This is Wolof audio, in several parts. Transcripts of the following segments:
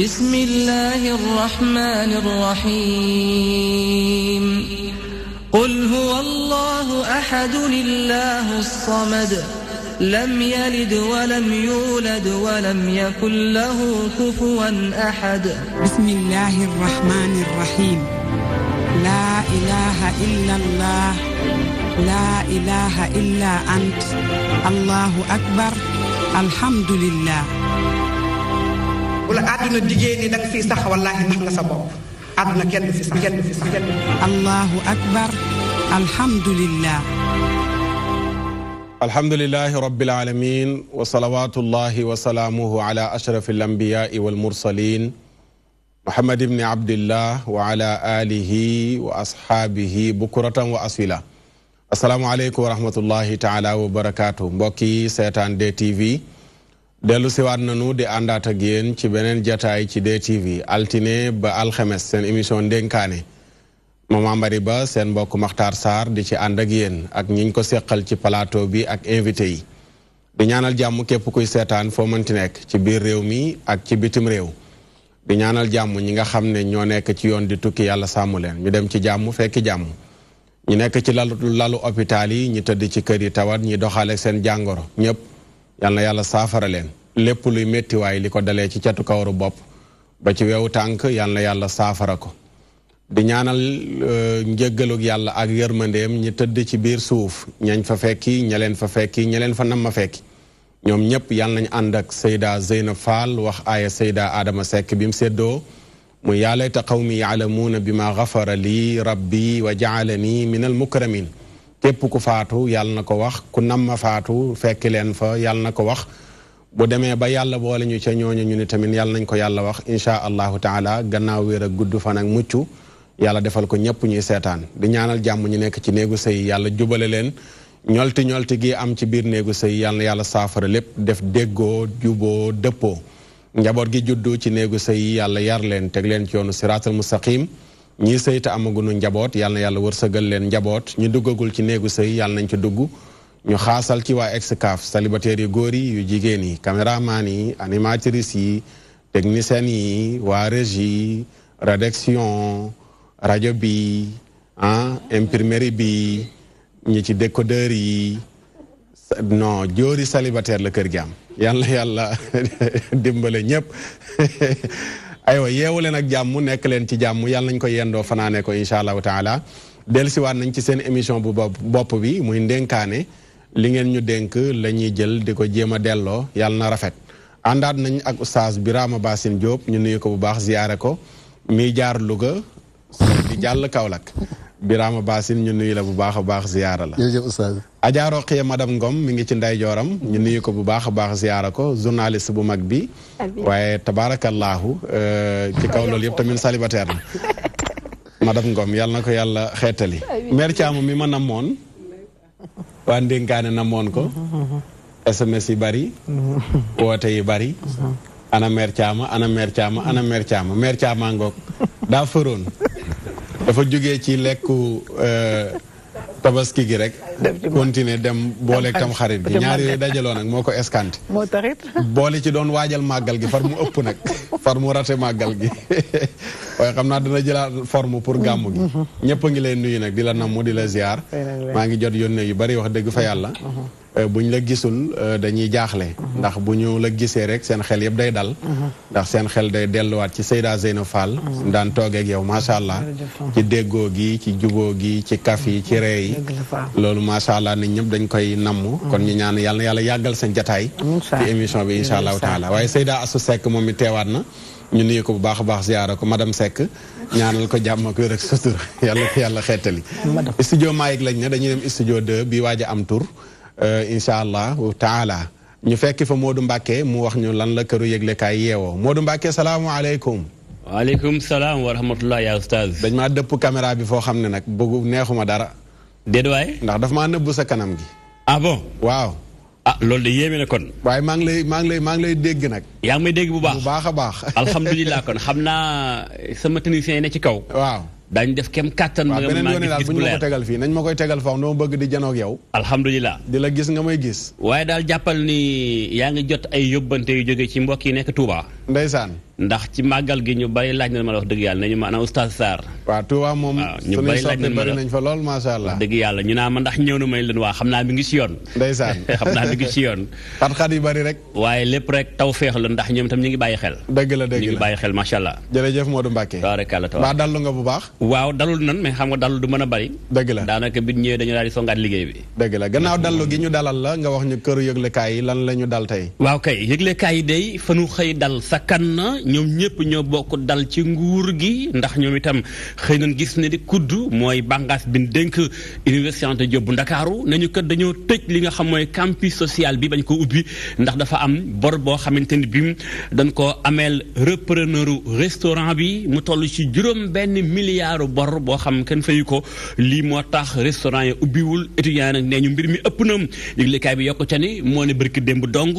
بسم الله الرحمن الرحيم قل هو الله أحد الله الصمد لم يلد ولم يولد ولم يكن له كفوا أحد بسم الله الرحمن الرحيم لا إله إلا الله لا إله إلا أنت الله أكبر الحمد لله wala àdduna diggée ni danga fii sax wallaahi nax nga sa bopp àdduna kenn du fi sax kenn du fi sax allahu akbar alhamdulillah alhamdulillahi rabbil alamin wa salawatullahi wa salaamuhu ala ashrafil anbiya'i wal mursalin muhammad ibn abdillah wa ala alihi wa ashabihi bukuratan wa asila assalaamu aleykum wa rahmatullahi taala wa barakatuh mbokki seetaan DTV dellu siwaat nanu di àndaat ak yéen ci beneen jataay ci DTV altine ba alxemes seen émission ndénkaane Mama Mbari Ba seen mbokk Makhtar Sarr di ci ànd ak yéen ak ñiñ ko seqal ci plateau bi ak invité yi di ñaanal jàmm képp kuy seetaan foo mënti nekk ci biir réew mi ak ci bitim réew di ñaanal jàmm ñi nga xam ne ñoo nekk ci yoon di tukki yàlla sàmm leen ñu dem ci jàmm fekki jàmm ñu nekk ci lalu hôpital yi ñi tëdd ci kër yi tawat ñi doxale seen jàngoro ñëpp yal na yàlla saafara leen lépp luy méttiwaay li ko dalee ci catu kawaru bopp ba ci wewu tànk yal na yàlla saafara ko di ñaanal njëggalug yàlla ak yërmandeem ñi tëdd ci biir suuf ñañ fa fekki ña leen fa fekki ña leen fa nam ma fekki ñoom ñëpp yal nañ ànd ak Seyda Zeynab Fall wax aaya Seyda Adama Seck bi mu séddoo mu yaa layta qawmi yaalamuuna bi ma gafara lii rabbi wa jaalani min al mukramin képp ku faatu yàlla na ko wax ku nam ma faatu fekki leen fa yàlla na ko wax bu demee ba yàlla boole ñu ca ñooñu ñu ni tamit yàlla nañ ko yàlla wax insha allahu taala gannaaw wér ak gudd fan ak mucc yàlla defal ko ñëpp ñuy seetaan di ñaanal jàmm ñu nekk ci néegu sëy yàlla jubale leen ñolti gi am ci biir néegu sëy yàlla na yàlla saafara lépp def déggoo juboo dëppoo njaboot gi juddu ci néegu sëy yàlla yar leen teg leen ci yoonu siraatal mustaqim ñii sëy te amagunu njaboot yàlla na yàlla wërsëgal leen njaboot ñu duggagul ci néegu sëy yàlla nañ ci dugg ñu xaasal ci waa Excaf célibataires yu góor yi yu jigéen yi caméraman yi animatrices yi techniciens yi waa régie rédaction rajo bi imprimerie bi ñi ci décodeur yi non jóori célibataire la kër gi am yàlla dimbale ñëpp aywa yeewu leen ak jàmm nekk leen ci jàmm yàlla nañ ko yendoo fanaane ko incha allahu taala dellusiwaat nañ ci seen émission bu bopp bi muy ndénkaane li ngeen ñu dénk la ñuy jël di ko jéem a delloo yàlla na rafet àndaat nañ ak oustaz Birama Bassine Diop ñu nuyu ko bu baax ziyaare ko mi jaar Louga di jàll Kaolack Birama Bassine ñu nuyu la bu baax a baax ziyaara la jërëjëf oustaz Adja Roqiya madame Ngom mi ngi ci ndeyjooram ñu nuyu ko bu baax a baax ziyaara ko journaliste bu mag bi waaye tabarakallahu ci kaw loolu yëpp tamit célibataire la madame Ngom yàlla na ko yàlla xeetali mère Thiam mi ma namoon waa ndénkaane namoon ko SMS yi bari woote yi bari ana mère Thiam ana mère Thiam ana mère Thiam mère Thiam ngoog daa fëroon dafa jógee ci lekku tabaski gi rek continuer dem booleeg tam xarit gi ñaar yooyu dajaloo nag moo ko escanté moo taxit boole ci doon waajal màggal gi far mu ëpp nag far mu rate màggal gi waaye xam naa dana jëlaat forme pour gàmm gi ñëpp a ngi leen nuyu nag di la namm di la ziar maa ngi jot yónnee yu bari wax dëgg fa yàlla buñ la gisul dañuy jaaxle ndax bu ñu la gisee rek seen xel yëpp day dal ndax seen xel day delluwaat ci Seyda Zeynab Fall daan toogeeg yow macha allah ci déggoo gi ci juboo gi ci kaf yi ci ree yi loolu macha allah nit ñëpp dañ koy namm kon ñu ñaan yàlla na yàlla yàggal seen jataay ci émission bi incha allahu taala waaye Seyda Assou Seck moom mi teewaat na ñu nuyu ko bu baax a baax ziyaara ko madame Seck ñaanal ko jàmm ak wér ak sutur yàlla ko yàlla xeetali studio Mayik lañ ne dañuy dem studio 2 bi waaj a am tur incha allahu taala ñu fekki fa Modou Mbacke mu wax ñu lan la këru yëglekaay yeewoo Modou Mbacke salaamualeykum. waaleykum salaam wa rahmatulah yaa oustaz. dañ maa dëpp caméra bi foo xam ne nag bëggu neexuma dara. déedéet waay. ndax daf maa nëbb sa kanam gi. ah bon waaw. ah loolu de yéeme na kon. waaye maa ngi lay dégg nag. yaa ngi may dégg bu baax bu baax a baax. alhamdulilah kon xam naa sama technicien yi ne ci kaw. waaw. daañu def kem kàttan. waaw beneen yoon daal bu ñu ma ko tegal fii nañ ma koy tegal foofu dama bëgg di janoog yow. alhamdulilah. di la gis nga may gis. waaye daal jàppal ni yaa ngi jot ay yóbbante yu jóge ci mbokk yi nekk Touba. ndeysaan. ndax ci màggal gi ñu bari laaj na ma la wax dëgg yàlla nañu ma ana oustaz Sarr. waaw Touba moom. ñu bari laaj na ma bari nañ fa lool macha allah. dëgg yàlla ñu naa ma ndax ñëw na may leen waa xam naa mi ngi ci yoon. ndeysaan xam naa mi ngi ci yoon. xat-xat yu bari rek. waaye lépp rek taw feex la ndax ñoom itam ñu ngi bàyyi xel. dëgg la dëgg la ñu ngi bàyyi xel macha allah. jërëjëf Modou Mbacke. waaw dallu nga bu baax. waaw dalul nan mais xam nga dalul du mën a bari. dëgg la daanaka bi ñëwee dañu daal di songaat liggéey bi. dëgg la gannaaw dallu gi ñu dalal la nga wax ñu këru yëglekaay yi lan la ñu dal tey. waaw kay yëglekaay yi day fa nu xëy dal sakkan na ñoom ñëpp ñoo bokk dal ci nguur gi ndax ñoom itam xëy nañ gis ne di kudd mooy bàngaas bi dénk Université Anta Diop bu Ndakaaru nañu kat dañoo tëj li nga xam mooy campus social bi bañ ko ubbi ndax dafa am bor boo xamante ni bi dañ ko ameel repreneuru restaurant bi mu toll ci $1 milliard bor boo xam kenn fayu ko lii moo tax restaurant yi ubbiwul étudiant nag nee ñu mbir mi ëpp na yëglekaay bi yokku ca ni moo ne bërki démb dong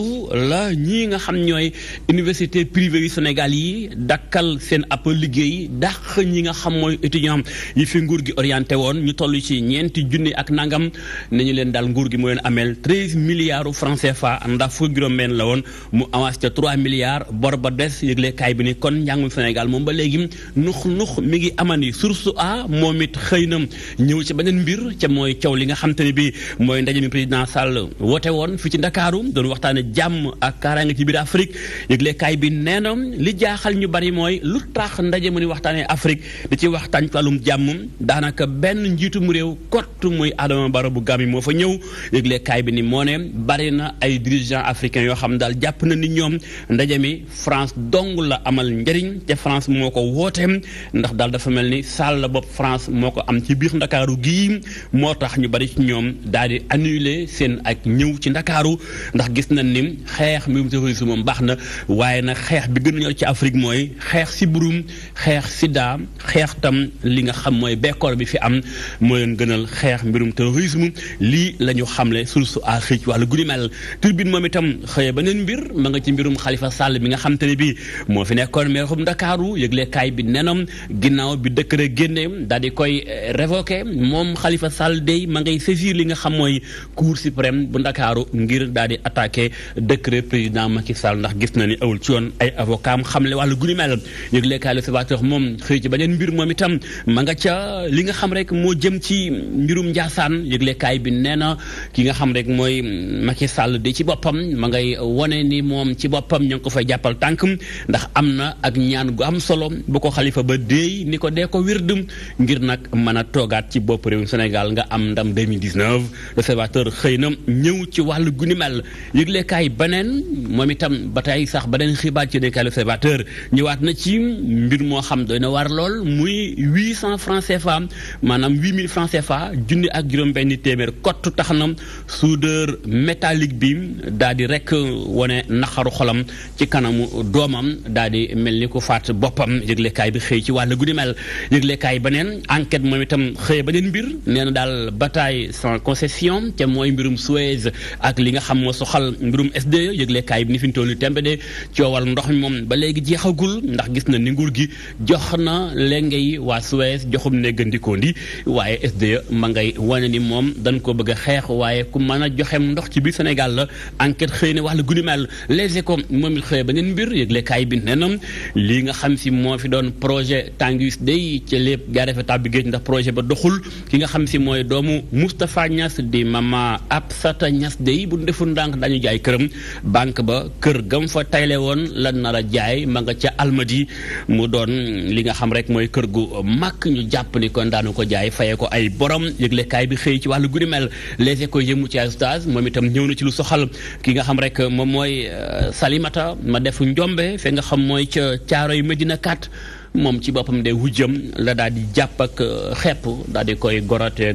la ñii nga xam ñooy université privée yu Sénégal yi dakkal seen ab liggéey dàq ñi nga xam mooy étudiant yi fi nguur gi orienté woon ñu toll ci 4 junni ak nangam nañu leen daal nguur gi mu leen ameel 13 milliards francs CFA ndax fukki juróom-benn la woon mu avance ca 3 milliards bor ba des yëglekaay bi ni kon njàngum Sénégal moom ba léegi nux mi ngi amani source a moom it xëy na ñëw ci beneen mbir ca mooy coow li nga xam te ne bi mooy ndaje mi président Sall woote woon fii ci Ndakaaru doon waxtaane jàmm ak kaaraange ci biir Afrique yëglekaay bi nee na li jaaxal ñu bari mooy lu tax ndaje mu ni waxtaanee Afrique di ci waxtaan ci wàllum jàmm daanaka benn njiitum réew kott muy Adama Barrow bu Gambie moo fa ñëw yëglekaay bi ni moo ne bari na ay dirigeants africains yoo xam daal jàpp na ni ñoom ndaje mi France dong la amal njëriñ te France moo ko woote ndax daal dafa mel ni salle la bopp France moo ko am ci biir Ndakaaru gii moo tax ñu bari ci ñoom daal di annuler seen ak ñëw ci Ndakaaru ndax gis nañ ni xeex mbirum terrorisme moom baax na waaye nag xeex bi gën a ñor ci Afrique mooy xeex si burum xeex sida xeex tam li nga xam mooy bekkoor bi fi am moo leen gënal xeex mbirum terrorisme lii la ñu xamle source a xëy ci wàllu guddi mel turbine moom itam xëye beneen mbir ma nga ci mbirum Khalifa Sall bi nga xam te ne bi moo fi nekkoon maire bu Ndakaaru yëglekaay bi nenam ginnaaw bi décret génne daal di koy révoqué moom Khalifa Sall day ma ngay saisir li nga xam mooy cour suprême bu Ndakaaru ngir daal di attaqué décret président Macky Sall ndax gis na ni awul ci yoon ay avocat am xamle wàllu guddi mel yëglekaay l'Observateur moom xëy ci beneen mbir moom itam ma nga ca li nga xam rek moo jëm ci mbirum Njaasaan yëglekaay bi nee na ki nga xam rek mooy Macky Sall de ci boppam ma ngay wone ni moom ci boppam ñu ngi ko fay jàppal tànk ndax am na ak ñaan gu am solo bu ko Xalifa ba déey ni ko dee ko wirdum ngir nag mën a toogaat ci bopp réewum Sénégal nga am ndam 2019 l'Observateur xëy na ñëw ci wàllu guni mel yëglekaay beneen moom itam ba tey sax beneen xibaar ci yëglekaay l'Observateur ñëwaat na ci mbir moo xam doy na war lool muy 800 francs CFA maanaam 8000 francs CFA junni ak juróom-benn téeméer kott tax na soudeur métallique bi daal di rek wane naqaru xolam ci kanamu doomam daal di mel ni ku faat boppam yëglekaay bi xëy ci wàllu guddi mel yëglekaay beneen enquête moom itam xëy beneen mbir nee na daal bataille sans concession te mooy mbirum Suez ak li nga xam moo soxal mbirum SDE yëglekaay bi ni fi ñu toll nii tembe de coowal ndox mi moom ba léegi jeexagul ndax gis na ni nguur gi jox na lenge yi waa Suez joxum ne gëndikondi waaye SDE ma ngay wane ni moom dañ ko bëgg a xeex waaye ku mën a joxem ndox ci biir Sénégal la enquête xëy na wàllu guddi mel Les Échos moom it xëy beneen mbir yëglekaay bi nee na lii nga xam si moo fi doon projet Tanguy day ci lépp jaaree fa tàbbi géej ndax projet ba doxul ki nga xam si mooy doomu Moustapha Niass di mama Absata Niass day bu deful ndànk dañu jaay këram banque ba kër gam fa tayle woon la nar a jaay ma nga ca Almadi mu doon li nga xam rek mooy kër gu mag ñu jàpp ni kon daanu ko jaay fayee ko ay borom yëglekaay bi xëy ci wàllu guddi mel Les Échos yëmu ci ay stage moom itam ñëw na ci lu soxal ki nga xam rek moom mooy Salimata ma def njombe fe nga xam mooy ca Caaroy Medina 4 moom ci boppam de wujjam la daal di jàpp ak xepp daal di koy gorote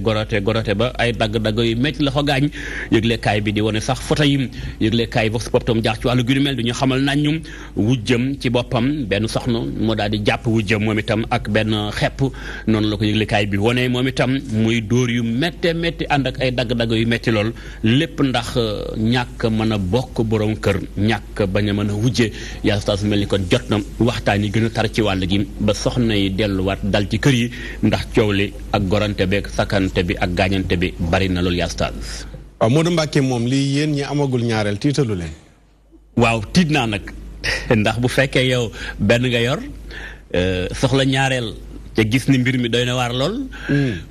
ba ay dagg-dagg yu métti la ko gaañ yëglekaay bi di wane sax photo yi yëglekaay Vox Pop tam jaar ci wàllu guddi mel du ñu xamal nañ ñu wujjam ci boppam benn soxna moo daal di jàpp wujjam moom itam ak benn xepp noonu la ko yëglekaay bi wane moom itam muy dóor yu métte métti ànd ak ay dagg-dagg yu métti lool lépp ndax ñàkk mën a bokk borom kër ñàkk bañ a mën a wujje yaa staas mel ni kon jot na waxtaan yi gën a tar ci wàll gi ba soxna yi delluwaat dal ci kër yi ndax coow li ak gorante bi ak sakante bi ak gaañante bi bari na loolu yaa ustaas. waaw Modou Mbacke moom lii yéen ñi amagul ñaareel tiitalu leen. waaw tiit naa nag ndax bu fekkee yow benn nga yor soxla ñaareel te gis ni mbir mi doy na waar lool.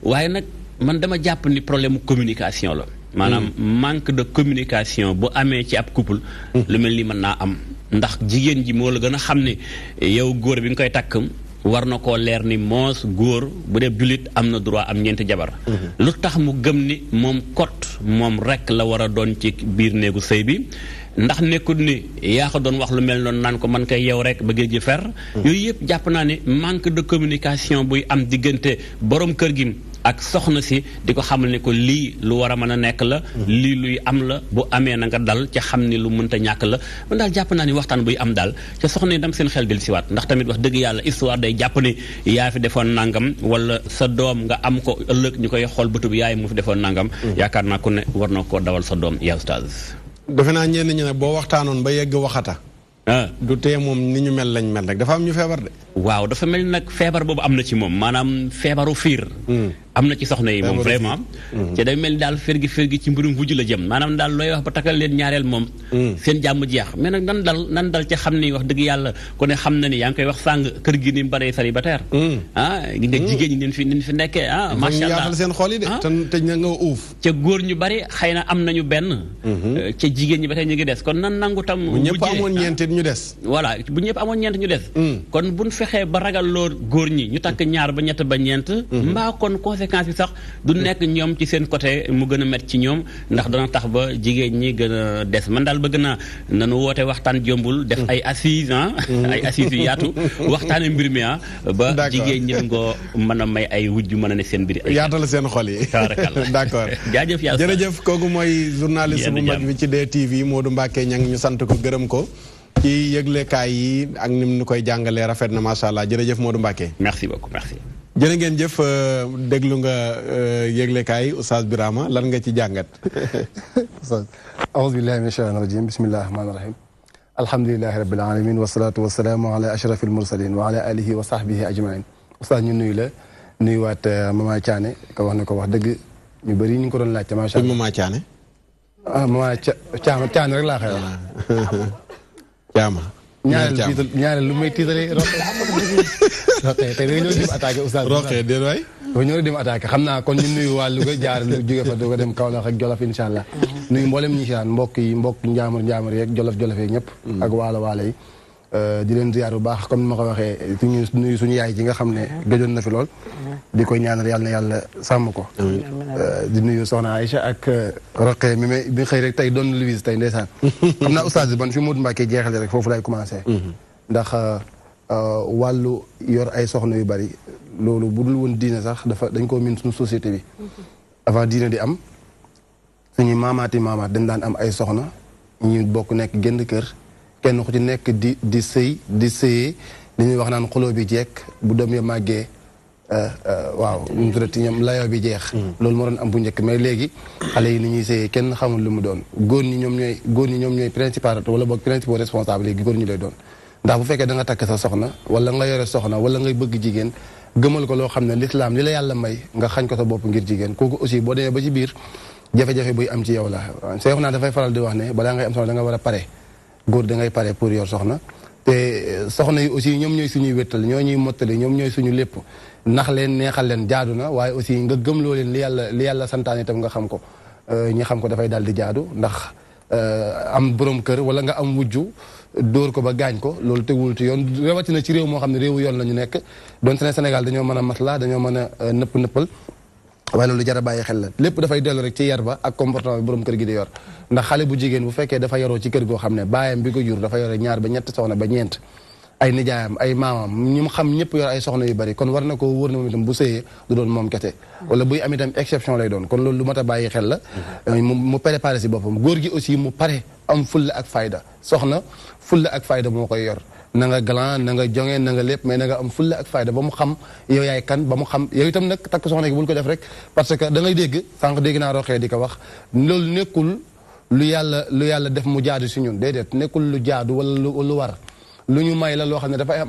waaye nag man dama jàpp ni problème communication la. maanaam manque de communication bu amee ci ab couple. lu mel ni mën naa am ndax jigéen ji moo la gën a xam ne yow góor bi nga koy takk war na koo leer ni moos góor bu dee jullit am na droit am ñeenti jabar. lu tax mu gëm ni moom kot moom rek la war a doon ci biir néegu sëy bi. ndax nekkul ni yaa ko doon wax lu mel noonu naan ko man koy yow rek ba géej gi fer. yooyu yëpp jàpp naa ne manque de communication buy am diggante borom kër gi ak soxna si di ko xamal ne ko lii lu war a mën a nekk la. lii luy am la bu amee na nga dal ca xam ni lu mënta ñàkk la man daal jàpp naa ni waxtaan buy am daal ca soxna yi dam seen xel del siwaat ndax tamit wax dëgg yàlla histoire day jàpp ni yaa fi defoon nangam wala sa doom nga am ko ëllëg ñu koy xool bëtu bi yaay mu fi defoon nangam. yaakaar naa ku ne war na koo dawal sa doom yaa ustaaz. defe naa ñenn ñi ne boo waxtaanoon ba yegg waxata. du tee moom ni ñu mel lañ mel rek dafa am ñu feebar de. waaw dafa mel nag feebar boobu am na ci moom maanaam feebaru fiir. am na ci soxna yi moom vraiment. te day mel ni daal fér gi ci mbirum wujj la jëm maanaam daal looy wax ba takkal leen ñaareel moom. seen jàmm jeex mais nag nan dal ca xam ni wax dëgg yàlla ku ne xam na ni yaa ngi koy wax sàng kër gi ni mu baree célibataire. gi ne jigéen ñi nin fi nekkee macha allah yaatal seen xol yi de. te tëj na nga uuf. ca góor ñu bari xëy na am nañu benn. ca jigéen ñi ba tey ñu ngi des kon nan nangu tam. bu ñëpp amoon ñeent ñu des. voilà bu ñëpp amoon ñeent ñu des. kon buñ fexee ba ragal loo góor ñi ñu takk ñaar ba ñett ba ñeent. mbaa kon conséquence bi sax du nekk ñoom ci seen côté mu gën a métti ci ñoom ndax dana tax ba jigéen ñi gën a des man daal bëgg naa nanu woote waxtaan jombul def ay assises ay assises yu yaatu waxtaane mbir mi ba jigéen ñi ngoo mën a may ay wujj mën a ne seen mbir yaatal seen xol yi d'accord jaajëf yaa jërëjëf kooku mooy journaliste bu mag bi ci DTV Modou Mbacké Niang ñu sant ko gërëm ko ci yëglekaay yi ak ni mu koy jàngalee rafet na macha allah jërëjëf Modou Mbacké. merci beaucoup merci. jërë ngeen jëf déglu nga yëglekaay Oustaz Birama lan nga ci jàngat. Oustaz aouzu billahi min shaytaani rajim bismillahi rahmaani rahim alhamdulilahi rabbil alamin wasalaatu wasalaamu ala ashrafil mursalin wa ala alihi wa sahbihi ajmain Oustaz ñu nuyu la nuyuwaat Mama Thiané ko wax ne ko wax dëgg ñu bëri ñu ngi ko doon laajte macha allah. Mama Thiané. Mama Thiané rek laa xëy wax. Thiama. ñaareel lu may tiitalee Roqe tey dañoo dem attaqué Oustaz. Roqe déedéet waay. dañoo dem attaqué xam naa kon ñu nuyu waa Louga jaar lu jóge fa doog a dem Kaolack ak Jolof incha allah. nuyu mboolem ñi si daan mbokk njaamur yeeg Jolof yeeg ñëpp. ak waalo yi. di leen ziar bu baax comme ni ma ko waxee nuyu suñu yaay ji nga xam ne gëjoon na fi lool. di koy ñaanal yàlla na yàlla sàmm ko. di nuyu Soxna Aïcha ak Roqe bi xëy rek tey doon Louise tey ndeysaan. xam naa Oustaz ban fi Modou Mbacké jeexale rek foofu lay commencé. ndax wàllu yor ay soxna yu bari loolu bu dul woon diine sax dañ koo miin suñu société bi. avant diine di am suñuy maamaat dañ daan am ay soxna ñu bokk nekk génn kër. kenn ku ci nekk di sëyee li ñuy wax naan xuloo bi jekk bu doom ya màggee waaw ñu tuddati ñoom layoo bi jeex. loolu moo doon am bu njëkk mais léegi xale yi ni ñuy sëyee kenn xamul lu mu doon góor ñi ñoom ñooy principal wala boog principal responsable léegi góor ñi lay doon. ndax bu fekkee da nga takk sa soxna wala nga yore soxna wala ngay bëgg jigéen gëmal ko loo xam ne lislaam li la yàlla may nga xañ ko sa bopp ngir jigéen kooku aussi boo demee ba ci biir jafe-jafe buy am ci yow la see wax naa dafay faral di wax ne balaa ngay am soxna da nga war a pare góor da ngay pare pour yor soxna te soxna yi aussi ñoom ñooy suñuy wéttal ñoo ñuy mottali ñoom ñooy suñu lépp nax leen neexal leen jaadu na waaye aussi nga gëmloo leen li yàlla santaane itam nga xam ko ñi xam ko dafay daal di jaadu ndax am borom kër wala nga am wujju dóor ko ba gaañ ko loolu tegul ci yoon rawatina ci réew moo xam ne réewu yoon la ñu nekk donte ne Sénégal dañoo mën a masla dañoo mën a nëppal waaye loolu jar a bàyyi xel la lépp dafay dellu rek ci yar ba ak comportement bi borom kër gi di yor ndax xale bu jigéen bu fekkee dafa yaroo ci kër goo xam ne baayam bi ko jur dafa yore ñaar ba ñett soxna ba ñeent ay nijaayam ay maamam ñi mu xam ñëpp yor ay soxna yu bari kon war na ko wóor na moom itam bu sëyee du doon moom kese wala buy am itam exception lay doon kon loolu lu mat a bàyyi xel la mu préparé si boppam góor gi aussi mu pare am fulla ak fayda soxna fulla ak fayda moo koy yor na nga galant na nga jonge na nga lépp mais na nga am fulla ak fayda ba mu xam yow yaay kan ba mu xam yow itam nag takk soxna gi bul ko def rek parce que da ngay dégg sànq dégg naa Roxee di ko wax loolu nekkul lu yàlla def mu jaadu si ñun déedéet nekkul lu jaadu wala lu war lu ñu may la loo xam ne dafay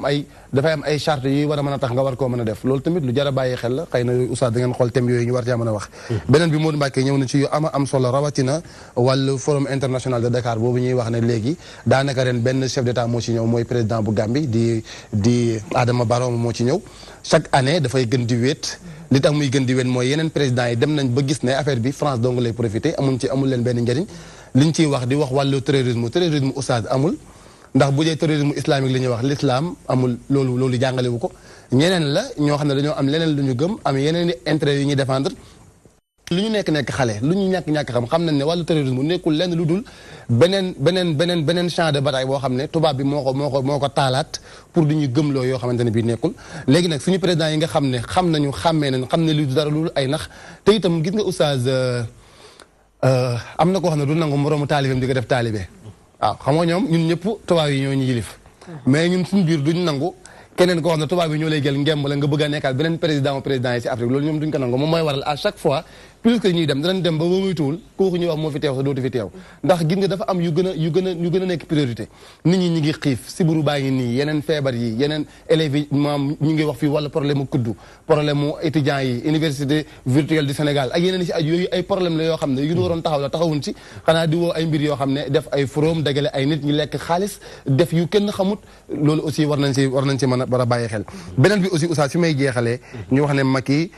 am ay charte yi war a mën a tax nga war koo mën a def loolu tamit lu jar a bàyyi xel la xëy na yooyu oustaz da ngeen xool thème yooyu ñu war caa mën a wax beneen bi Modou Mbacké ñëw na ci yu am solo rawatina wàllu forum international de Dakar boobu ñuy wax ne léegi daanaka ren benn chef d'état moo ci ñëw mooy président bu Gambie di Adama Barrow moo ci ñëw chaque année dafay gën di wéet li tax muy gën di wéet mooy yeneen président yi dem nañ ba gis ne affaire bi France dong lay profité amul leen benn njëriñ liñ ciy wax di wax wàllu terrorisme oustaz amul ndax bu dee terrorisme islamique li ñuy wax l'islam amul loolu jàngalewu ko ñeneen la ñoo xam ne dañoo am leneen lu ñu gëm am yeneen i intérêt yu ñuy défendre lu ñu nekk xale lu ñu ñàkk xam nañ ne wàllu terrorisme nekkul lenn lu dul beneen champ de bataille boo xam ne tubaab bi moo ko taalaat pour di ñu gëmloo yoo xamante ne bii nekkul léegi nag suñu président yi nga xam ne xam ne lu dara lu ay nax te itam gis nga oustaz am na koo xam ne du nangu moroomu taalibeem di ko def taalibe waaw xam nga ñoom ñun ñëpp tubaab yi ñoo ñu yilif mais ñun suñu biir duñ nangu keneen koo xam ne tubaab yi ñoo lay jël ngemb la nga bëgg a nekkaat beneen président yi ci Afrique loolu ñoom duñ ko nangu moom mooy waral à chaque fois plus que ñuy dem danañ dem ba muytuwul kooku ñuy wax moo fi teew sa dootu fi teew ndax gis nga dafa am yu gën a nekk priorité nit ñi ngi xiif siburu baa ngi nii yeneen feebar yi yeneen élèves yi maam ñu ngi wax fii wala problème mu kuddu problème mu étudiants yi université virtuelle du Sénégal ak yeneen ci aju yooyu ay problème la yoo xam ne yu ñu waroon taxaw la taxawuñ ci xanaa di woo ay mbir yoo xam ne def ay forum dagale ay nit ñi lekk xaalis def yu kenn xamut loolu aussi war nañ ci mën a war a bàyyi xel beneen bi aussi oustaz fi may jeexalee ñu wax ne Macky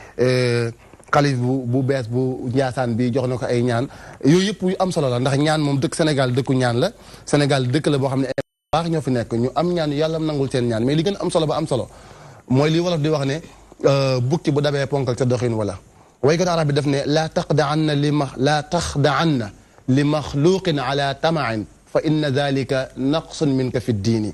xalif bu bees bu Njaasaan bi jox na ko ay ñaan yooyu yëpp yu am solo la ndax ñaan moom dëkk Sénégal dëkku ñaan la Sénégal dëkk la boo xam ne ay baax ñoo fi nekk ñu am ñaan yàlla nangul seen ñaan mais li gën am solo ba am solo mooy li wolof di wax ne bukki bu dabee ponkal ca doxin wala waykat arab bi def ne laa taxda'anna li maxluqin ala tamain fa inna dalika naqsun minka fi ddiini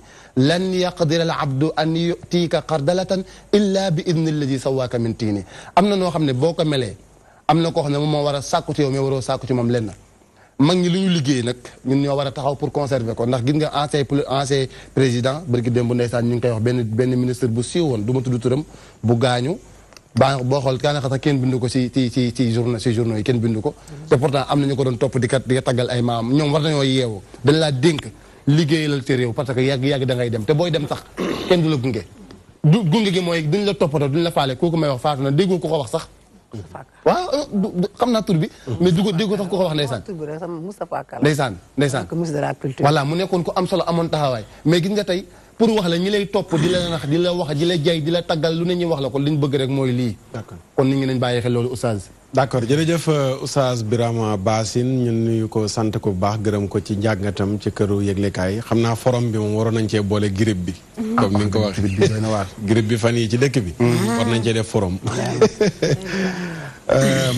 lan yaqdira al abdu an yutiika qardalatan illa bi idni alladi sawaaka min tiini am na noo xam ne boo ko melee am na koo xam ne moom moo war a sàkku ci yow mais waroo sàkku ci moom lenn mag ñi lu ñu liggéey nag ñun ñoo war a taxaw pour conserver ko ndax gis nga ancien président barki démb ndeysaan ñu ngi koy wax benn ministre bu siiw woon du ma tudd turam bu gaañu boo xool kaanaka sax kenn bindu ko ci journaux yi kenn bindu ko te pourtant am nañu ko doon topp di ka taggal ay maam ñoom war nañoo yeewu dañ laa dénk liggéeyalal ci réew parce que yàgg da ngay dem te booy dem sax kenn du la gunge gunge gi mooy duñ la toppatoo duñ la faale kooku may wax faatu na déggoo ko wax sax waaw xam naa tur bi mais déggoo sax ku ko wax ndeysaan voilà mu nekkoon ko am solo amoon taxawaay mais gis nga tey pour wax la ñi lay topp di la nax di la wax di la jay di la taggal lu ne ñuy wax la ko li ñu bëgg rek mooy lii kon nit ñi nañ bàyyi xel loolu oustaz d'accord jërëjëf oustaz Birama Bassine ñun nuyu ko sant ko bu baax gërëm ko ci njàngatam ci këru yëglekaay xam naa forum bi moom waroon nañ cee boole grippe bi comme ni nga ko waxee grippe bi fan yi ci dëkk bi war nañ cee def forum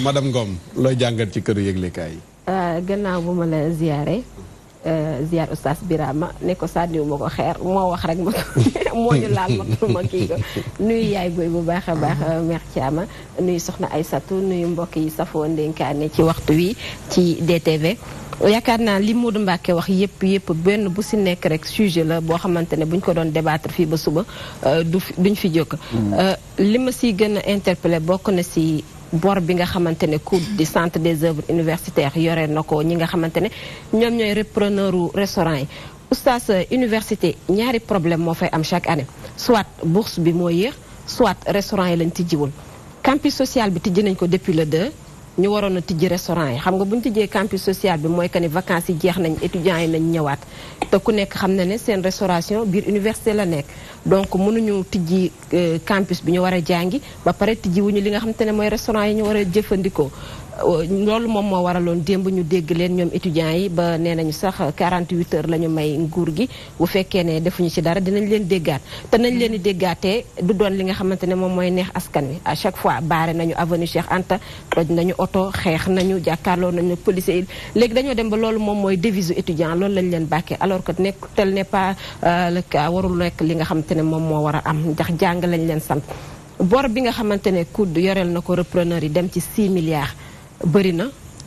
madame Ngom looy jàngat ci këru yëglekaay yi gannaaw bu ma la ziyaare ziar oustaz Birama ne ko sànniwu ma ko xeer moo wax rek ma moo ñu laal ma kii ko nuyu yaay booy bu baax a baax mère Thiama nuyu soxna Aysatu nuyu mbokk yi safoo ndénkaane ci waxtu wi ci DTV yaakaar naa li Modou Mbacké wax yëpp benn bu si nekk rek sujet la boo xamante ne buñ ko doon débattre fii ba suba duñ fi jóg li ma si gën a interpellé bokk na si bor bi nga xamante ne coût du centre des œuvres universitaires yore na ko ñi nga xamante ne ñoom ñooy repreneur u restaurant yi oustaz université ñaari problème moo fay am chaque année soit bourse bi moo yéex soit restaurant yi lañ tijjiwul campus social bi tijji nañ ko depuis le 2 ñu waroon a tijji restaurant yi xam nga bu ñu tijjee campus social bi mooy que ni vacances yi jeex nañ étudiants yi nañ ñëwaat te ku nekk xam na ne seen restauration biir université la nekk donc mënuñu tijji campus bi ñu war a jàngi ba pare tijji wuñu li nga xamante ne mooy restaurant yi ñu war a jëfandikoo loolu moom moo waraloon démb ñu dégg leen ñoom étudiants yi ba nee nañu sax 48 heures la ñu may nguur gi bu fekkee ne defuñu ci dara dinañ leen déggaat te nañ leen di déggaatee du doon li nga xamante ne moom mooy neex askan wi à chaque fois baare nañu avenue Cheikh Anta toj nañu oto xeex nañu jàkkaarloo nañu policiers yi léegi dañoo dem ba loolu moom mooy devise étudiant loolu lañ leen bàkkee alors que nekk tel n'est pas le cas warul nekk li nga xamante ne moom moo war a am ndax jàng lañ leen sant bor bi nga xamante ne COUD yoreel na ko repreneur yi dem ci 6 milliards bëri na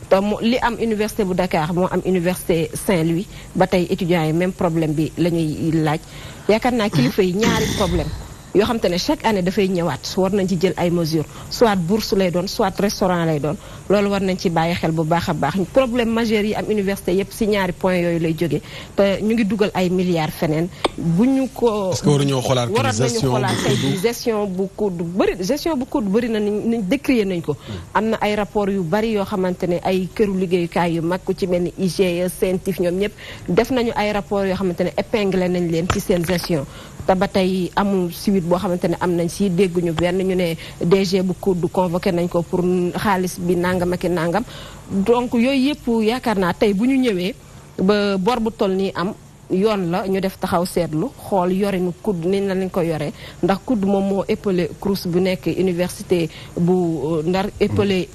te li am université bu Dakar moo am université Saint-Louis ba tey étudiants yi même problème bi la ñuy laaj yaakaar naa kilifa yi ñaari problème yoo xam te ne chaque année dafay ñëwaat war nañ ci jël ay mesures soit bourse lay doon soit restaurant lay doon loolu war nañ ci bàyyi xel bu baax a baax problème majeur yi am université yépp si ñaari point yooyu lay jógee te ñu ngi dugal ay milliards feneen bu ñu ko waroon nañu xoolaat tey gestion bu coût bëri na nañ décrier nañ ko am na ay rapport yu bari yoo xamante ne ay këru liggéeyukaay yu mag ku ci mel ni IGE CENTIF ñoom ñëpp def nañu ay rapport yoo xamante ne épinglé nañ leen ci seen gestion te ba tey amul suite boo xamante ne am nañ si dégguñu benn ñu ne DG bu COUD convoqué nañ ko pour xaalis bi nangam ak nangam donc yooyu yëpp yaakaar naa tey bu ñu ñëwee ba bor bu toll nii am yoon la ñu def taxaw seetlu xool yorinu COUD ni lañ ko yoree ndax COUD moom moo épaulé CROUS bu nekk université bu Ndar épaulé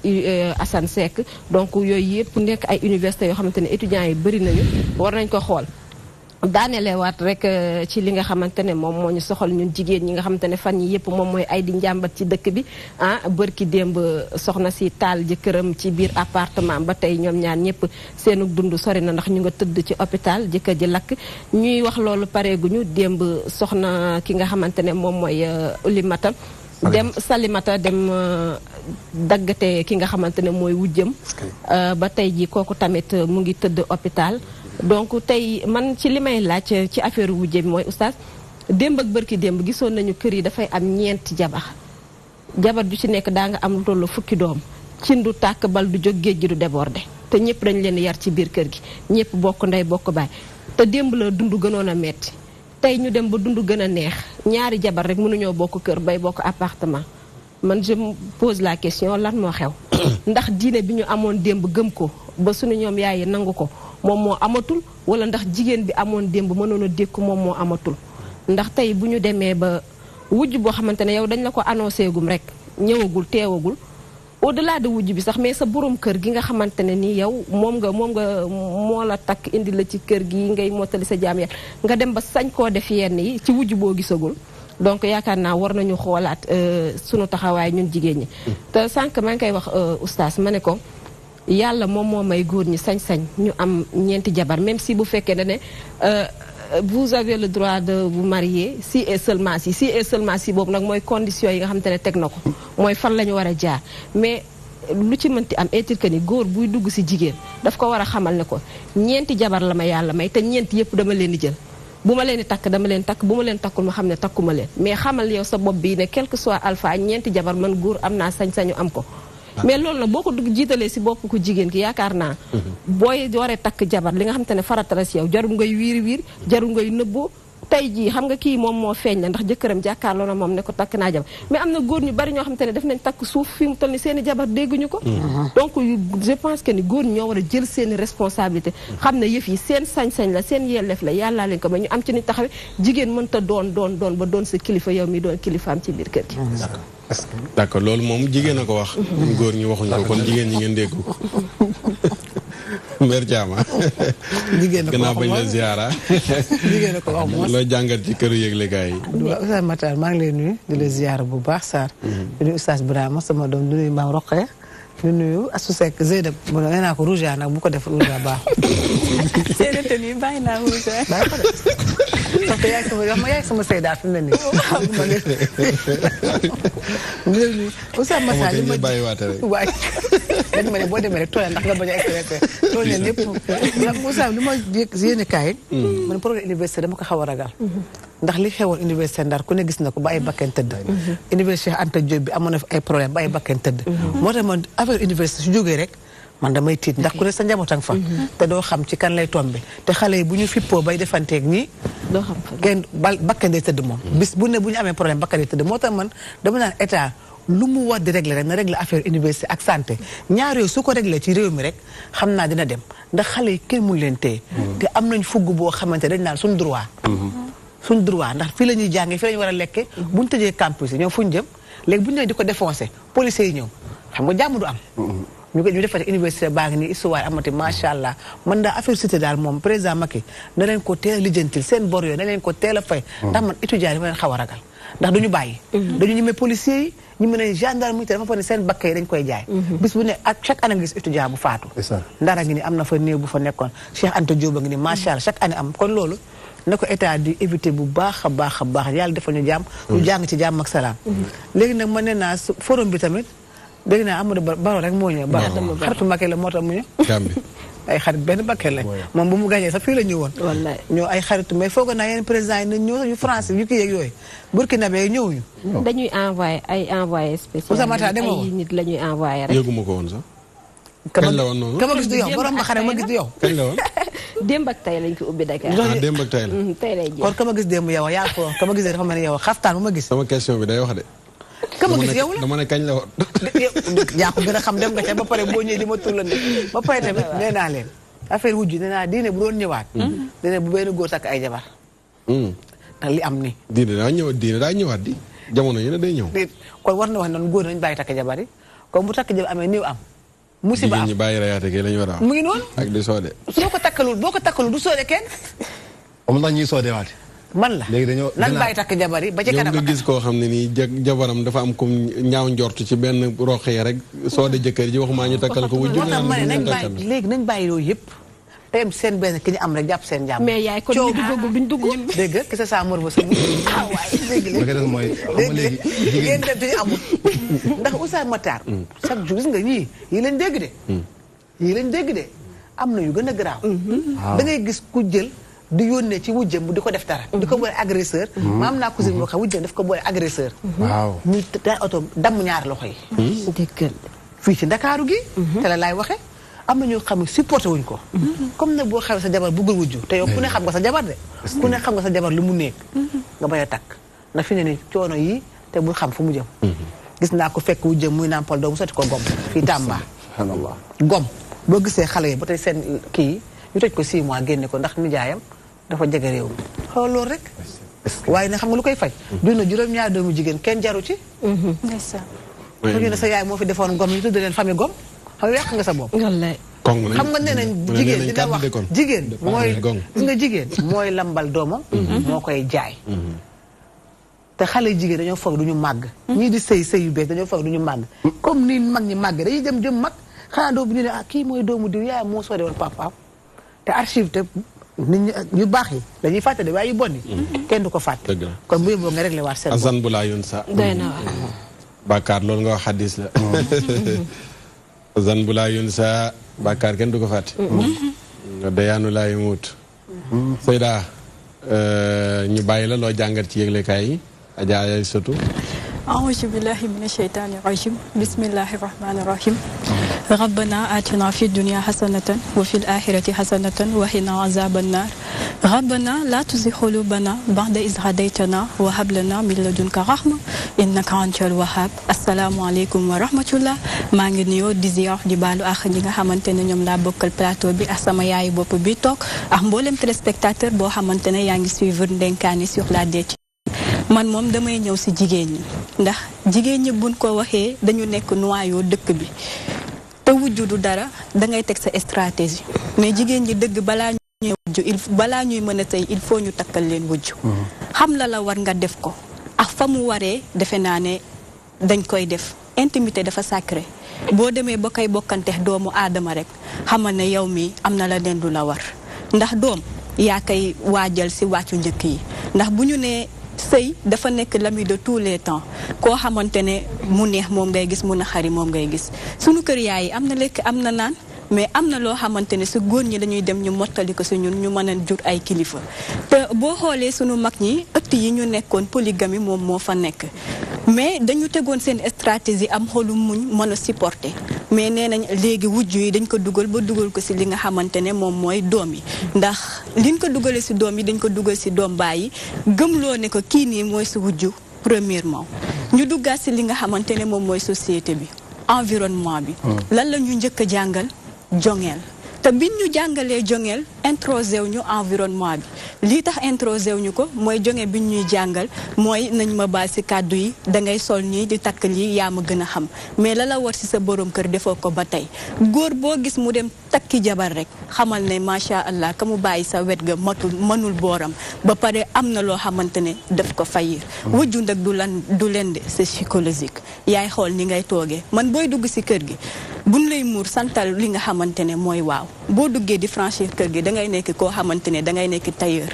Assane Seck donc yooyu yëpp nekk ay universités yoo xamante ne étudiants yi bëri nañu war nañ ko xool daaneelewaat rek ci li nga xamante ne moom moo ñu soxal ñun jigéen ñi nga xamante ne fan yi yëpp moom mooy ay di njàmbat ci dëkk bi bërki démb soxna si taal jëkkëram ci biir appartement ba tey ñoom ñaar ñëpp seenu dund sori na ndax ñu nga tëdd ci hôpital jëkkër ji lakk ñuy wax loolu pareeguñu démb soxna ki nga xamante ne moom mooy Oulimata Salimata dem daggate ki nga xamante ne mooy wujjëm ba tey ji kooku tamit mu ngi tëdd hôpital donc tey man ci li may laaj ci affaire wujje bi mooy oustaz démb ak bërki démb gisoon nañu kër yi dafay am ñeenti jabar ju ci nekk daa nga am lu tollu fukki doom cin du tàkk bal du jóg géej gi du débordé te ñëpp dañ leen yar ci biir kër gi ñëpp bokk ndey bokk baay te démb la dund gënoon a metti tey ñu dem ba dund gën a neex ñaari jabar rek mënuñoo bokk kër bay bokk appartement man je me pose la question lan moo xew ndax diine bi ñu amoon démb gëm ko ba suñu ñoom yaay nangu ko moom moo amatul wala ndax jigéen bi amoon démb mënoon a dékku moom moo amatul ndax tey bu ñu demee ba wujj boo xamante ne yow dañ la ko annoncé gum rek ñëwagul teewagul au delà de wujj bi sax mais sa borom kër gi nga xamante ne nii yow moom nga moo la takk indi la ci kër gi ngay mottali sa jaam ya nga dem ba sañ koo def yenn yi ci wujj boo gisagul donc yaakaar naa war nañu xoolaat sunu taxawaay ñun jigéen ñi te sànq maa ngi koy wax oustaz ma ne ko yàlla moom moo may góor ñi sañ-sañ ñu am ñeenti jabar même si bu fekkee ne vous avez le droit de vous marier si et seulement si boobu nag mooy conditions yi nga xamante ne teg na ko mooy fan la ñu war a jaar mais lu ci mënti am est-il que ni góor buy dugg si jigéen daf ko war a xamal ne ko ñeenti jabar la ma yàlla may te ñeenti yëpp dama leen di jël bu ma leen di takk dama leen takk bu ma leen takkul ma xam ne takkuma leen mais xamal yow sa bopp bi ne quel que soit alpha ñeenti jabar man góor am naa sañ-sañu am ko mais loolu nag boo ko jiitalee si bopp ko jigéen ki yaakaar naa booy waree takk jabar li nga xamante ne faratala si yow jarul ngay wiiri jarul ngay nëbboo tey jii xam nga kii moom moo feeñ la ndax jëkkëram jàkkaarloo na moom ne ko takk naa jabar mais am na góor ñu bari ñoo xamante ne def nañ takk suuf fi mu toll ni seeni jabar dégguñu ko donc je pense que ni góor ñi ñoo war a jël seeni responsabilité xam ne yëf yi seen sañ-sañ la seen yelleef la yàllaa leen ko ba ñu am ci ni taxawe jigéen mënta doon ba doon sa kilifa yow mi doon kilifaam ci biir kër gi d'accord loolu moom jigéen a ko wax góor ñi waxuñu ko kon jigéen ñi ngeen dégg ko Mère Thiama jigéen a ko wax gannaaw bañ la ziara jigéen a ko wax moos loo jàngat ci këru yëglekaay yi waaw Oustaz Matar maa ngi lay nuyu di la ziara bu baax Sarr di nuyu Oustaz Birama sama doom di nuyu Maam Roqe di nuyu Astou Seck Zeynab bu nee naa ko rouge nag bu ko def rouge baaxul Zeynab te nii bàyyi naa rouge bàyyi ko de parce que yaay sama Seyda fi mu ne nii Oustaz Matar li ma bàyyi waate rek waaye dañu ma ne boo demee rek tooñal ndax nga bañ a expressé tooñal ñëpp Oustaz li ma yéene kaay man problème université dama ko xaw a ragal ndax li xewoon université Ndar ku ne gis na ko ba ay bakken tëdd université Cheikh Anta Diop bi amoon na ay problème ba ay bakken tëdd moo tax man affaire université su jógee rek man damay tiit ndax ku ne sa njabootam fa te doo xam ci kan lay tombe te xale yi bu ñu fippoo bay defanteeg nii doo xam kenn bakkan day tëdd moom bis bu ne bu ñu amee problème bakkan day tëdd moo tax man dama naan état lu mu war di régler rek na régler affaire université ak santé ñaar yooyu su ko régler ci réew mi rek xam naa dina dem ndax xale yi kenn mun leen téye te am nañ fugg boo xamante dañ naan suñ droit ndax fii la ñuy jàngee fii la ñu war a lekkee bu ñu tëjee campus yi ñoom fu ñu jëm léegi bu ñu di ko défoncé policiers yi ñëw xam nga jàmm du am ñu defate université baa ngi nii histoire amati macha allah man daa affaire cité daal moom président Macky na leen ko teel a lijjantil seen bor yooyu na leen ko teel a fay ndax man étudiant yi ma leen xaw a ragal ndax duñu bàyyi dañu ñemee policiers yi ñu mën a gendarme yi te dafa fa ne seen bakka yi dañ koy jaay bis bu ne ak chaque année nga gis étudiant bu faatu ndara ngi ni am na fa néew bu fa nekkoon Cheikh Anta Diop a ngi ni macha allah chaque année am kon loolu na ko état di éviter bu baax a baax yàlla defal ñu jàmm. ñu jàng ci jàmm ak salaam. léegi nag ma ne naa forum bi tamit dégg naa Amadou Baro rek moo ñëw. xaritu Macky la moo tax mu ñëw. ay xarit benn bakkee lañ. moom bu mu gàñee sax fii la ñëwoon. wallaay ñoo ay xaritu mais foog naa yenn président yi nañ ñëw yu France yu kii yeeg yooyu burkinabé ñëwuñu. dañuy envoyé spécial. Ousamata demoo ay nit la ñuy envoyé rek. yëguma ko woon sax. kañ la woon noonu kama gis du yow borom ba xare ma gis du yow. kañ la woon. démb ak tey lañ ko ubbi Dakar. démb ak tey la. tey lay jeex kon kama gis démb yow yaa ko kama gis dafa mel ni yow xaftaan bu ma gis. sama question bi day wax de. kama gis yow la dama ne kañ la woon. yaa ko gën a xam dem nga ca ba pare boo ñëwee di ma tulla ne ba pare tamit nee naa leen affaire wujj nee naa diine bu doon ñëwaat. diine bu benn góor takk ay jabar. ndax li am ni diine daa ñëwaat di jamono yi ne day ñëw. kon war na wax noonu góor nañu bàyyi takk jabar yi kon bu takk jabar amee niw am. musiba am jigéen ñi bàyyi rayaate kii la ñu war a am. mu ngi noonu. ak di soode. soo ko takkalul boo ko takkalul du soode kenn. am na ñuy soodewaate. man la léegi dañoo nan bàyyi takk jabar yi ba ci kanam nga gis koo xam ne nii jabaram dafa am comme ñaaw njort ci benn roqee rek soode jëkkër ji waxumaa ñu takkal ko wujju. moo tax ma ne nañ bàyyi léegi nañ bàyyi yooyu yëpp. teyam seen benn ki ñu am rek jàpp seen jàmm. mais yaay kon duñ dugg. dégg nga kese saa mor ba sa waaye léegi la mooy xam léegi jigéen dem duñu amul ndax Oustaz Matar chaque jour gis nga ñii yi lañ dégg de yii lañ dégg de am na yu gën a garaaw da ngay gis ku jël di yónnee ci wujjam bu di ko def dara di ko boole agresseur ma am naa cousine boo xam wujjam daf ko boole agresseur waaw ñu te oto damm ñaari loxo yi dégg fii ci Ndakaaru gi te la laay waxe am na ñoo xam ne supporté wuñ ko comme ne boo xamee sa jabar bëggul wujju te yow ku ne xam nga sa jabar de ku ne xam nga sa jabar lu mu nekk nga bañ a takk na fi ne ni coono yi te bul xam fu mu jëm gis naa ko fekk wujjam muy nàmpal doomu sotti ko gom fii Tamba gom boo gisee xale yi ba tey seen kii ñu tëj ko 6 mois génne ko ndax nijaayam dafa jege réew mi xool loolu rek waaye nag xam nga lu koy faj duna juróom-ñaari doomu jigéen kenn jaru ci ñu ne sa yaay moo fi defoon gom yi tudd leen famille gom xam nga yàq nga sa bopp xam nga nee nañ jigéen dina wax jigéen mooy gis nga jigéen mooy lambal doomam moo koy jaay te xale jigéen dañoo foog duñu màgg ñii di sëy yu bees dañoo foog duñu màgg comme ni mag ñi màgg dañuy jëm mag xanaa doo bu ñu ne kii mooy doomu diw yaayam moo soode woon papaam te archive te nit ñi yu baax yi dañuy fàtte de waaye yu bon yi kenn du ko fàtte kon bu yóbboo nga réglé waat seen asan bu laa yoon sa doy na waar bàkkaar loolu nga wax xaddis la asan bu laa yoon sa bàkkaar kenn du ko fàtte dayaanu laa yamut Seyda ñu bàyyi la loo jàngat ci yëglekaay yi Adja ay sotu أعوذ بالله من الشيطان الرجيم بسم الله الرحمن الرحيم ربنا آتنا في الدنيا حسنة وفي الآخرة حسنة وقنا عذاب النار ربنا لا تزغ قلوبنا بعد إذ هديتنا وهب لنا من لدنك رحمة إنك أنت الوهاب السلام عليكم ورحمة الله maa ngi nuyoo di ziar di baalu ak ñi nga xamante ne ñoom laa bokkal plateau bi ak sama yaayu bopp bi toog ak mboolem téléspectateur boo xamante ne yaa ngi suivre Ndenkaane sur la DTV man moom damay ñëw si jigéen ñi ndax jigéen ñi buñ ko waxee dañu nekk noyau dëkk bi te wujju du dara dangay teg sa stratégie mais jigéen ñi dëgg balaa ñuy wujju balaa ñuy mën a tey il faut ñu takkal leen wujju xam la war nga def ko ak fa mu waree defe naa ne dañ koy def intimité dafa sacré boo demee ba koy bokkanteex doomu aadama rek xamal ne yow mi am na la leen du la war ndax doom yaa koy waajal si wàccu njëkk yi ndax bu ñu nee sëy dafa nekk l'ami de tous les temps koo xamante ne mu neex moom ngay gis mu naqari moom ngay gis sunu kër yaay yi am na lekk am na naan mais am na loo xamante ne su góor ñi dañuy dem ñu mottali ko si ñun ñu mën a jur ay kilifa te boo xoolee sunu mag ñi ëtt yi ñu nekkoon polygamie moom moo fa nekk mais dañu tegoon seen stratégie am xolu muñ mën a supporter mais nee nañ léegi wujju yi dañ ko dugal ba dugal ko si li nga xamante ne moom mooy doom yi ndax liñ ko dugalee si doom yi dañ ko dugal si doom baay yi gëmloo ne ko kii nii mooy si wujju premièrement ñu duggaat si li nga xamante ne moom mooy société bi environnement bi lan la ñu njëkk a jàngal jongeel te biñ ñu jàngalee jongeel introsé wu ñu environnement bi lii tax introsé wu ñu ko mooy jonge biñ ñuy jàngal mooy nañ ma baal si kàddu yi dangay sol nii di takk lii yaa ma gën a xam mais la la war si sa borom kër defoo ko ba tey góor boo gis mu dem takki jabar rek xamal ne macha allah ka mu bàyyi sa wet ga mënul booram ba pare am na loo xamante ne daf ko fayir wujju ndag du leen de c'est psychologique yaay xool ni ngay toogee man booy dugg si kër gi buñ lay muur santal li nga xamante ne mooy waaw boo duggee di franchir kër gi dangay nekk koo xamante ne dangay nekk tailleur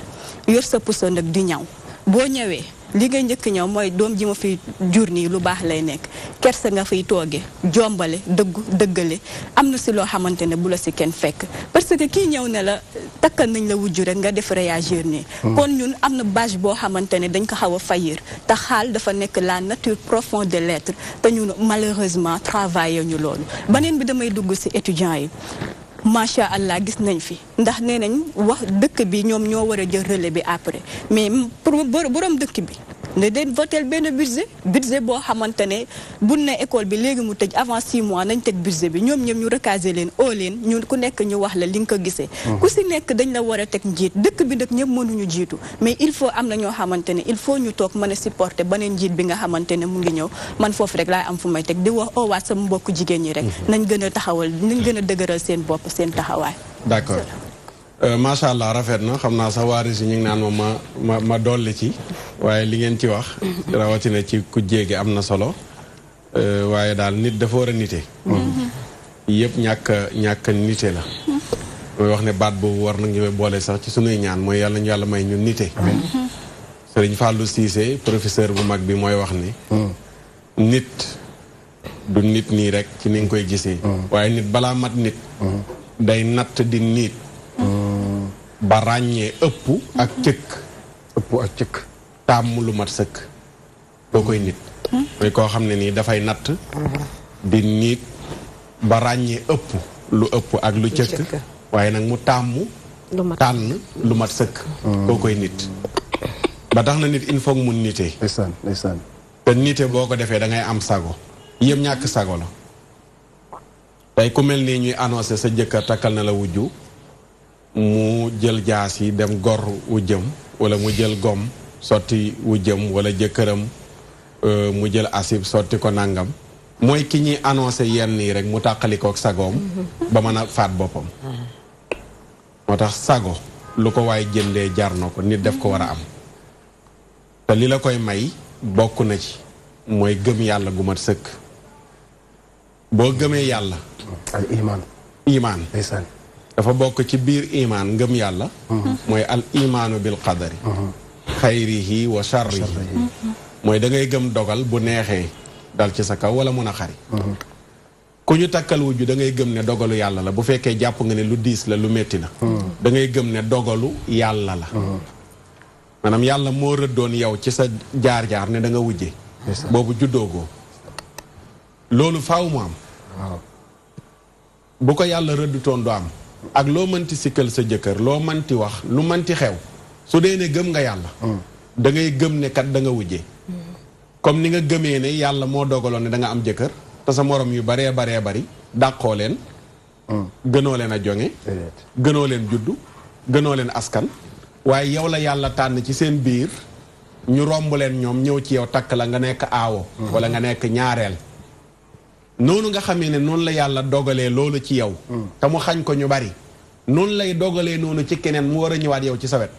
yor sa puso nag di ñaw boo ñëwee li ngay njëkk ñëw mooy doom ji ma fi jur nii lu baax lay nekk kersa nga fiy tooge jombale dëggale am na si loo xamante ne bu la si kenn fekk parce que kii ñëw ne la takkal nañ la wujju rek nga def réagir nii kon ñun am na bâche boo xamante ne dañ ko xaw a faillir te xaal dafa nekk la nature profonde de l'être te ñun malheureusement travaillé ñu loolu beneen bi damay dugg si étudiants yi macha allah gis nañ fi ndax nee nañ wax dëkk bi ñoom ñoo war a jël relais bi après mais borom dëkk bi ne den votel benn budget boo xamante ne bu ne école bi léegi mu tëj avant 6 mois nañ teg budget bi ñoom ñëpp ñu recaser leen oo leen ñun ku nekk ñu wax la li nga ko gisee ku si nekk dañ la war a teg njiit dëkk bi nag ñëpp mënuñu jiitu mais il faut am na ñoo xamante ne il faut ñu toog mën a supporter beneen njiit bi nga xamante ne mu ngi ñëw man foofu rek laay am fu may teg di wax waat sama mbokku jigéen ñi rek nañ gën a taxawal nañ gën a dëgëral seen bopp seen taxawaay. d'accord macha allah rafet na xam naa sax waari si ñu ngi naan ma dolli ci waaye li ngeen ci wax rawatina ci ku jéegi am na solo waaye daal nit dafa war a nite yëpp ñàkk nite la mooy wax ne baat boobu war na ñu boole sax ci sunuy ñaan mooy yàlla ñu yàlla may ñun nite Sëriñ Fallou Cissé professeur bu mag bi mooy wax ne nit du nit nii rek ci ni nga koy gisee waaye nit balaa mat nit day natt di niit ba ràññee ëpp ak cëkk tàmm lu mat sëkk doo koy nit mooy koo xam ne nii dafay natt di niit ba ràññee ëpp lu ëpp ak lu cëkk waaye nag mu tànn lu mat sëkk doo koy nit ba tax na nit il faut mu nitee te nite boo ko defee da ngay am sago yëpp ñàkk sago la tey ku mel nii ñuy annoncé sa jëkkër takkal na la wujju mu jël jaas yi dem gor wujjam wala mu jël gom sotti wujjam wala jëkkëram mu jël asib sotti ko nangam mooy ki ñuy annoncé yenn yi rek mu tàqalikook sagoom ba mën a faat boppam moo tax sago lu ko waay jëndee jar na ko nit def ko war a am te li la koy may bokk na ci mooy gëm yàlla gu mat sëkk boo gëmee yàlla al iman dafa bokk ci biir iman ngëm yàlla mooy al imaanu bil qadari xayrihi wa sharrihi mooy da ngay gëm dogal bu neexee dal ci sa kaw wala mun a xari ku ñu takkal wujju da ngay gëm ne dogalu yàlla la bu fekkee jàpp nga ne lu diis la lu metti la da ngay gëm ne dogalu yàlla la maanaam yàlla moo rëddoon yow ci sa jaar-jaar ne da nga wujje boobu juddoogoo loolu faaw mu am bu ko yàlla rëddutoon du am ak loo mënti sikkal sa jëkkër loo mënti wax lu mënti xew su dee ne gëm nga yàlla da ngay gëm ne kat da nga wujje comme ni nga gëmee ne yàlla moo dogaloon ne da nga am jëkkër te sa morom yu baree bari dàqoo leen gënoo leen a jonge gënoo leen juddu gënoo leen askan waaye yow la yàlla tànn ci seen biir ñu romb leen ñoom ñëw ci yow takk la nga nekk aawo wala nga nekk ñaareel noonu nga xamee ne noonu la yàlla dogalee loolu ci yow te mu xañ ko ñu bari noonu lay dogalee noonu ci keneen mu war a ñëwaat yow ci sa wet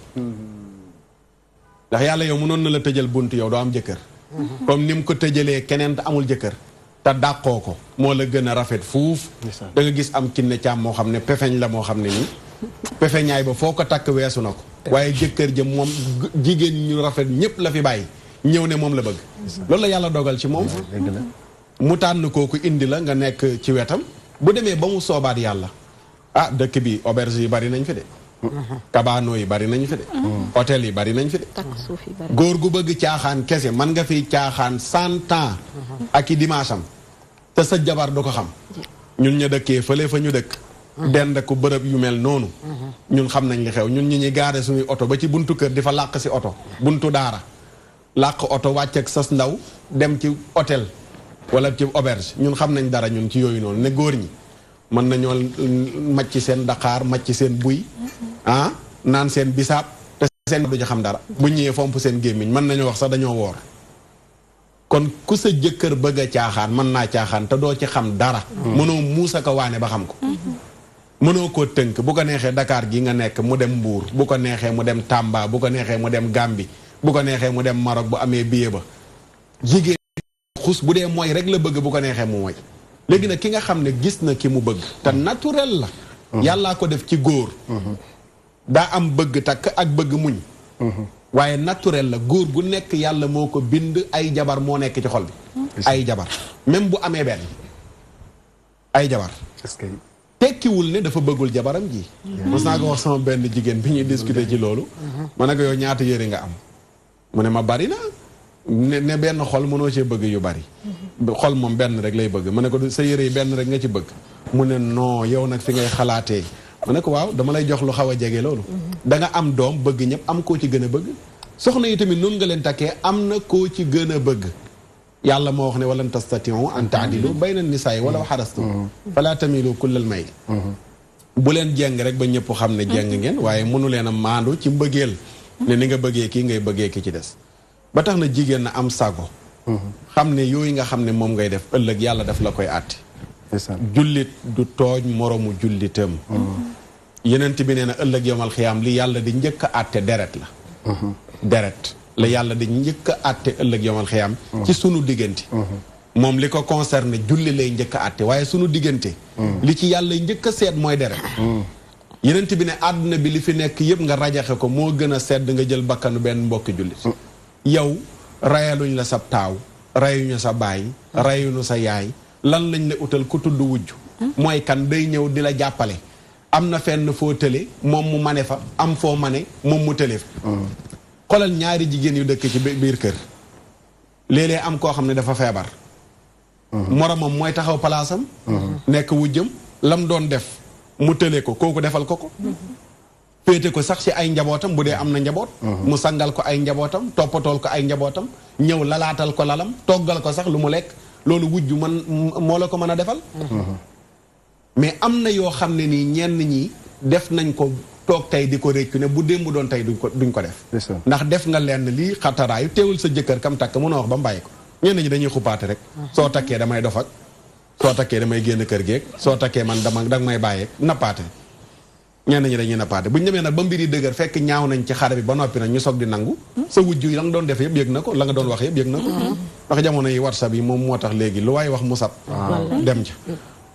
ndax yàlla yow mënoon na la tëjal bunt yow doo am jëkkër comme ni mu ko tëjalee keneen te amul jëkkër te dàqoo ko moo la gën a rafet fuuf da nga gis am kinne caam moo xam ne pefeñ la moo xam ne nii pefeñaay ba foo ko takk weesu na ko waaye jëkkër jëm moom jigéen ñu rafet ñëpp la fi bàyyi ñëw ne moom la bëgg loolu la yàlla dogal ci moom mu tànn kooku indi la nga nekk ci wetam bu demee ba mu soobaat yàlla ah dëkk bi auberge yi bari nañ fi de kabaano yi bari nañ fi de hôtel yi bari nañ fi de góor gu bëgg caaxaan kese man nga fi caaxaan 100 ans ak i dimanche am te sa jabar du ko xam ñun ñu dëkkee fële fa ñu dëkk dend ko bërëb yu mel noonu ñun xam nañ li xew ñun ñi ñuy gaare suñuy oto ba ci buntu kër di fa làq si oto buntu daara làq oto wàcc ak sas ndaw dem ci hôtel wala ci auberge ñun xam nañ dara ñun ci yooyu noonu ne góor ñi mën nañoo macc seen daqaar macc seen buy naan seen bisaab te seen du ci xam dara bu ñëwee fomp seen gémmiñ mën nañoo wax sax dañoo woor kon ku sa jëkkër bëgg a caaxaan mën naa caaxaan te doo ci xam dara mënoo muusa ko waane ba xam ko mënoo koo tënk bu ko neexee Dakar gi nga nekk mu dem Mbuur bu ko neexee mu dem Tamba bu ko neexee mu dem Gàmbi bu ko neexee mu dem Maroc bu amee billet ba jigéen xus bu dee mooy rek la bëgg bu ko neexee mu mooy léegi nag ki nga xam ne gis na ki mu bëgg te naturel la yàllaa ko def ci góor daa am bëgg takk ak bëgg muñ waaye naturel la góor gu nekk yàlla moo ko bind ay jabar moo nekk ci xol bi ay jabar même bu amee benn ay jabar tekkiwul ne dafa bëggul jabaram ji mos naa ko wax sama benn jigéen bi ñuy discuter ci loolu ma ne ko yow ñaata yére nga am mu ne ma bari na ne benn xol mënoo cee bëgg yu bari xol moom benn rek lay bëgg ma ne ko sa yére yi benn rek nga ci bëgg mu ne non yow nag fi ngay xalaatee ma ne ko waaw dama lay jox lu xaw a jege loolu da nga am doom bëgg ñëpp am koo ci gën a bëgg soxna yi tamit noonu nga leen takkee am na koo ci gën a bëgg yàlla moo wax ne walan tastatiu an taadilu bayna nisaay walaw xarastum fala tamilu kullal mayl bu leen jeng rek ba ñëpp xam ne jeng ngeen waaye mënu leen a maandu ci mbëggeel ne ni nga bëggee kii ngay bëggee ki ci des ba tax na jigéen na am sago xam ne yooyu nga xam ne moom ngay def ëllëg yàlla daf la koy àtte jullit du tooñ moromu jullitam yenent bi nee na ëllëg yomal xiyaam li yàlla di njëkk a àtte deret la deret la yàlla di njëkk a àtte ëllëg yomal xiyaam ci sunu diggante moom li ko concerné julli lay njëkk a àtte waaye sunu diggante li ci yàlla njëkk a seet mooy deret yenent bi ne àdduna bi li fi nekk yëpp nga rajaxe ko moo gën a sedd nga jël bakkanu benn mbokki jullit yow rayaluñ la sa taaw rayuñu sa baay rayuñu sa yaay lan lañ la utal ku tudd wujj mooy kan day ñëw di la jàppale am na fenn foo tële moom mu mane fa am foo mane moom mu tële fa xoolal ñaari jigéen yu dëkk ci biir kër léeg-léeg am koo xam ne dafa feebar moromam mooy taxaw palaasam nekk wujjam lam doon def mu tële ko kooku defal ko féete ko sax ci ay njabootam bu dee am na njaboot mu sangal ko ay njabootam toppatool ko ay njabootam ñëw lalaatal ko lalam toggal ko sax lu mu lekk loolu wujj man moo la ko mën a defal mais am na yoo xam ne nii ñenn ñi def nañ ko toog tey di ko réccu ne bu démb doon tey duñ ko def ndax def nga lenn lii xataraayu teewul sa jëkkër kam takk mënoo wax ba mbàyyi ko ñenn ñi dañuy xupaate rek soo takkee damay dof ak soo takkee damay génn kër geeg soo takkee man danga may bàyyeeg nappaate ñenn ñi dañuy nappaate bu ñu demee nag ba mbir yi dëgër fekk ñaaw nañ ci xare bi ba noppi nag ñu soog di nangu sa wujj yi la nga doon def yëpp yëg na ko la nga doon wax yëpp yëg na ko ndax jamono yi WhatsApp yi moom moo tax léegi lu waaye wax mu sab dem ca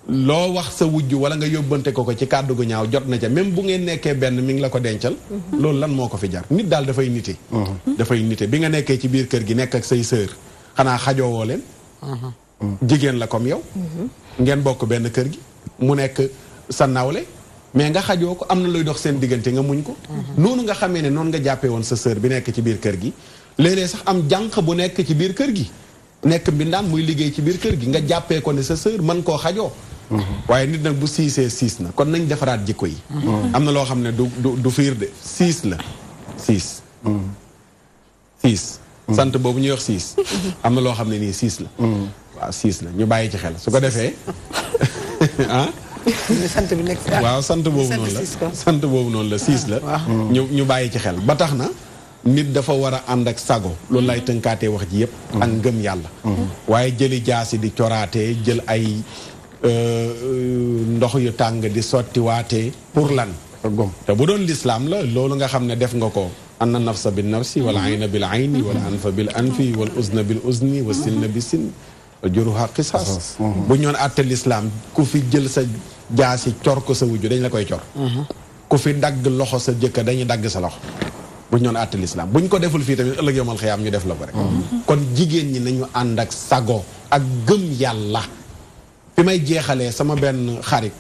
loo wax sa wujj wala nga yóbbante ko ci kàddu gu ñaaw jot na ca même bu ngeen nekkee benn mi ngi la ko dencal loolu lan moo ko fi jar nit daal dafay nite dafay nite bi nga nekkee ci biir kër gi nekk ak say sœur xanaa xajoowoo leen jigéen la comme yow ngeen bokk benn kër gi mu nekk sa nawle mais nga xajoo ko am na luy dox seen diggante nga muñ ko noonu nga xamee ne noonu nga jàppee woon sa sœur bi nekk ci biir kër gi léeg-léeg sax am jànq bu nekk ci biir kër gi nekk mbindaan muy liggéey ci biir kër gi nga jàppee ko ne sa sœur mën koo xajoo waaye nit nag bu siisee siis na kon nañ defaraat jikko yi am na loo xam ne du fiir de siis la siis sant boobu ñuy wax siis am na loo xam ne nii siis la waaw siis la ñu bàyyi ci xel su ko defee sant bi nekk waaw sant boobu noonu la sant boobu noonu la siis la ñu bàyyi ci xel ba tax na nit dafa war a ànd ak sago loolu lay tënkaatee wax ji yëpp ak ngëm yàlla waaye jëli jaasi di coraatee jël ay ndox yu tàng di sottiwaatee pour lan te bu doon lislaam la loolu nga xam ne def nga ko anna nafsa bin nafsi wal ayna bil ayni wal anfa bil anfi wal uzna bil uzni wa sinna bi sin juruha qisaas bu ñoon àtte lislaam ku fi jël sa jaasi cor ko sa wujju dañ la koy cor ku fi dagg loxo sa jëkkër dañuy dagg sa loxo bu ñu ñoon àtte lislaam bu ñu ko deful fii tamit ëllëg yomal xiyaam ñu def la ko rek kon jigéen ñi nañu ànd ak sago ak gëm yàlla fi may jeexalee sama benn xarit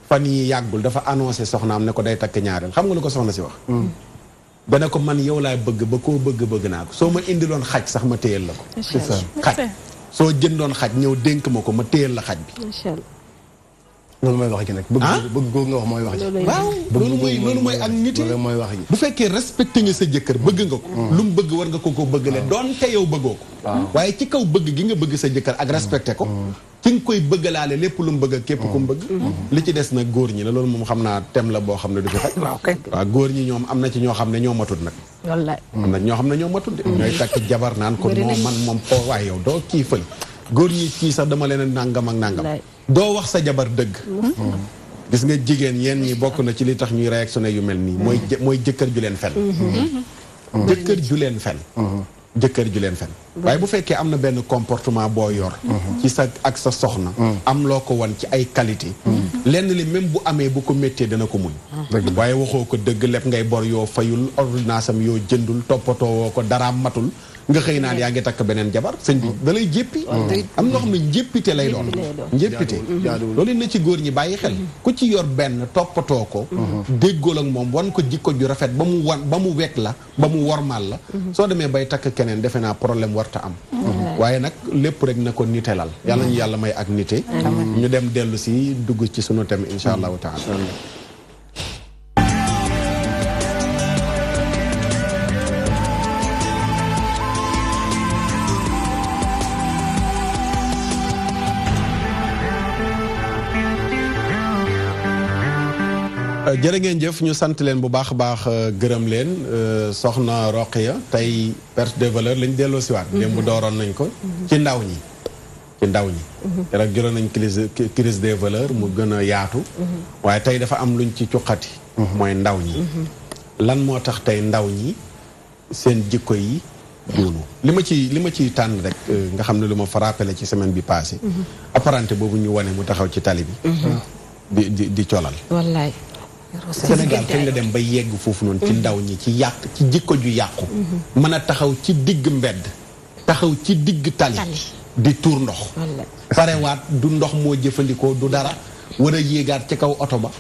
fan yi yàggul dafa annoncé soxnaam ne ko day takk ñaareel xam nga lu ko soxna si wax dana ko man yow laay bëgg ba koo bëgg naa ko soo ma indiloon xaj sax ma téyel la ko xaj soo jëndoon xaj ñëw dénk ma ko ma téyel la xaj bi loolu mooy wax ji nag bëgg googu nga wax mooy wax ji waaw loolu mooy ak nit yi mooy wax ji bu fekkee respecté nga sa jëkkër bëgg nga ko lu mu bëgg war nga ko bëggale doonte yow bëggoo ko waaye ci kaw bëgg gi nga bëgg sa jëkkër ak respecté ko ci nga koy bëggalaale lépp lu mu bëgg ak képp ku mu bëgg li ci des nag góor ñi la loolu moom xam naa thème la boo xam ne du fi xaj waaw góor ñi ñoom am na ci ñoo xam ne ñoo matut nag wallaay am na ñoo xam ne ñoo matut de ñooy takk jabar naan ko moo man moom po waaye yow doo kii fël góor ñi kii sax dama leen nàngam ak nàngam doo wax sa jabar dëgg gis nga jigéen yéen ñi bokk na ci li tax ñuy réactionné yu mel nii mooy jëkkër ju leen fen jëkkër ju leen fen jëkkër ju leen fen waaye bu fekkee am na benn comportement boo yor ci sa ak sa soxna am loo ko wan ci ay qualité lenn li même bu amee bu ko méttee dana ko muñ waaye waxoo ko dëgg lépp ngay bor yoo fayul ordonnance am yoo jëndul toppatoo woo ko daraam matul nga xëy naan yaa ngi takk beneen jabar sëñ bi da lay jéppi am na xam ne njéppite lay doon njéppite loolu na ci góor ñi bàyyi xel ku ci yor benn toppatoo ko déggool ak moom wan ko jikko ju rafet ba mu wekk la ba mu wormaal la soo demee bay takk keneen defe naa problème warta am waaye nag lépp rek na ko nitelal yàlla ñu yàlla may ak nite ñu dem dellu si dugg ci sunu thème insha allahu taala jërë ngeen jëf ñu sant leen bu baax a baax gërëm leen soxna Roqiya tey perte de valeur lañ delloo siwaat démb dooroon nañ ko ci ndaw ñi rek jëloon nañ crise des valeurs mu gën a yaatu waaye tey dafa am luñ ci cuqati mooy ndaw ñi lan moo tax tey ndaw ñi seen jikko yi duunu li ma ciy tànn rek nga xam ne lu ma frappé la ci semaine bi passé apparenté boobu ñu wane mu taxaw ci tali bi di colal wallaay Sénégal kañ la dem ba yegg foofu noonu ci ndaw ñi ci jikko ju yàqu mën a taxaw ci digg mbedd taxaw ci digg tali di tuur ndox parewaat du ndox moo jëfandikoo du dara war a yéegaat ci kaw oto ba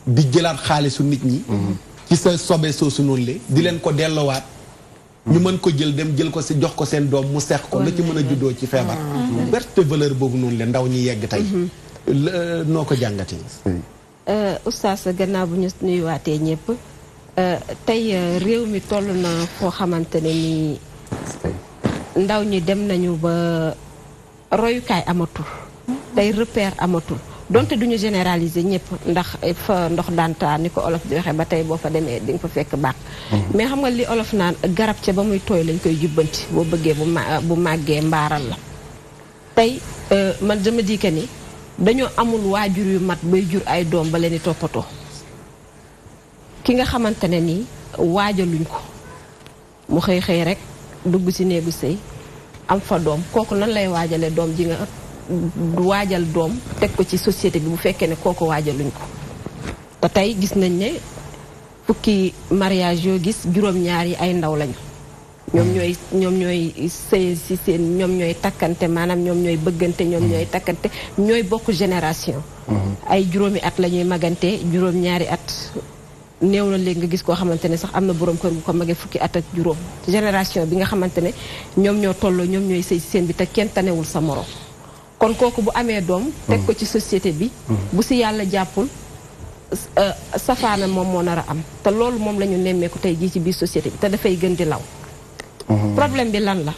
di jëlaat xaalisu nit ñi ci sa sobe soosu noonu le di leen ko delloowaat ñu mën ko jël dem jël ko si jox ko seen doom mu seex ko la ci mën a juddoo ci feebar perte valeur boobu noonu le ndaw ñi yegg tey noo ko jàngatee oustaz gannaaw bu ñu nuyuwaatee ñëpp tey réew mi toll na foo xamante ne ni ndaw ñi dem nañu ba royukaay amatul tey repère amatul donte duñu généraliser ñëpp ndax fa ndox daanta ni ko olof di waxee ba tey boo fa demee di nga fa fekk baax mais xam nga li olof naan garab ca ba muy tooy lañ koy jubbanti boo bëggee bu màggee mbaaral la tey man dama di que ni dañoo amul waajur yu mat bay jur ay doom ba leen di toppatoo ki nga xamante ne nii waajaluñ ko mu xëy rek dugg ci néegu sëy am fa doom kooku nan lay waajale doom ji nga waajal doom teg ko ci société bi bu fekkee ne kooku waajaluñ ko te tey gis nañ ne fukki mariage yoo gis juróom-ñaar yi ay ndaw lañu ñoom ñooy sëy si seen ñoom ñooy takkante maanaam ñoom ñooy bëggante ñoom ñooy takkante ñooy bokk génération ay juróomi at la ñuy magante juróom-ñaari at néew na léegi nga gis koo xamante ne sax am na borom kër gu ko magee fukki at ak juróom génération bi nga xamante ne ñoom ñoo tolloo ñoom ñooy sëy si seen bi te kenn tanewul sa morom kon kooku bu amee doom teg ko ci société bi bu si yàlla jàppul safaana moom moo nar a am te loolu moom la ñu nemmeeku tey jii ci biir société bi te dafay gën di law problème bi lan la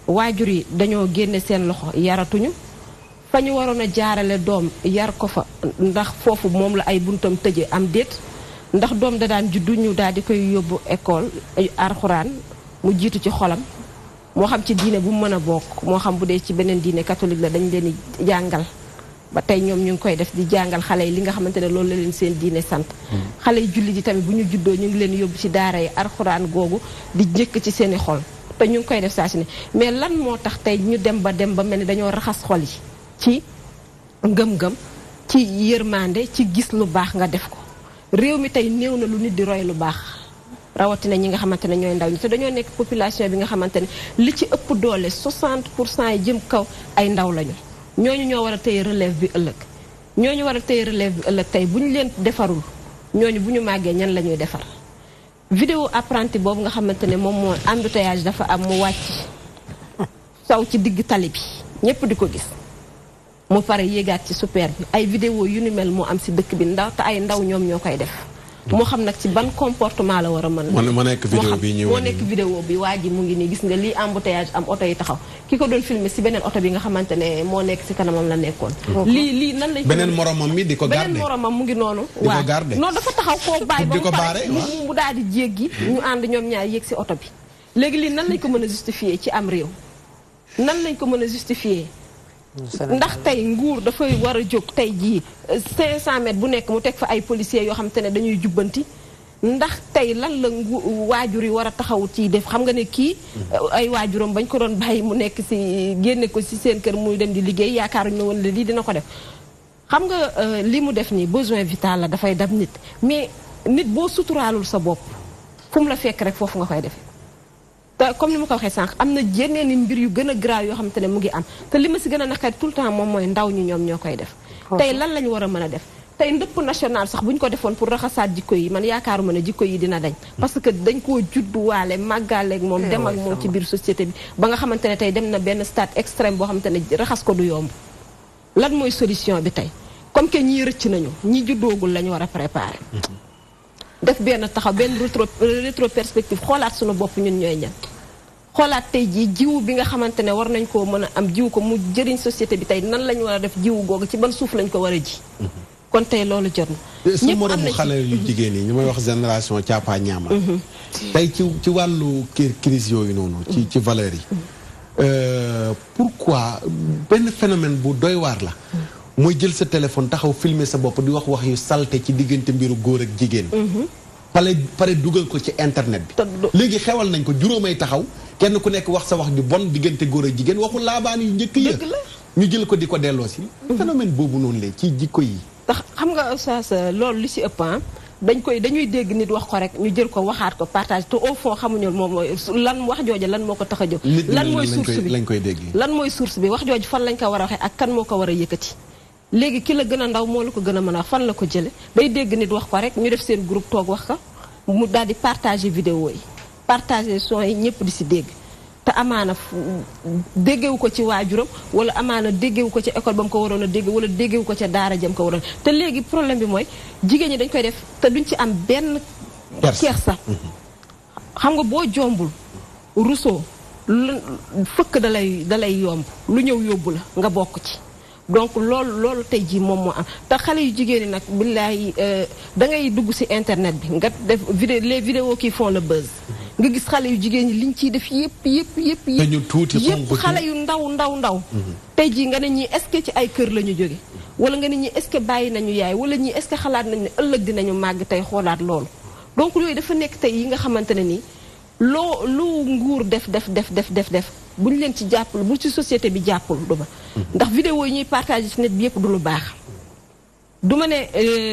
waajur yi dañoo génne seen loxo yaratuñu fa ñu waroon a jaarale doom yar ko fa ndax foofu moom la ay buntam tëje am déet ndax doom da daan juddu ñu daal di koy yóbbu école alxuraan mu jiitu ci xolam moo xam ci diine bu mu mën a bokk moo xam bu dee ci beneen diine catholique la dañ leen di jàngal ba tey ñoom ñu ngi koy def di jàngal xale yi li nga xamante ne loolu la leen seen diine sant xale yi jullit yi tamit bu ñu juddoo ñu ngi leen yóbbu ci daara yi alxuraan googu di njëkk ci seeni xol te ñu ngi koy def saa si ne mais lan moo tax tey ñu dem ba mel ni dañoo raxas xol yi ci ngëm-ngëm ci yërmande ci gis lu baax nga def ko réew mi tey néew na lu nit di roy lu baax rawatina ñi nga xamante ne ñooy ndaw ñi te dañoo nekk population bi nga xamante ne li ci ëpp doole 60% yi jëm kaw ay ndaw lañu ñooñu ñoo war a téye relève bi ëllëg tey bu ñu leen defarul ñooñu bu ñu màggee ñan la ñuy defar vidéo apprenti boobu nga xamante ne moom moo embouteillage dafa am mu wàcc saw ci digg tali bi ñëpp di ko gis mu pare yéegaat ci super bi ay vidéo yu ni mel moo am si dëkk bi ndaw te ay ndaw ñoom ñoo koy def moo xam nag ci ban comportement la war a mën moo nekk vidéo bi ñëw moo nekk vidéo bi waa ji mu ngi nii gis nga lii embouteillage am oto yi taxaw ki ko doon filmer si beneen oto bi nga xamante ne moo nekk si kanamam la nekkoon lii nan lañ beneen moromam mi di ko garder beneen moromam mu ngi noonu waaw non dafa taxaw koo bàyyi ba mu pare mu daal di jéggi ñu ànd ñoom ñaar yéeg si oto bi léegi lii nan lañ ko mën a justifier ci am réew nan lañ ko mën a justifier ndax tey nguur dafay war a jóg tey jii 500 mètres bu nekk mu teg fa ay policiers yoo xam te ne dañuy jubbanti ndax tey lan la waajur yi war a taxaw ci def xam nga ne kii ay waajuram bañ ko doon bàyyi mu nekk si génne ko si seen kër muy dem di liggéey yaakaaruñu ne woon lii dina ko def xam nga li mu def nii besoin vital la dafay dab nit mais nit boo suturaalul sa bopp fu mu la fekk rek foofu nga koy defee te comme ni ma ko waxee sànq am na yeneen i mbir yu gën a grave yoo xamante ne mu ngi am te li ma si gën a naqari tout le temps moom mooy ndaw ñi ñoom ñoo koy def tey lan la ñu war a mën a def tey ndëpp national sax bu ñu ko defoon pour raxasaat jikko yi man yaakaaruma ne jikko yi dina dañ parce que dañ koo judduwaale màggaaleeg moom dem ak moom ci biir société bi ba nga xamante ne tey dem na benn stade extrême boo xamante ne raxas ko du yomb lan mooy solution bi tey comme que ñii rëcc nañu ñi juddoogul la ñu war a préparer def benn taxaw benn rétro perspective xoolaat suñu bopp ñun ñooy ñan xoolaat tey jii jiwu bi nga xamante ne war nañ koo mën a am jiwu ko mu jëriñ société bi tey nan la ñu war a def jiwu googu ci ban suuf lañ ko war a ji kon tey loolu jot na sa moromu xale yu jigéen yi ñu may wax génération caapa ñaama tey ci wàllu crise yooyu noonu ci valeurs yi pourquoi benn phénomène bu doy waar la mooy jël sa téléphone taxaw filmer sa bopp di wax yu salte ci diggante mbiru góor ak jigéen pare dugal ko ci internet bi léegi xewal nañ ko juróomay taxaw kenn ku nekk wax sa wax ju bon diggante góor ak jigéen waxu laabaan yu njëkk ya ñu jël ko di ko delloo si phénomène boobu noonu la ci jikko yi tax xam nga oustaz loolu li si ëpp dañuy dégg nit wax ko rek ñu jël ko waxaat ko partage te au fond xamuñu moom mooy lan wax jooju lan moo ko tax a jóg lan mooy source bi lañ koy dégg lan mooy source bi wax jooju fan lañ ko war a waxee ak kan moo ko war a yëkkati léegi ki la gën a ndaw moo la ko gën a mën a wax fan la ko jële day dégg nit wax ko rek ñu def seen groupe toog wax ko mu daal di partager vidéo yi partager son yi ñëpp di si dégg te amaana déggewu ko ci waajuram wala amaana déggewu ko ci école ba mu ko waroon a dégg wala déggewu ko ca daara jëm ko waroon te léegi problème bi mooy jigéen ñi dañ koy def te duñ ci am benn kersa xam nga boo jombul Rousseau fëkk dalay yomb lu ñëw yóbbu la nga bokk ci donc loolu tey jii moom moo am te xale yu jigéen ñi nag billaay da ngay dugg ci internet bi nga def les vidéos qui font le buzz nga gis xale yu jigéen ñi liñ ciy def yëpp xale yu ndaw tey jii nga ne ñii est-ce que ci ay kër la ñu jóge wala nga ne ñii est-ce que bàyyi nañu yaay wala ñii est-ce que xalaat nañu ne ëllëg dinañu màgg tey xoolaat loolu donc yooyu dafa nekk tey yi nga xamante ne nii lu nguur def bu ñu leen ci jàppul bu ci société bi jàppul du ba ndax vidéo yi ñuy partagé ci net bi yëpp du lu baax du ma ne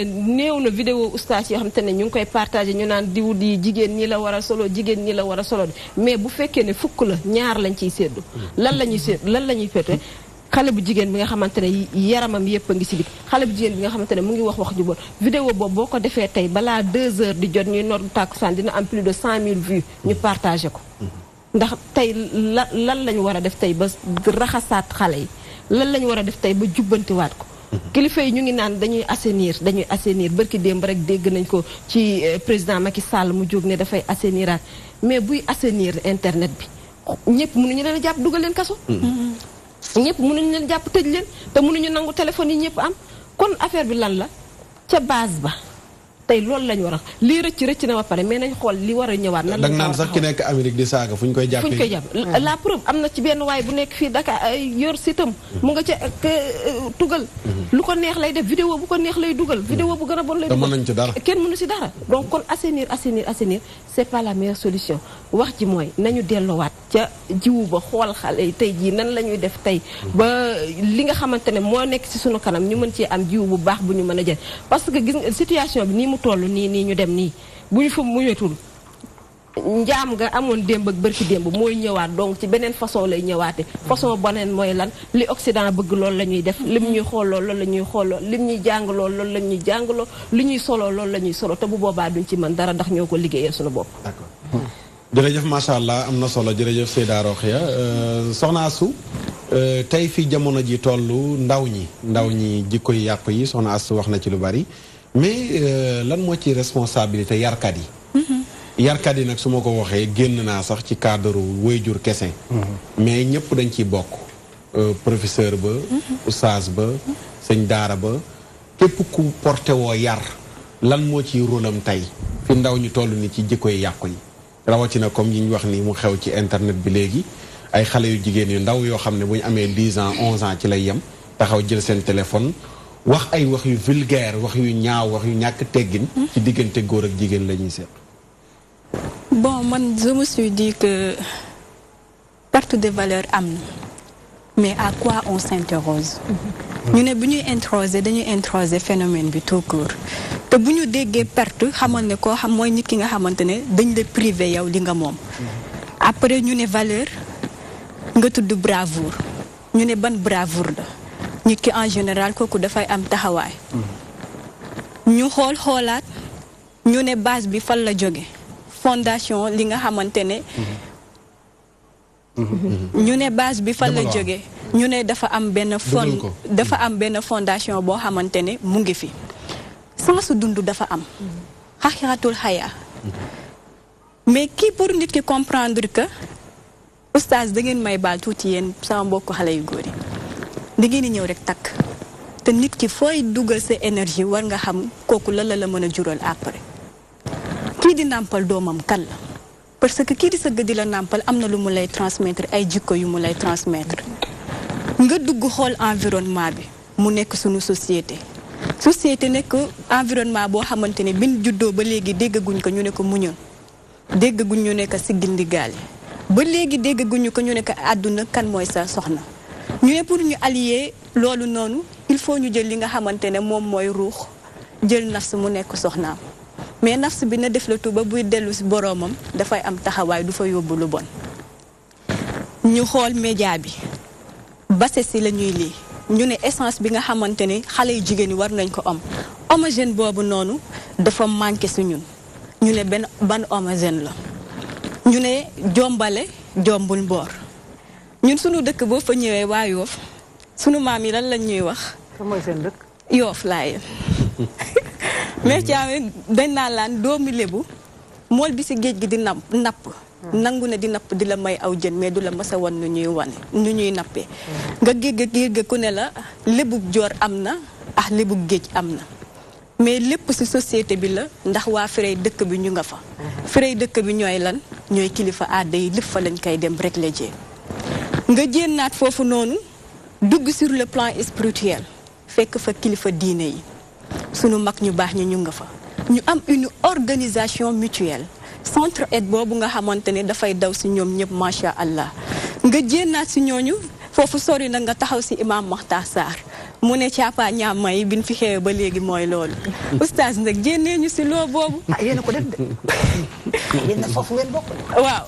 néew na vidéo oustaz yoo xam te ne ñu ngi koy partagé ñu naan diw di jigéen ñi la war a solo jigéen ñi la war a solo mais bu fekkee ne fukk la ñaar lañ ciy séddu lan la ñuy féete xale bu jigéen bi nga xamante ne yaramam yëpp a ngi si biir xale bu jigéen bi nga xamante ne mu ngi wax ju bon vidéo boobu boo ko defee tey balaa 2 heures di jot ñuy noor tàkkusaan dina am plus de 100 000 vues ñu partagé ko ndax tey lan lañu war a def tey ba raxasaat xale yi lan lañu war a def tey ba jubbantiwaat ko kilifa yi ñu ngi naan dañuy assainir barki démb rek dégg nañ ko ci président Macky Sall mu jóg ne dafay assainiraat mais buy assainir internet bi ñëpp mënuñu leen a jàpp dugal leen kaso ñëpp mënuñu leen jàpp tëj leen te mënuñu nangu téléphone yi ñëpp am kon affaire bi lan la ca base ba tey loolu lañu war a lii rëcc na ba pare mais nañ xool li war a ñëwaat nan la naan sax ki nekk Amérique di saaga fu ñu koy jàppee la preuve am na ci benn waay bu nekk fii Dakar yor sitam mu nga ca tugal lu ko neex lay def vidéo bu ko neex lay dugal vidéo bu gën a bon lay dugal mënuñ ci dara kenn mënu si dara donc kon assainir c'est pas la meilleure solution wax ji mooy nañu delloowaat ca jiwu ba xool xale yi tey jii nan la ñuy def tey ba li nga xamante ne moo nekk ci sunu kanam ñu mën cee am jiwu bu baax bu ñu mën a jël parce que gis nga situation bi nii mu toll nii ñu dem nii bu ñu fa muñatul njaam nga amoon démb ak bërki démb mooy ñëwaat donc ci beneen façon lay ñëwaate façon boneen mooy lan li Occident bëgg loolu la ñuy def lim ñuy xool loolu la ñuy xool lim ñuy jàng loolu la ñuy jàngaloo li ñuy solo loolu la ñuy solo te bu boobaa duñ ci mën dara ndax ñoo ko liggéeyal suñu bopp. d'accord jërëjëf macha allah am na solo jërëjëf Seyda Rokhaya soxna Astou tey fii jamono ji toll ndaw ñi jikko yi yàqu yi soxna Astou wax na ci lu bari mais lan moo ci responsabilité yarkat yi. yarkat yi nag su ma ko waxee génn naa sax ci cadre waajur kese. mais ñëpp dañ ciy bokk. professeur ba. oustaz ba. sëñ daara ba. képp ku porté woo yar lan moo ciy rôle am tey fi ndaw ñu toll ni ci jikko yi yàqu yi. rawatina comme yi ñu wax ni mu xew ci internet bi léegi ay xale yu jigéen yu ndaw yoo xam ne bu ñu amee 10 ans 11 ans ci lay yem taxaw jël seen téléphone wax ay wax yu vulgaire wax yu ñaaw wax yu ñàkk teggin. ci diggante góor ak jigéen la ñuy seet. Bon, moi, je me suis dit que perte de valeur am na mais à quoi on s'interroge. ñu ne bu ñuy introsé dañuy introsé phénomène bi tout court te bu ñu déggee perte xamal ne koo xam mooy nit ki nga xamante ne dañ la privé yow li nga moom. après ñu ne valeur nga tudd bravoure ñu ne ban bravoure la nit ki en général kooku dafay am taxawaay. ñu xoolaat ñu ne base bi fan la jóge fondation li nga xamante ne. ñu ne base bi fan la jóge ñu ne dafa am benn fondation boo xamante ne mu ngi fi sensu dund dafa am xaxiratul xaya mais kii pour nit ki comprendre que oustaz da ngeen may baal tuuti yéen sama mbokku xale yu góor yi da ngeen di ñëw rek takk te nit ki fooy dugal sa énergie war nga xam kooku la mën a jural après kii di nàmpal doomam kan la parce que kii di sëgg di la nàmpal am na lu mu lay transmettre ay jikko yu mu lay transmettre nga dugg xool environnement bi mu nekk suñu société nekk environnement boo xamante ne bin juddoo ba léegi déggaguñ ko ñu ne ko muñal déggaguñ ñu ne ko siggil ndigaale ba léegi déggaguñu ko ñu ne ko àdduna kan mooy sa soxna ñu ne pour ñu allier loolu noonu il faut ñu jël li nga xamante ne moom mooy ruux jël nafs mu nekk soxnaam mais nafs bi na def la tuba buy dellu si boroomam dafay am taxawaay du fa yóbbu lu bon ñu xool média bi base si la ñuy lii ñu ne essence bi nga xamante ne xale yu jigéen ñi war nañ ko am homogène boobu noonu dafa manqué si ñun ñu ne ban homogène la ñu ne jombale jombul mboor ñun sunu dëkk boo fa ñëwee waa Yoof sunu maam yi lan lañ ñuy wax. mooy seen dëkk. Yoof laa mais Thiamé dañ naan laan doomi lébu mool bi si géej gi di napp nangu ne di napp di la may aw jën mais du la masa wan nu ñuy nappee nga géej ku ne la lébug joor am na ak lébug géej am na mais lépp si société bi la ndax waa firey dëkk bi ñu nga fa firey dëkk bi ñooy lan ñooy kilifa aada yi lépp fa lañ koy dem rek la jee nga jénnaat foofu noonu dugg sur le plan spirituel fekk fa kilifa diine yi sunu mag ñu baax ñu nga fa ñu am une organisation mutuelle centre aide boobu nga xamante ne dafay daw si ñoom ñëpp macha allah nga jénnaat si ñooñu foofu sori na nga taxaw si imam Makhtar Sarr mu ne caapa ñaama yi bi ñu fi xewe ba léegi mooy loolu oustaz nag jénnee ñu si loo boobu yéen a ko def de yéen a foofu ngeen bokk waaw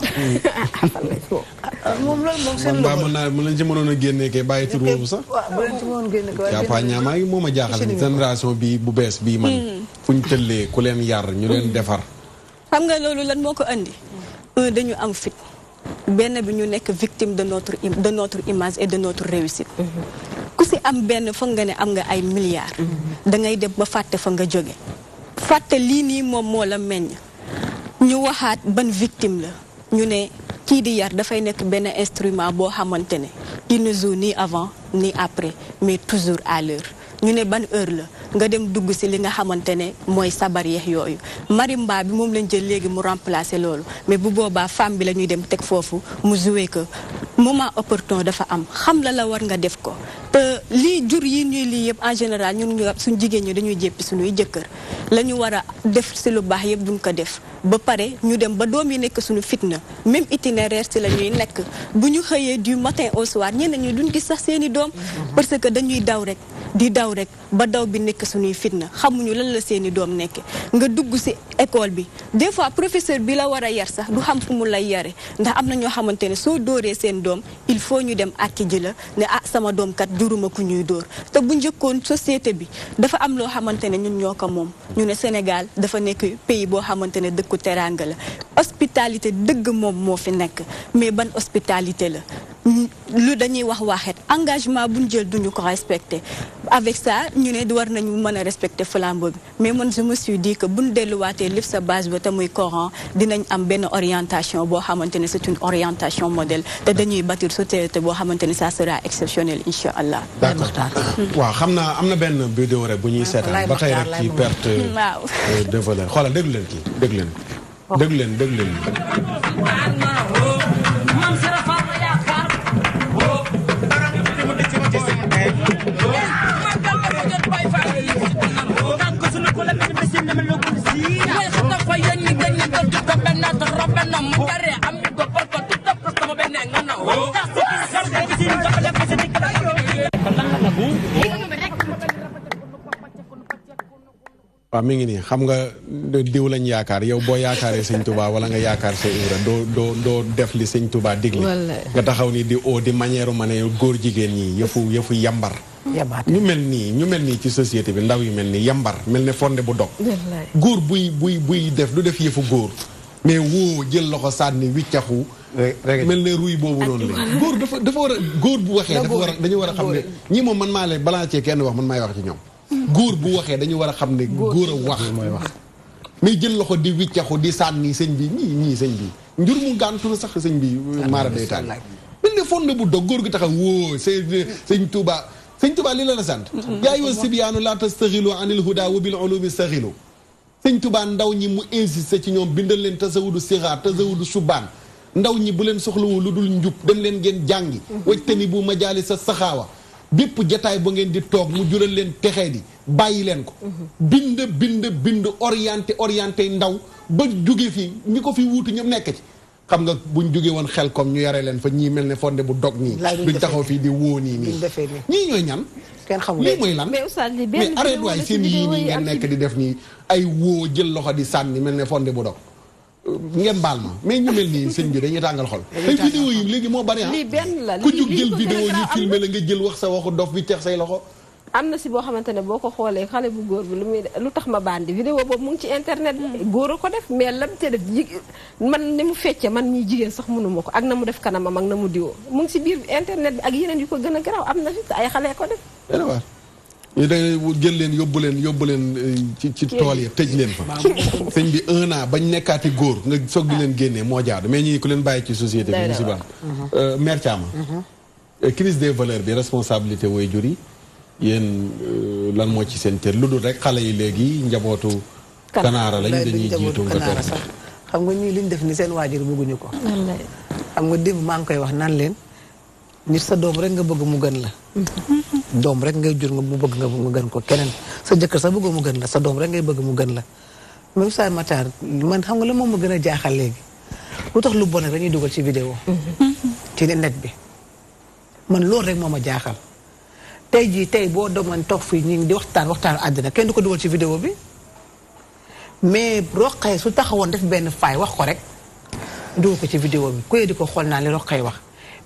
moom loolu moom seen loolu mën nañ ci mënoon a génnee kay bàyyi tur boobu sax bu leen ci mënoon génne ko caapa ñaamaa yi moo ma jaaxal génération bi bu bees bii man fu ñu tëllee ku leen yar ñu leen defar xam nga loolu lan moo ko andi dañu am fit benn bi ñu nekk victime de notre image et de notre réussite ku si am benn foog nga ne am nga ay milliards da ngay dem ba fàtte fa nga jóge fàtte lii nii moom moo la meññ ñu waxaat ban victime la ñu ne kii di yar dafay nekk benn instrument boo xamante ne il ne joue ni avant ni après mais toujours à l'heure ñu ne ban heure la nga dem dugg si li nga xamante ne mooy sabar yeex yooyu marimba bi moom lañ jël léegi mu remplacer loolu mais bu boobaa femme bi la ñuy dem teg foofu mu jouer que moment opportun dafa am xam la war nga def ko te lii jur yi ñuy lii yëpp en général ñun suñ jigéen ñi dañuy jéppi suñuy jëkkër la ñu war a def si lu baax yëpp duñ ko def ba pare ñu dem ba doom yi nekk suñu fitna même itinéraire si la ñuy nekk bu ñu xëyee du matin au soir ñenn ñi duñ gis sax seeni doom parce que dañuy daw rek di daw rek ba daw bi nekk suñuy fitna xamuñu lan la seeni doom nekke nga dugg si école bi des fois professeur bi la war a yar sax du xam fu mu lay yare ndax am na ñoo xamante ne soo dóoree seen doom il faut ñu dem àkki ji la ne ah sama doom kat juruma ku ñuy dóor te bu njëkkoon société bi dafa am loo xamante ne ñun ñoo ko moom ñu ne Sénégal dafa nekk pays boo xamante ne dëkku teranga la hospitalité dëgg moom moo fi nekk mais ban hospitalité la lu dañuy wax waxet engagement bu ñu jël duñu ko respecté avec ça ñu ne war nañu mën a respecter flambeau bi mais man je me suis dit que buñ delluwaatee lif sa base ba te muy Coran dinañ am benn orientation boo xamante ne c'est une orientation modèle te dañuy bâtir société boo xamante ne ça sera exceptionnel incha allah. d'accord waaw xam naa am na benn vidéo rek bu ñuy seetaan ba tey rek ci perte de valeur xoolal déglu leen kii déglu leen I'm waaw mi ngi nii xam nga diw lañ yaakaar yow boo yaakaaree sëñ Touba wala nga yaakaar Cheikh Ibra doo def li sëñ Touba digle nga taxaw ni di di manière ma ne góor jigéen ñi yëfu yambar ñu mel nii ci société bi ndaw yu mel nii yambar mel ne fonde bu dog góor buy def du def yëfu góor mais woo jël loxo sànni wiccaxu mel ne ruy boobu noonu la góor dafa war a góor bu waxee dañu war a xam ne ñii moom man maa leen balaa cee kenn wax man maay wax ci ñoom góor bu waxee dañu war a xam ne góor a wax mooy wax mais jël loxo di wiccaxu di sànni sëñ bi ñii sëñ bi njur mu gàntu sax sëñ bi maara day taal mel ne fonde bu dog góor gi taxaw woo sëñ Touba li la sant yaa ayyuha sibyaanu laa tastaxilu anil huda wa bil ulumi staxilu sëñ Touba ndaw ñi mu insisté ci ñoom bindal leen tasawudu sixaar tasawudu subaan ndaw ñi bu leen soxlawu lu dul njub dem leen ngeen jàngi wajtani bu majaali sa saxaawa bépp jataay ba ngeen di toog mu jural leen texee di bàyyi leen ko bind orienté ndaw ba jóge fii ñi ko fi wuutu ñëpp nekk ci xam nga buñ jógee woon xel comme ñu yare leen fa ñii mel ne fonde bu dog nii duñ taxaw fii di woo nii ñii ñooy ñan lii mooy lan mais arrête waay seen yii nii ngeen nekk di def nii ay woo jël loxo di sànni mel ne fonde bu dog ngeen baal ma mais ñu mel nii sëñ bi dañuy tàngal xol ay vidéo yi léegi moo bari ku jóg jël vidéo ñu filmé la nga jël wax sa waxu dof bi teex say loxo am na si boo xamante ne boo ko xoolee xale bu góor bi lu tax ma bandi vidéo boobu mu ngi ci internet bi góor a ko def mais lam te def man ni mu fecce man ñi jigéen sax mënuma ko ak na mu def kanamam ak na mu diwoo mu ngi si biir internet bi ak yeneen yu ko gën a garaaw am na fi ay xale ko def ñu da jël leen yóbbu leen ci tool yi tëj leen fa sëñ bi 1 an bañ nekkaati góor nga soog di leen génnee moo jaadu mais ñi ku leen bàyyi ci société bi musiba mère Thiama crise des valeurs bi responsabilité waajur yi yéen lan moo ci seen cër lu dul rek xale yi léegi njabootu kanaara lañ dañuy jiitu nga toog sax xam nga ñii liñ def ni seen waajur bëgguñu ko xam nga démb maa ngi koy wax naan leen nit sa doom rek nga bëgg mu gën la doom rek ngay jur nga mu bëgg nga gën ko keneen sa jëkkër sa bëgg mu gën la sa doom rek ngay bëgg mu gën la même Oustaz Matar man xam nga la moom ma gën a jaaxal léegi lu tax lu bon rek dañuy dugal ci vidéo ci net bi man loolu rek moo ma jaaxal tey boo demoon toog fii ñu ngi di waxtaan àddina kenn du ko dugal ci vidéo bi mais Roqay su taxawoon def benn faay wax ko rek dugal ko ci vidéo bi ku di ko xool naa li Roqay wax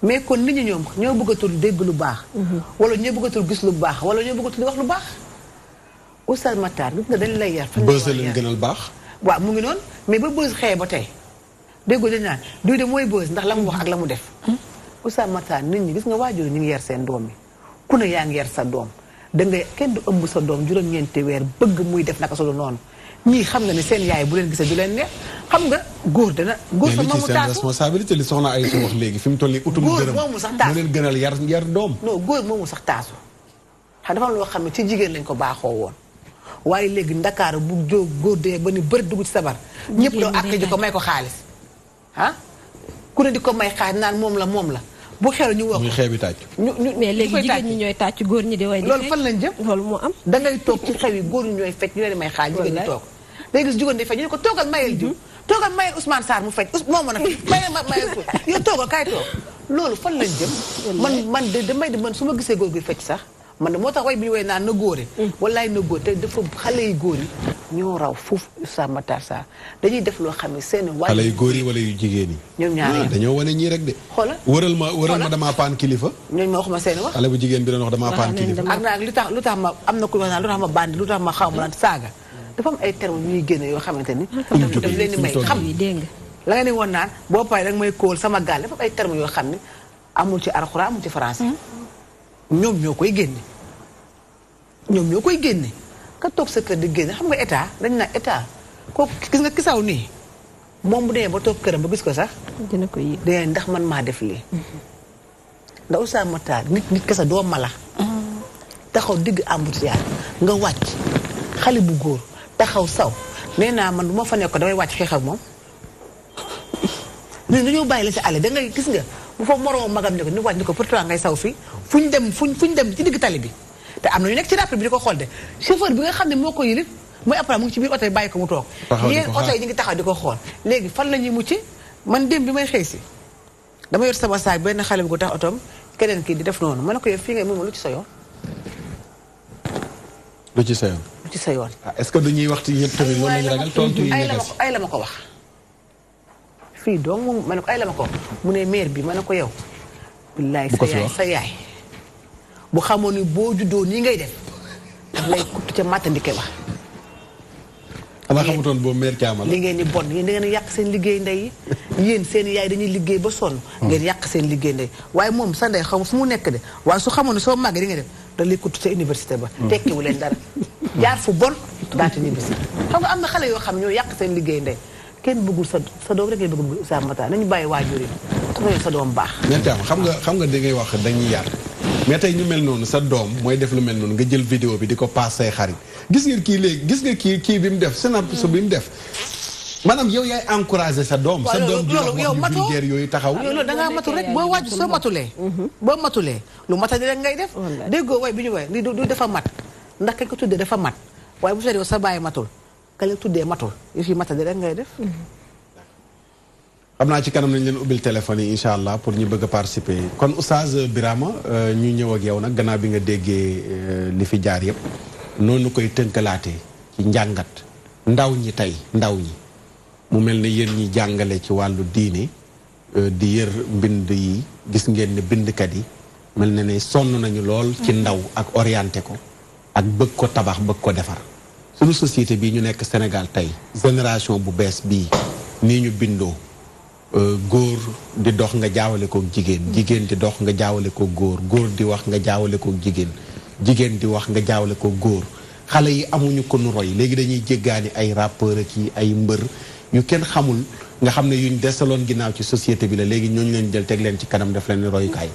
mais kon nit ñi ñoom ñoo bëggatul dégg lu baax wala ñoo bëggatul gis lu baax wala ñoo bëggatul wax lu baax Oustaz Matar gis nga dañ lay yar bës leen gënal baax waaw mu ngi noonu mais ba bës xëyee ba tey déggoo dañ naan duy de mooy bës ndax la mu wax ak la mu def Oustaz Matar nit ñi gis nga waajur ñu ngi yar seen doom yi ku ne yaa ngi yar sa doom dangay kenn du ëmb sa doom juróom-ñeenti weer bëgg muy def naka solo noonu ñii xam nga ne seen yaay bu leen gisee du leen neex xam nga góor dana góor sa moomu seen responsabilité li soxna ay su wax léegi fi mu toll nii utum dërëm moomu sax taasu mu leen gënal yar doom non góor moomu sax taasu xam dafa am loo xam ne ci jigéen lañ ko baaxoo woon waaye léegi Ndakaaru bu jóg góor dee ba ni bëri dugg ci sabar ñëpp doo àq ji ko may ko xaalis ah ku ne di ko may xaalis naan moom la bu xew ñu wax muy xew bi tàcc mais léegi jigéen ñi ñooy tàcc góor ñi di way loolu fan lañ jëm loolu moo am dangay toog ci xew yi góor ñi ñooy fecc ñu leen di may xaalis jigéen ñi toog léegi gis jigéen di fecc ñu ne ko toogal mayel jiw toogal mayel Ousmane Sarr mu fecc moo mën a fecc mayel yow toogal kaay toog loolu fan lañ jëm man de man su ma gisee góor gi fecc sax man de moo tax way bi ñu woy naan na góore wallaay na góor te dafa xale yi góor yi ñoo raw foofu Oustaz Matar Sarr dañuy def loo xam ne seen xale yu góor yi wala yu jigéen yi ñoom ñaar dañoo wane ñii rek de xoola wëral ma damaa paan kilifa ñooñu ma waxuma seen wax xale bu jigéen bi doon wax damaa paan kilifa ak naag lu tax ma am na ku wax naan lu tax ma bandi lu tax ma xaw ma naan saaga dafa am ay termes ñuy génne yoo xamante ni daf leen di may xam la nga ne woon naan boo paree rek may kóol sama gaal dafa am ay termes yoo xam ne amul ci alxuraan amul ci français ñoom ñoo koy génne ka toog sa kër di génne xam nga état dañ na état ko gis nga kisaw nii moom bu demee ba toog këram ba gis ko sax dina ko yëg de ndax man maa def lii ndax Oustaz Matar nit kese doo mala taxaw digg embouteillage nga wàcc xale bu góor taxaw saw nee naa man bu ma fa nekk damay wàcc xeex ak moom ñun dañoo bàyyi la si àll da ngay gis nga bu fa moroom magam ne ko ni wàcc ni ko pourtant ngay saw fii fuñ dem ci digg tali bi te am na ñu nekk ci rappel bi di ko xool de chauffeur bi nga xam ne moo ko yilif mooy après mu ngi ci biir oto yi bàyyi ko mu toog yéen oto yi ñu ngi taxaw di ko xool léegi fan la ñuy mucc man démb bi may xëy si dama yor sama saag benn xale bu ko tax otoom keneen kii di def noonu ma ne ko yow fii ngay moom lu ci sa yoon lu ci sa yoon. lu ci sa yoon. est-ce que du ñuy waxtu ñëpp tamit loolu lañu ragal tontu yi ay la ma ko wax. fii donc moom ma ne ko ay la ma ko wax mu ne maire bi ma ne ko yow. billaay sa yaay bu xamoon ni boo juddoo nii ngay def daf lay kuttu ca màttandike ba. xanaa xamutoon boobu maire Thiam la. li ngeen ni bon yéen da ngeen yàq seen liggéey ndey yéen seen yaay dañuy liggéey ba sonn. ngeen yàq seen liggéey ndey waaye moom sa ndey xaw fu mu nekk de waaye su xamoon ne soo màggee di nga def da lay kuttu ca université ba. tekkiwu leen dara jaar fu bon daata ñibbisi xam nga am na xale yoo xam ñoo yàq seen liggéey ndey kenn bëggul sa doom rek ngeen bëggul Oustaz Makhtar nañu bàyyi waajur yi te sa doom baax. maire Thiam xam nga da ngay wax dañuy yar mais tey ñu mel noonu sa doom mooy def lu mel noonu nga jël vidéo bi di ko paas say xarit gis nga kii léegi gis nga kii bi mu def synapse bi mu def maanaam yow yaay encouragé sa doom. sa doom di wax wax yu vulgaire yooyu taxaw. loolu da ngaa matul rek boo waaju soo matulee. boo matulee lu matadi rek ngay def. déggoo way bi ñu way li du dafa mat ndax kañ ko tuddee dafa mat waaye bu fekkee yow sa bàyyi matul ka la tuddee matul yu fi matadi rek ngay def. xam naa ci kanam nañ leen ubbil téléphone yi incha allah pour ñu bëgg a participer kon Oustaz Birama ñu ñëw ak yow nag gannaaw bi nga déggee li fi jaar yëpp noonu koy tënkalaatee ci njàngat ndaw ñi tey ndaw ñi mu mel ne yéen ñi jàngale ci wàllu diine di yër mbind yi gis ngeen ne bindkat yi mel na ne sonn nañu lool ci ndaw ak orienté ko ak bëgg ko tabax bëgg ko defar suñu société bii ñu nekk Sénégal tey génération bu bees bii nii ñu bindoo góor di dox nga jaawale kook jigéen jigéen di dox nga jaawale ko góor góor di wax nga jaawale kook jigéen jigéen di wax nga jaawale ko góor xale yi amuñu ko nu roy léegi dañuy jéggaani ay rappeur ak yi ay mbër yu kenn xamul nga xam ne yuñ desaloon ginnaaw ci société bi la léegi ñooñu leen jël teg leen ci kanam def leen royukaay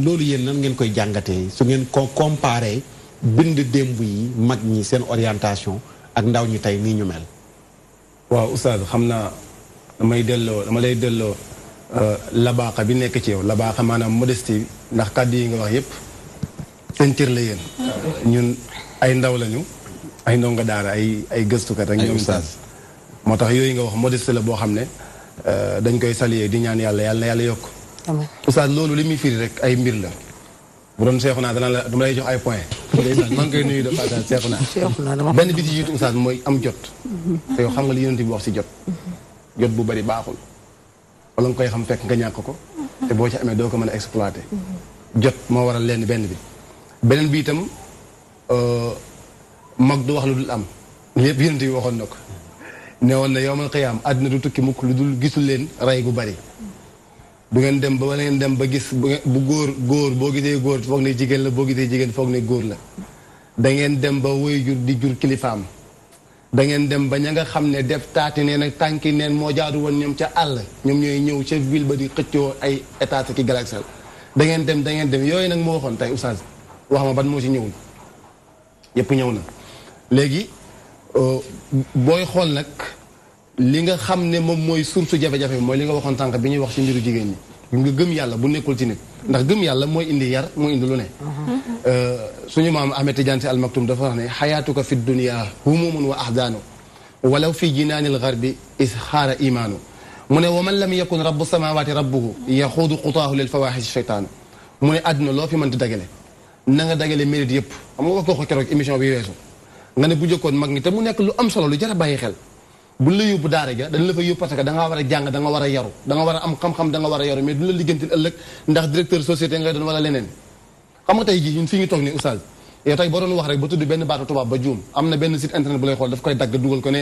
loolu yéen nan ngeen koy jàngatee su ngeen ko comparé bind démb yi mag ñi seen orientation ak ndaw ñi tey nii ñu mel. waaw Oustaz xam naa dama lay delloo labaaxa bi nekk ci yow labaaxa maanaam modestie ndax kàddu yi nga wax yépp seen cër la yéen ñun ay ndaw lañu ay ndongo daara ay gëstukat ak ñoom Oustaz moo tax yooyu nga wax modestie la boo xam ne dañ koy saluer di ñaan yàlla na yàlla yokk Oustaz loolu li muy firi rek ay mbir la bu doon seexu naa dama lay jox ay point man koy nuyu de passage seexu naa benn bi ci jiitu Oustaz mooy am jot te yow xam nga li yonent bi wax si jot jot bu bari baaxul wala nga koy xam fekk nga ñàkk ko te boo ci amee doo ko mën a exploiter jot moo waral lenn benn bi beneen bi itam mag du wax lu dul am lépp yonent bi waxoon na ko ne woon na yowmal qiyaam àddina du tukki mukk lu dul gisul leen rey gu bari du ngeen dem ba wala ngeen dem ba gis bu góor boo gisee góor foog ne jigéen la boo gisee jigéen foog ne góor la da ngeen dem ba woy jur di jur kilifaam da ngeen dem ba ña nga xam ne def taati neen ak tànki neen moo jaadu woon ñoom ca àll ñoom ñooy ñëw ca ville ba di xëccoo ay état ki galaxel da ngeen dem yooyu nag moo waxoon tey Oustaz wax ma ban moo ci ñëwul yépp ñëw na léegi booy xool nag li nga xam ne moom mooy source jafe-jafe bi mooy li nga waxoon tànk bi ñuy wax ci mbiru jigéen ñi nga gëm yàlla bu nekkul ci nit ndax gëm yàlla mooy indi yar mooy indi lu ne suñu maam Ahmed Tidiane Sy Al Maktoum dafa wax ne xayaatuka fi dunia humumun wa ahdaanu walaw fi jinaanil garbi isxaara imaanu mu ne wa man lam yakun rabbu samawaati rabbuhu yaxuudu qutaahu lil fawaxis cheytaanu mu ne àdduna loo fi mën di dagale na nga dagale mérite yëpp xam nga wax ko keroog émission bi weesu nga ne bu jëkkoon mag ñi te mu nekk lu am solo lu jar a bàyyi xel bu la yóbbu daara ja dañ la fa yóbbu parce que da ngaa war a jàng da nga war a yaru da nga war a am xam-xam da nga war a yaru mais du la liggantil ëllëg ndax directeur société ngay doon wala leneen xam nga tey jii ñun fii ñu toog ni Oustaz yow tey boo doon wax rek ba tudd benn baatu tubaab ba juum am na benn site internet bu lay xool daf koy dagg dugal ko ne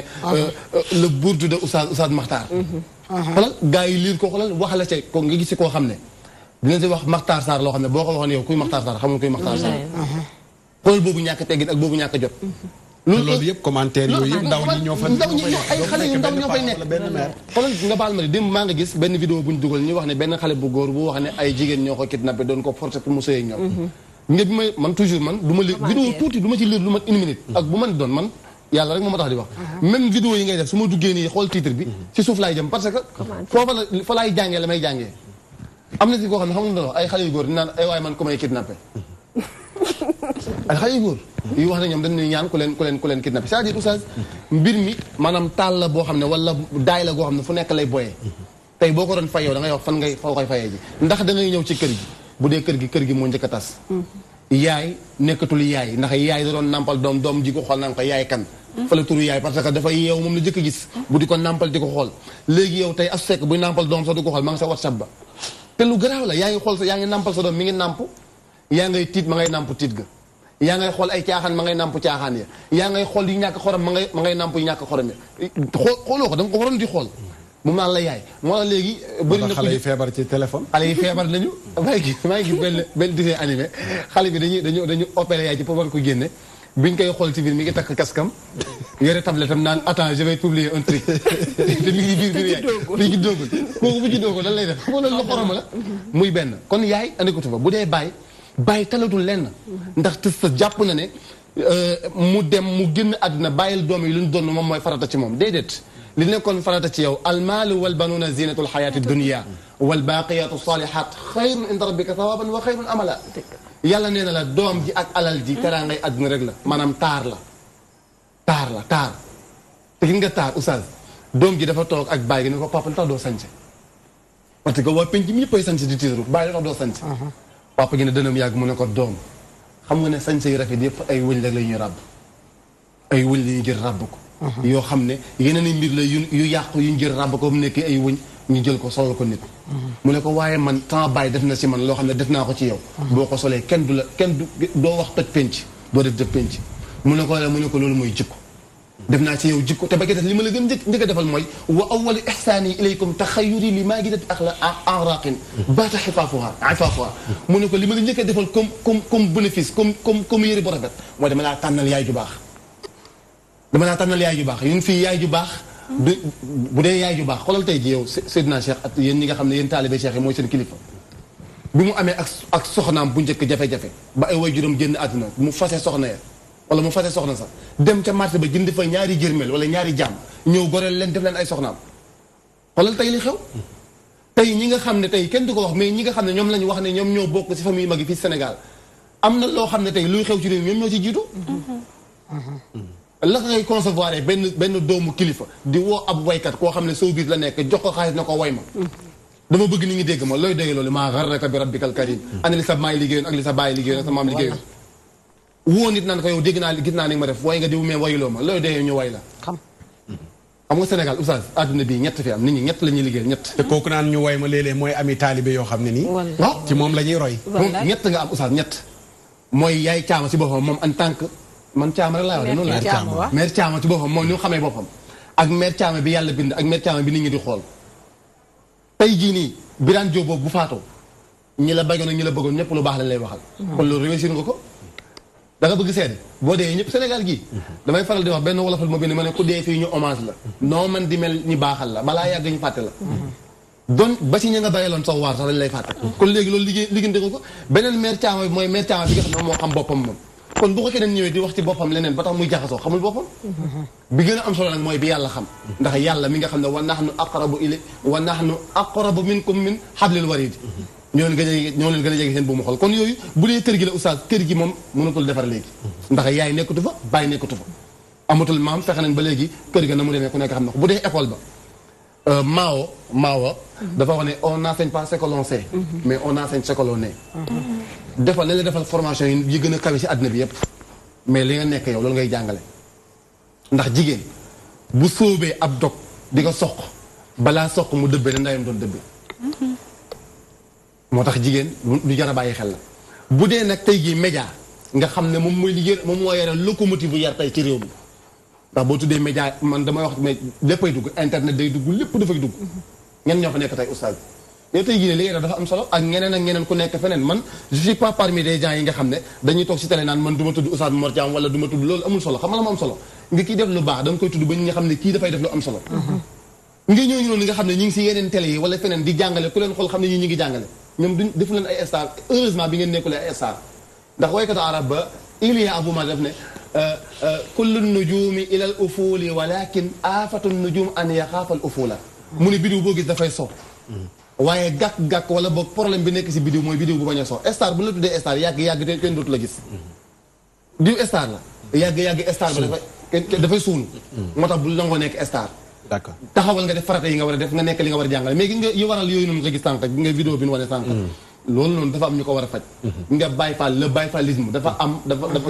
le bourde de Oustaz Makhtar xoolal gars yi liir ko xoolal wax la ci ko nga gis koo xam ne dinañ si wax Makhtar Sarr loo xam ne boo ko waxoon yow kuy Makhtar Sarr xamul kuy Makhtar Sarr xoolal boobu ñàkk teggin ak boobu ñàkk jot loolu yëpp commentaire yooyu yëpp ndaw ñi ñoo fa ay xale yu ndaw ñoo fay nekk xoolal nga baal ma ne démb maa nga gis benn vidéo bu ñu dugal ñu wax ne benn xale bu góor bu wax ne ay jigéen ñoo ko kidnappé doon ko forcé pour mu sëy ak ñoom nga bi may man toujours man du ma li vidéo tuuti du ma ci lire lu mat une minute ak bu man doon man yàlla rek moo ma tax di wax même vidéo yi ngay def su ma duggee nii xool titre bi ci suuf laay jëm parce que foofa la fa laay jàngee la may jàngee am na si koo xam ne xam nga wax ay xale yu góor di naan ay waay man ko may kidnappé ay xale yu góor yu wax ne ñoom dañuy ñaan ku leen kidnappé c'est-à-dire Oustaz mbir mi maanaam taal la boo xam ne wala daay la goo xam ne fu nekk lay boyee tey boo ko doon fay yow da ngay wax fan ngay foo koy fayee ji ndax da ngay ñëw ci kër gi bu dee kër gi moo njëkk a tas yaay nekkatul yaay ndax yaay da doon nampal doom ji ko xool naan ko yaay kan fa la turu yaay parce que dafa yeew moom la jëkk a gis bu di ko nampal di ko xool léegi yow tey Astou Seck buy nampal doom sax du ko xool ma nga sa WhatsApp ba te lu garaaw la yaa ngi xool sa yaa ngi nampal sa doom mi ngi namp yaa ngay tiit ma ngay namp tiit ga yaa ngay xool ay caaxaan ma ngay namp caaxaan ya yaa ngay xool yu ñàkk xorom ma ngay namp yu ñàkk xorom ya xooloo ko da nga ko waroon di xool mu naan la yaay moo la léegi bëri na xale yi feebar ci téléphone xale yi feebar nañu maa ngi gis benn dessin animé xale bi dañu opéré yaay ci pour war ko génne biñ koy xool ci biir mi ngi takk kaskam yore tablette am naan attends je vais publier un truc te mi ngi biir yaay mi ngi doogul kooku bu ci doogul lan lay def xam nga loolu la xorom la muy benn kon yaay andi ko fa bu dee bàyyi talatul lenn ndax te sa jàpp na ne mu dem mu génn àdduna bàyyil doom yi lu ñu doon moom mooy farata ci moom déedéet li nekkoon farata ci yow almaalu wal banuuna zinatul xayaati dunia wal baaqiyaatu saalihaat xayrun inda rabbika sawaban wa xayrun amala yàlla nee na la doom ji ak alal ji teraangay àdduna rek la maanaam taar te gis nga taar oustaz doom ji dafa toog ak bàyyi gi ne ko papa lu tax doo sañse parce que waa penc mi ñëppay sañse di tiiru bàyyi lu tax doo sañse papa gi ne dënam yàgg mu ne ko doom xam nga ne sañse yu rafet yëpp ay wëñ rek la ñuy ràbb ay wëñ la ñuy jël ràbb ko yoo xam ne yeneen i mbir la yu yàqu yu ñu jël ràbb ko mu nekk ay wëñ ñu jël ko solal ko nit mu ne ko waaye man temps bàyyi def na si man loo xam ne def naa ko ci yow boo ko solee kenn du doo wax toj penc doo def penc mu ne ko loolu mooy jikko def naa ci yow jikko te ba gi def li ma la gën njëkk a defal mooy wa awwalu ihsaani ilaykum taxayyuri li maa gidat araqin baata xifaafuha mu ne ko li ma la njëkk a defal comme bénéfice comme yëre bu rafet mooy dama laa tànnal yaay ju baax yun fii yaay ju baax bu dee yaay ju baax xoolal tey ji yow Seydina Cheikh ak yéen ñi nga xam ne yéen taalibe Cheikh yi mooy seen kilifa bi mu amee ak soxnaam bu njëkk jafe-jafe ba ay way juróom génn àdduna mu fase soxna ya wala mu fase soxna sax dem ca marché ba jënd fa ñaari jërmel wala ñaari jàmm ñëw goreel leen def leen ay soxnaam xoolal tey li xew tey ñi nga xam ne tey kenn du ko wax mais ñi nga xam ne ñoom lañu wax ne ñoom ñoo bokk ci famille mag yi fii Sénégal am na loo xam ne tey luy xew ci réew ñoom ñoo ci jiitu la ngay concevoir benn doomu kilifa di woo ab waykat koo xam ne soo biir la nekk jox ko xaalis na ko way ma dama bëgg ni ngi dégg ma looy dégg loolu maa gharraka bi rabbikal karim ana li sa maay liggéeyoon ak li sa bàyyi liggéeyoon ak sa maam liggéeyoon woo nit naan ko yow dégg naa gis naa ni ma def way nga diw mais wayuloo ma looy dégg ñu way la xam nga Sénégal oustaz àdduna bii ñett fi am nit ñi ñett la ñuy liggéeyal ñett te kooku naan ñu way ma léeg-léeg mooy ami taalibe yoo xam ne nii waaw ci moom la ñuy roy ñett nga am oustaz ñett mooy yaay caama si boppam moom en tant que man caama rek laa wax noonu la mère caama ci boppam moom ni mu xamee boppam ak mère caama bi yàlla bind ak mère caama bi nit ñi di xool tey jii nii Birane Diop boobu bu faatoo ñi la bagoon ak ñi la bëggoon ñëpp lu baax lañ lay waxal kon loolu réussir nga ko da nga bëgg seede boo dee ñëpp Sénégal gii damay faral di wax benn wolofal moo bind ma ne ku dee fii ñu hommage la noo man di mel ñu baaxal la balaa yàgg ñu fàtte la donc ba si ña nga bàyyiloon saw waar sax dañ lay fàtte kon léegi loolu liggéeyante ko beneen mère caama bi mooy mère caama bi nga xam ne moo xam boppam moom kon bu ko keneen ñëwee di wax ci boppam leneen ba tax muy jaxasoo xamul boppam bi gën a am solo nag mooy bi yàlla xam ndax yàlla mi nga xam ne wa nahnu aqrabu minkum min hablil warid ñoo leen gën a jege seen bu mu xool kon yooyu bu dee kër gi la oustaz kër gi moom mënatul defar léegi ndax yaay nekkatu fa bàyyi nekkatu fa amatul maam fexe nañ ba léegi kër ga na mu demee ku nekk xam na ko bu dee école ba Mao dafa wax ne on n'enseigne pas ce que l'on sait mais on enseigne ce que l'on est defal nañ la defal formation yi gën a kawe si àddina bi yépp mais li nga nekk yow loolu ngay jàngale ndax jigéen bu sóobee ab dog di ko soq balaa soq mu dëbbee ne ndayam doon dëbbee moo tax jigéen lu jar a bàyyi xel la bu dee nag tey jii média nga xam ne moom mooy liggéey moom moo yore locomotive bu yar tey ci réew mi ndax boo tuddee média man damay wax mais léppay dugg internet day dugg lépp dafay dugg ñen ñoo fa nekk tey oustaz yow tey jii ne liggéey dafa am solo ak ñeneen ku nekk feneen man je suis pas parmi des gens yi nga xam ne dañuy toog si télé naan man du ma tudd Oustaz Mor Thiam wala du ma tudd loolu amul solo xam nga la ma am solo nga kii def lu baax da nga koy tudd ba ñi nga xam ne kii dafay def lu am solo nga ñooñu noonu nga xam ne ñi ngi si yeneen télé yi wala feneen di jàngale ku leen xool xam ne ñi ngi jàngale ñoom duñ defu leen ay star heureusement bi ngeen nekkulee ay star ndax waykatu arab ba Iliya Abou Ma def ne kullu nujumi ila al ufuli walakin afatu nujum an yaxaafa al ufula mu ne bidiw boo gis dafay so waaye gàkk-gàkk wala boog problème bi nekk si bidiw mooy bidiw bu bañ a so star bu la tuddee star yàgg te kenn dootu la gis diw star la yàgg star ba dafay suunu moo tax bu nangoo nekk star d'accord taxawal nga def farata yi nga war a def nga nekk li nga war a jàngale mais gi nga yi waral yooyu noonu nga gis sànq gi nga vidéo bi nu wane sànq loolu noonu dafa am ñu ko war a faj. nga Baye Fall le Baye Fallisme dafa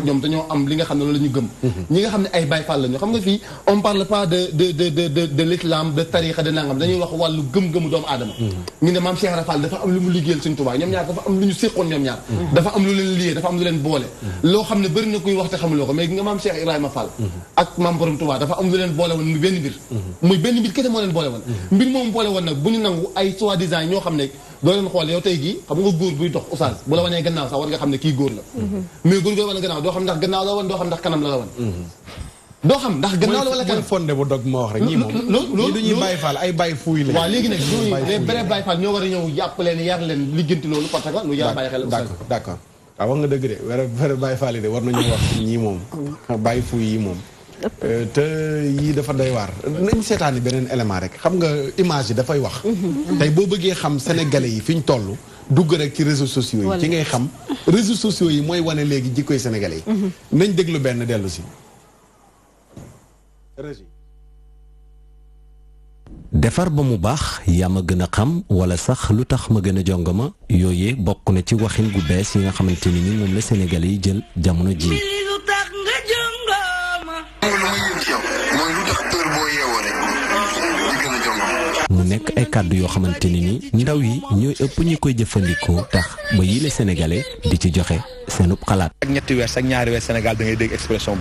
ñoom dañoo am li nga xam ne loolu la ñu gëm. ñi nga xam ne ay Baye Fall la ñu xam nga fii on parle pas de l'islam de tarixa de nangam dañuy wax wàllu gëm-gëmu doomu aadama. ñu ne maam Cheikh Ibra Fall dafa am lu mu liggéeyal Sëñ Tuubaa ñoom ñaar dafa am lu ñu séqoon ñoom ñaar. dafa am lu leen liyee dafa am lu leen boole. loo xam ne bëri na kuy wax te xamuloo ko mais nga maam Cheikh Ibrahima Fall. ak maam Borom Tuubaa dafa am lu leen boole woon muy benn mbir. muy benn mbir kese moo leen boole woon. mbir moom boole woon nag bu ñu nangu ay soi-disant ñoo xam ne doo leen xool yow tey jii xam nga góor buy dox oustaz bu la wanee gannaaw sax war nga xam ne kii góor la mais góor goy wane gannaaw doo xam ndax gannaaw la woon doo xam ndax kanam la woon doo xam ndax gannaaw la wala kanam fonde bu dog moo wax rek ñii moom ñii du ñuy Baye Fall ay Baye fuuy la waaw léegi nag les vrais Baye Fall ñoo war a ñëw jàpp leen yar leen lijjanti loolu parce que lu jar bàyyi xel d'accord waaw wax nga dëgg de vrai Baye Fall yi de war nañu wax ñii moom Baye fuuy yi moom te yii dafa doy waar nañ seetaani beneen élément rek xam nga image yi dafay wax tey boo bëggee xam sénégalais yi fi ñu toll dugg rek ci réseaux sociaux yi ci ngay xam réseaux sociaux yi mooy wane léegi jikkoy sénégalais yi nañ déglu benn dellu si defar ba mu baax yaa ma gën a xam wala sax lu tax ma gën a jongama yooyee bokk na ci waxin gu bees yi nga xamante ni moom la sénégalais yi jël jamono ji mu nekk ay kàddu yoo xamante ni ndaw yi ñooy ëpp ñi koy jëfandikoo tax ba yile sénégalais di ci joxe seenub xalaat. ak ñetti weer ak ñaari weer Sénégal da ngay dégg expression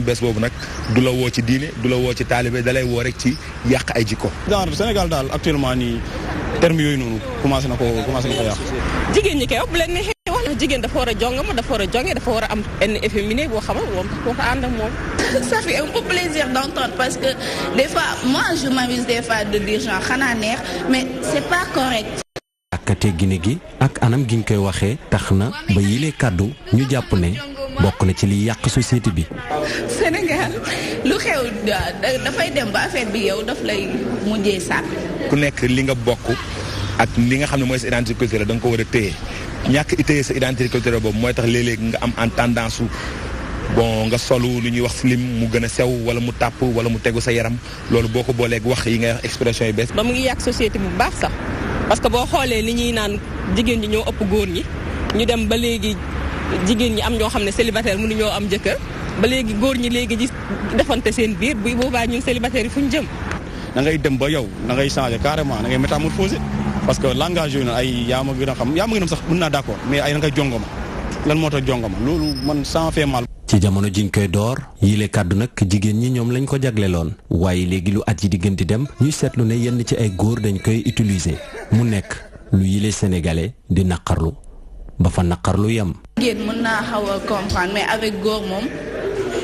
bees boobu nag du la woo ci diine du la woo ci taalibe da lay woo rek ci yàq ay jikko. genre Sénégal daal actuellement nii terme yooyu noonu commencé na ko yàq. jigéen ñi kay bu leen neexee wax na jigéen dafa war a jongama dafa war a jonge dafa war a am benn efféminé boo xam ne moom koo ko ànd ak moom. Ça fait un peu plaisir d'entendre parce que des fois moi je m'amuse des fois de dire genre xanaa neex mais c'est pas correct. ak teggin gi ak anam gi ñu koy waxee tax na ba yile kàddu ñu jàpp ne bokk na ci liy yàq société bi. Sénégal lu xew dafay dem ba affaire bi yow daf lay mujjee sàpp. ku nekk li nga bokk ak li nga xam ne mooy sa identité culturelle da nga ko war a téye ñàkk i téye sa identité culturelle boobu mooy tax léeg-léeg nga am en tendance su bon nga solu lu ñuy wax slim mu gën a sew wala mu tàpp wala mu tegu sa yaram loolu boo ko booleeg wax yi ngay wax expression yi bees. ba mu ngi yàq société bu baax sax parce que boo xoolee li ñuy naan jigéen ñi ñoo ëpp góor ñi ñu dem ba léegi jigéen ñi am ñoo xam ne célibataire mënuñoo am jëkkër ba léegi góor ñi léegi gis defante seen biir bu boobaa ñun célibataire yi fu ñu jëm. da ngay dem ba yow da ngay changer carrément da ngay métamorphoser parce que langage yooyu noonu ay yaa ma gën a xam sax mën naa d'accord mais ay da ngay jongoma lan moo tax jongoma loolu man ça fait mal. ci jamono jiñ koy door yile kàddu nag jigéen ñi ñoom lañ ko jagleloon waaye léegi lu at yi di gën di dem ñuy seetlu ne yenn ci ay góor dañ koy utiliser mu nekk lu yile sénégalais di naqarlu ba fa naqarlu yem. jigéen mën naa xaw a comprendre mais avec góor moom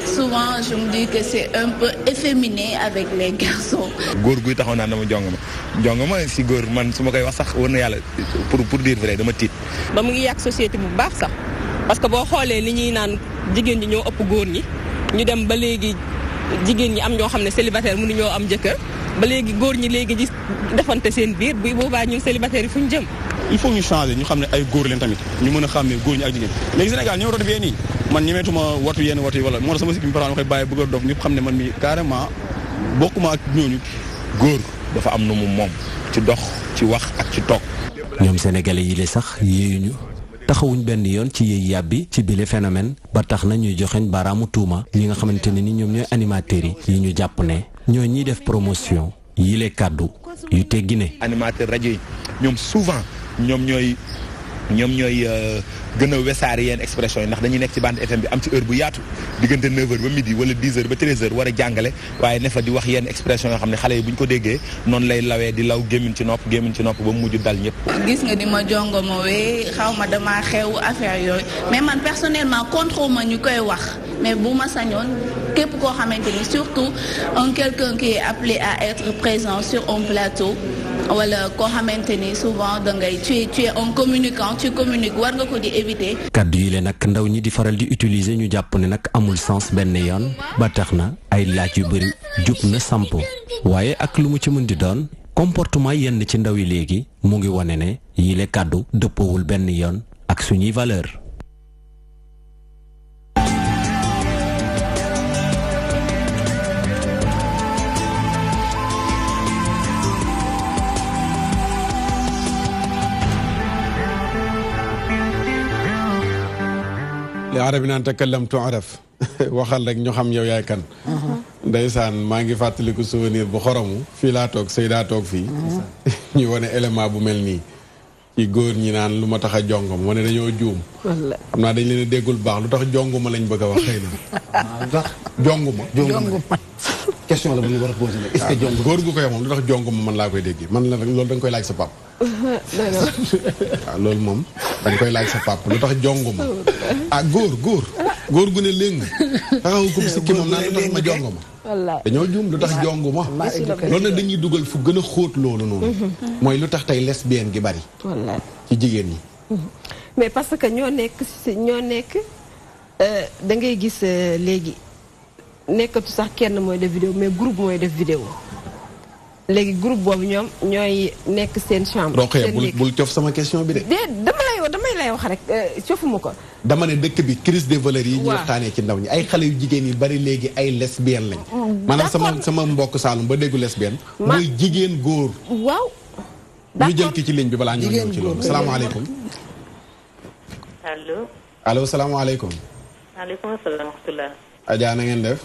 souvent je me dis que c'est un peu efféminé avec les garçons. góor guy taxaw naa dama jongama si góor man su ma koy wax sax war na yàlla pour dire vrai dama tiit. ba mu ngi yàq société bu baax sax. parce que boo xoolee li ñuy naan jigéen ñi ñoo ëpp góor ñi ñu dem ba léegi jigéen ñi am ñoo xam ne célibataire mënuñoo am jëkkër ba léegi góor ñi léegi gis defante seen biir bu boobaa ñun célibataire yi fu ñu jëm. il faut ñu changer ñu xam ne ay góor leen tamit ñu mën a xàmmee góor ñi ak jigéen léegi Sénégal ñoo doon defee nii man ñemeetuma watu yenn watu yi wala moo tax sama sikki mi parent ma koy bàyyi bëgg a dof ñëpp xam ne man mi carrément bokkuma ak ñooñu. góor dafa am na mu moom ci dox ci wax ak ci toog. ñoom sénégalais yi le sax yéeyuñu taxawuñ benn yoon ci yëy yàbbi ci bile phénomène ba tax na ñuy joxeñ baaraamu tuuma ñi nga xamante ne ni ñoom ñooy animateurs yi ñu jàpp ne ñoo ñiy def promotion yile kàddu yu teggi ne. animateur rajo yi ñoom souvent ñoom ñooy gën a wesaare yenn expression yi ndax dañuy nekk ci bande FM bi am ci heure bu yaatu diggante 9h ba midi wala 10h ba 13h war a jàngale waaye ne fa di wax yenn expression yoo xam ne xale yi bu ñu ko déggee noonu lay lawee di law gémmiñ ci nopp ba mu mujj dal ñëpp. gis nga ni ma jongoma wee xaw ma damaa xew affaire yooyu mais man personnellement contre ma ñu koy wax mais bu ma sañoon képp koo xamante ni surtout quelqu'un qui est appelé à être présent sur un plateau wala koo xamante ni souvent da ngay tu es un communicant tu communiques war nga ko di éviter. kaddu yi leen nag ndaw ñi di faral di utiliser ñu jàpp ne nag amul sens benn yoon ba tax na ay laaj yu bëri jub na samp waaye ak lu mu ci mën di doon comportement yenn ci ndaw yi léegi mu ngi wane ne yile kaddu dëppoowul benn yoon ak suñuy valeur. li arabi naan takallam tu'raf waxal rek ñu xam yow yaay kan. ndeysaan maa ngi fàttaliku souvenir bu xoromu fii laa toog Seyda toog fii. ñu wane élément bu mel nii. ci góor ñi naan lu ma tax a jongoma ma ne dañoo juum. xam naa dañ leen a déggul baax lu tax jonguma lañ bëgg a wax xëy na. lu tax jonguma. question la bu ñu war a posé est-ce que jong góor gu koy moom lu tax jonguma man laa koy déggee man la loolu da nga koy laaj sa pap waaw loolu moom da nga koy laaj sa pap lu tax jonguma ah góor gu ne léegi taxaw ko si ki moom naan lu tax ma jonguma dañoo juum lu tax jonguma loolu nag dañuy dugal fu gën a xóot loolu noonu mooy lu tax tey lesbienne gi bari ci jigéen ñi mais parce que ñoo nekk da ngay gis léegi nekkatu sax kenn mooy def vidéo mais groupe mooy def vidéo léegi groupe boobu ñoom ñooy nekk seen chambre. Rokhaya bul cof sama question bi de. damay lay wax rek cofuma ko. dama ne dëkk bi crise des valeurs yi ñu waxtaanee ci ndaw ñi ay xale yu jigéen yi bari léegi ay lesbienne lañ. maanaam sama mbokk Saalum ba déggu lesbienne. mooy jigéen góor. waaw. ñu jël ki ci ligne bi balaa ñoo ñëw ci loolu salaamaaleykum. allo. allo salaamaaleykum. maaleykum salaam wa rahmatulah. Adja na ngeen def.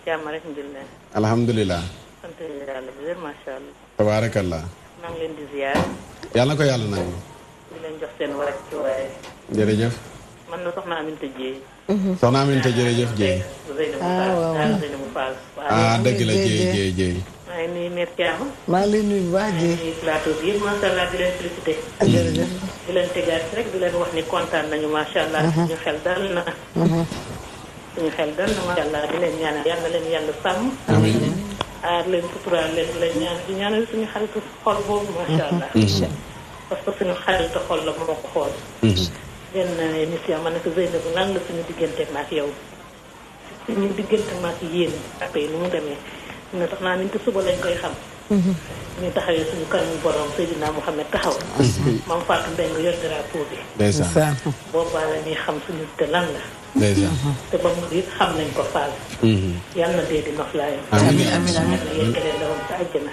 jàmm rek alhamdulilah. alhamdulilah. sant yàlla bu wér macha allah. tabaarakallah. maa ngi leen di ziar. yàlla na ko yàlla nangu. di leen jox seen war ci waaye. jërëjëf. man na soxna Aminta Dieye. soxna Aminta jërëjëf Dieye. ah dëgg la Dieye. maa ngi nuyu Mère Thiam. maa ngi lay nuyu bu baax Dieye. nuyu plateau bi yëpp macha allah di leen félicité. jërëjëf. di leen tegaat rek di leen wax ni kontaan nañu macha allah. suñu xel dal na. suñu xel dal na macha allah di leen ñaanal yàlla leen yàlla sàmm. amiin. aar leen suturaal leen di leen ñaanal di ñaanal suñu xaritu xol boobu macha allah. parce que suñu xaritu xol la moo ko xool. benn émission ma ne ko Zeynabou lan la suñu diggante maak yow suñu diggante maak yéen ak nu mu demee ne tax naa ni te suba lañ koy xam. ñu taxawee suñu kanamu borom Seydina Mouhamed taxaw. mam Fatou Mbengue yor drapeau bi. ndeysaan. boobaa la ñuy xam suñu te lan la. ndeysaan. te ba mu it xam nañ ko faal. yal na dee di noflaayam. amiin amiin yal na yeggalee ndawam sa àjjana.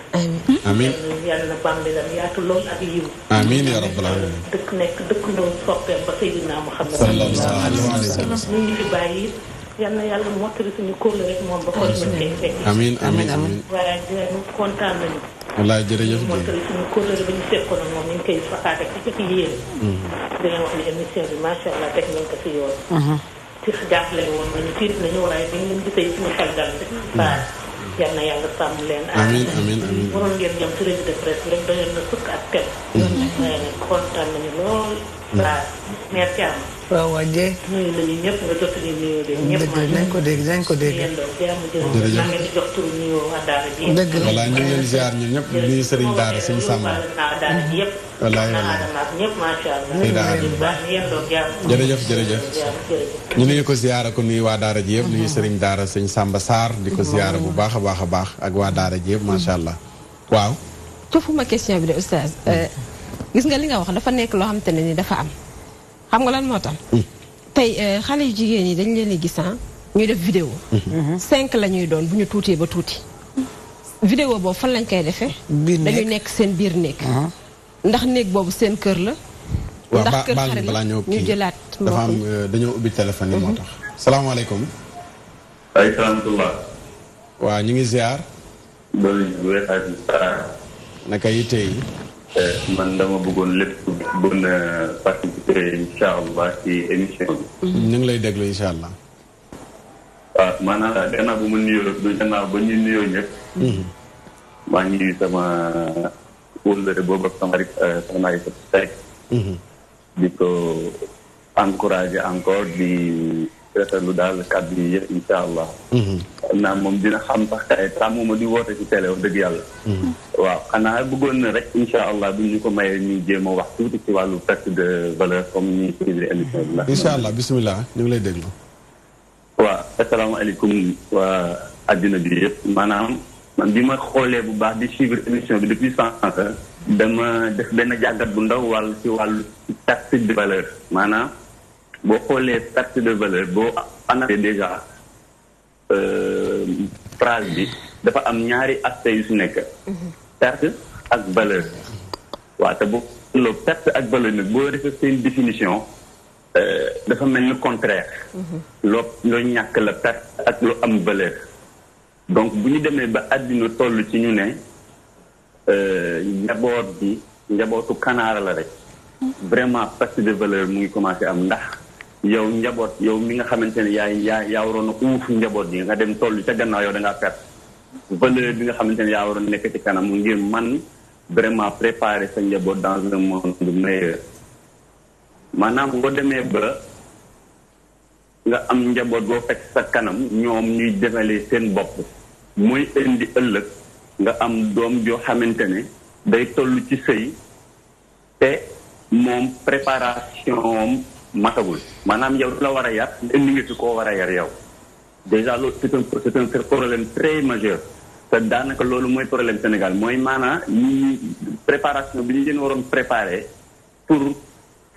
amiin. yal na bàmmeelam yaatu lool ak yiw. amiin yaa rabbal aalamiin. dëkk ndoo soppeem ba Seydina Mouhamed. sallallahu alayhi wa sallam. ñu ngi fi bàyyi it yal na yàlla mottali suñu kóol rek moom ba kon ñu koy fekk. amiin amiin amiin. waaye dinañu kontaan nañu. wallaay jërëjëf Dieye. mottali suñu kóol rek ba ñu fekkoon ak moom ñu ngi koy faxaat ak ci yéen. dina wax ni émission bi macha allah teg nañ ko si yoon. ci jàppale woon nañu tiit nañu waaye dañ leen gisee suñu xel dal rek. waaw yal na yàlla sàmm leen. amiin amiin amiin. waroon ngeen jëm ci revue de presse bi rek doyoon na sukk ak tem. waaye nag kontaan nañu lool. waaw Mère Thiam. waaw waa Dieye. nuyu nañu ñëpp nga jot ñu nuyoo de ñëpp. dinañ ko dégg dinañ ko dégg. jërëjëf maa ngi leen di jox turu nuyoo waa Daara ji. dëgg la voilà ñu ngi leen ziar ñun ñëpp di nuyu Serigne Daara Serigne Samba. Daara ji yëpp. wallaay naa wallaay. Adama ak ñëpp macha allah. Seyda jërëjëf jërëjëf. ñu nuyu ko ziara ko nuyu waa Daara ji yëpp nuyu Serigne Daara Serigne Samba Sarr di ko ziara bu baax a baax a baax ak waa Daara ji yëpp macha allah waaw. cofuma question bi de oustaz gis nga li nga wax dafa nekk loo xamante ne ni dafa am xam nga lan moo tax. tey xale yu jigéen ñi dañ leen di gis ñuy def vidéo 5 la ñuy doon bu ñu tuutee ba tuuti. vidéo boobu fan lañ koy defee. dañuy nekk seen biir néeg. ndax néeg boobu seen kër la. ndax kër xarit la ñu jëlaat. dafa am dañoo ubbi téléphone yi moo tax. salaamaaleykum. ay salaamaaleykum. waaw ñu ngi ziar. naka yi tey. man dama bëggoon lépp bëggoon participer incha allah ci émission bi. ñu ngi lay déglu incha allah. waaw maanaam gannaaw bu ma nuyoo gannaaw ba ñu nuyoo ñëpp. maa ngi nuyu sama wóllare boobu ak sama xarit soxna Aïssa Seck. di ko encourager encore di rafetlu daal kàddu yi yëpp incha allah. xam naa moom dina xam sax kay tàmmuma di woote ci télé wax dëgg yàlla. waaw xanaa bëggoon na rek incha allah bu ñu ko mayee ñu jéem a wax tuuti ci wàllu perte de valeur comme ni suivre émission bi la. incha allah bisimilah ñu ngi lay déglu. waaw asalaamaaleykum waa àddina bi yëpp maanaam man bi ma xoolee bu baax di suivre émission bi depuis sànq dama def benn jàngat bu ndaw wàll ci wàllu perte de valeur maanaam boo xoolee perte de valeur boo analysé déjà phrase bi dafa am ñaari aspect yu su nekk perte ak valeur waaw te boo loo perte ak valeur nag boo defee seen définition dafa mel ni contraire. loo ñàkk la perte ak lu am valeur. donc bu ñu demee ba àddina toll ci ñu ne njaboot bi njabootu kanaara la rek. vraiment perte de valeur mu ngi commencé am ndax yow njaboot yow mi nga xamante ne yaa waroon a uuf njaboot bi nga dem toll ca gannaaw yow da ngaa perte. valeur bi nga xamante ne yaa waroon nekk ci kanam ngir man vraiment préparer sa njaboot dans un monde meilleur. maanaam boo demee ba nga am njaboot boo fekk sa kanam ñoom ñuy demalee seen bopp mooy indi ëllëg nga am doom joo xamante ne day toll ci sëy te moom préparation matagul maanaam yow la war a yar indi nga fi koo war a yar yow déjà loolu c'est un problème très majeur te daanaka loolu mooy problème Sénégal mooy maanaam préparation bi ñu leen waroon préparer pour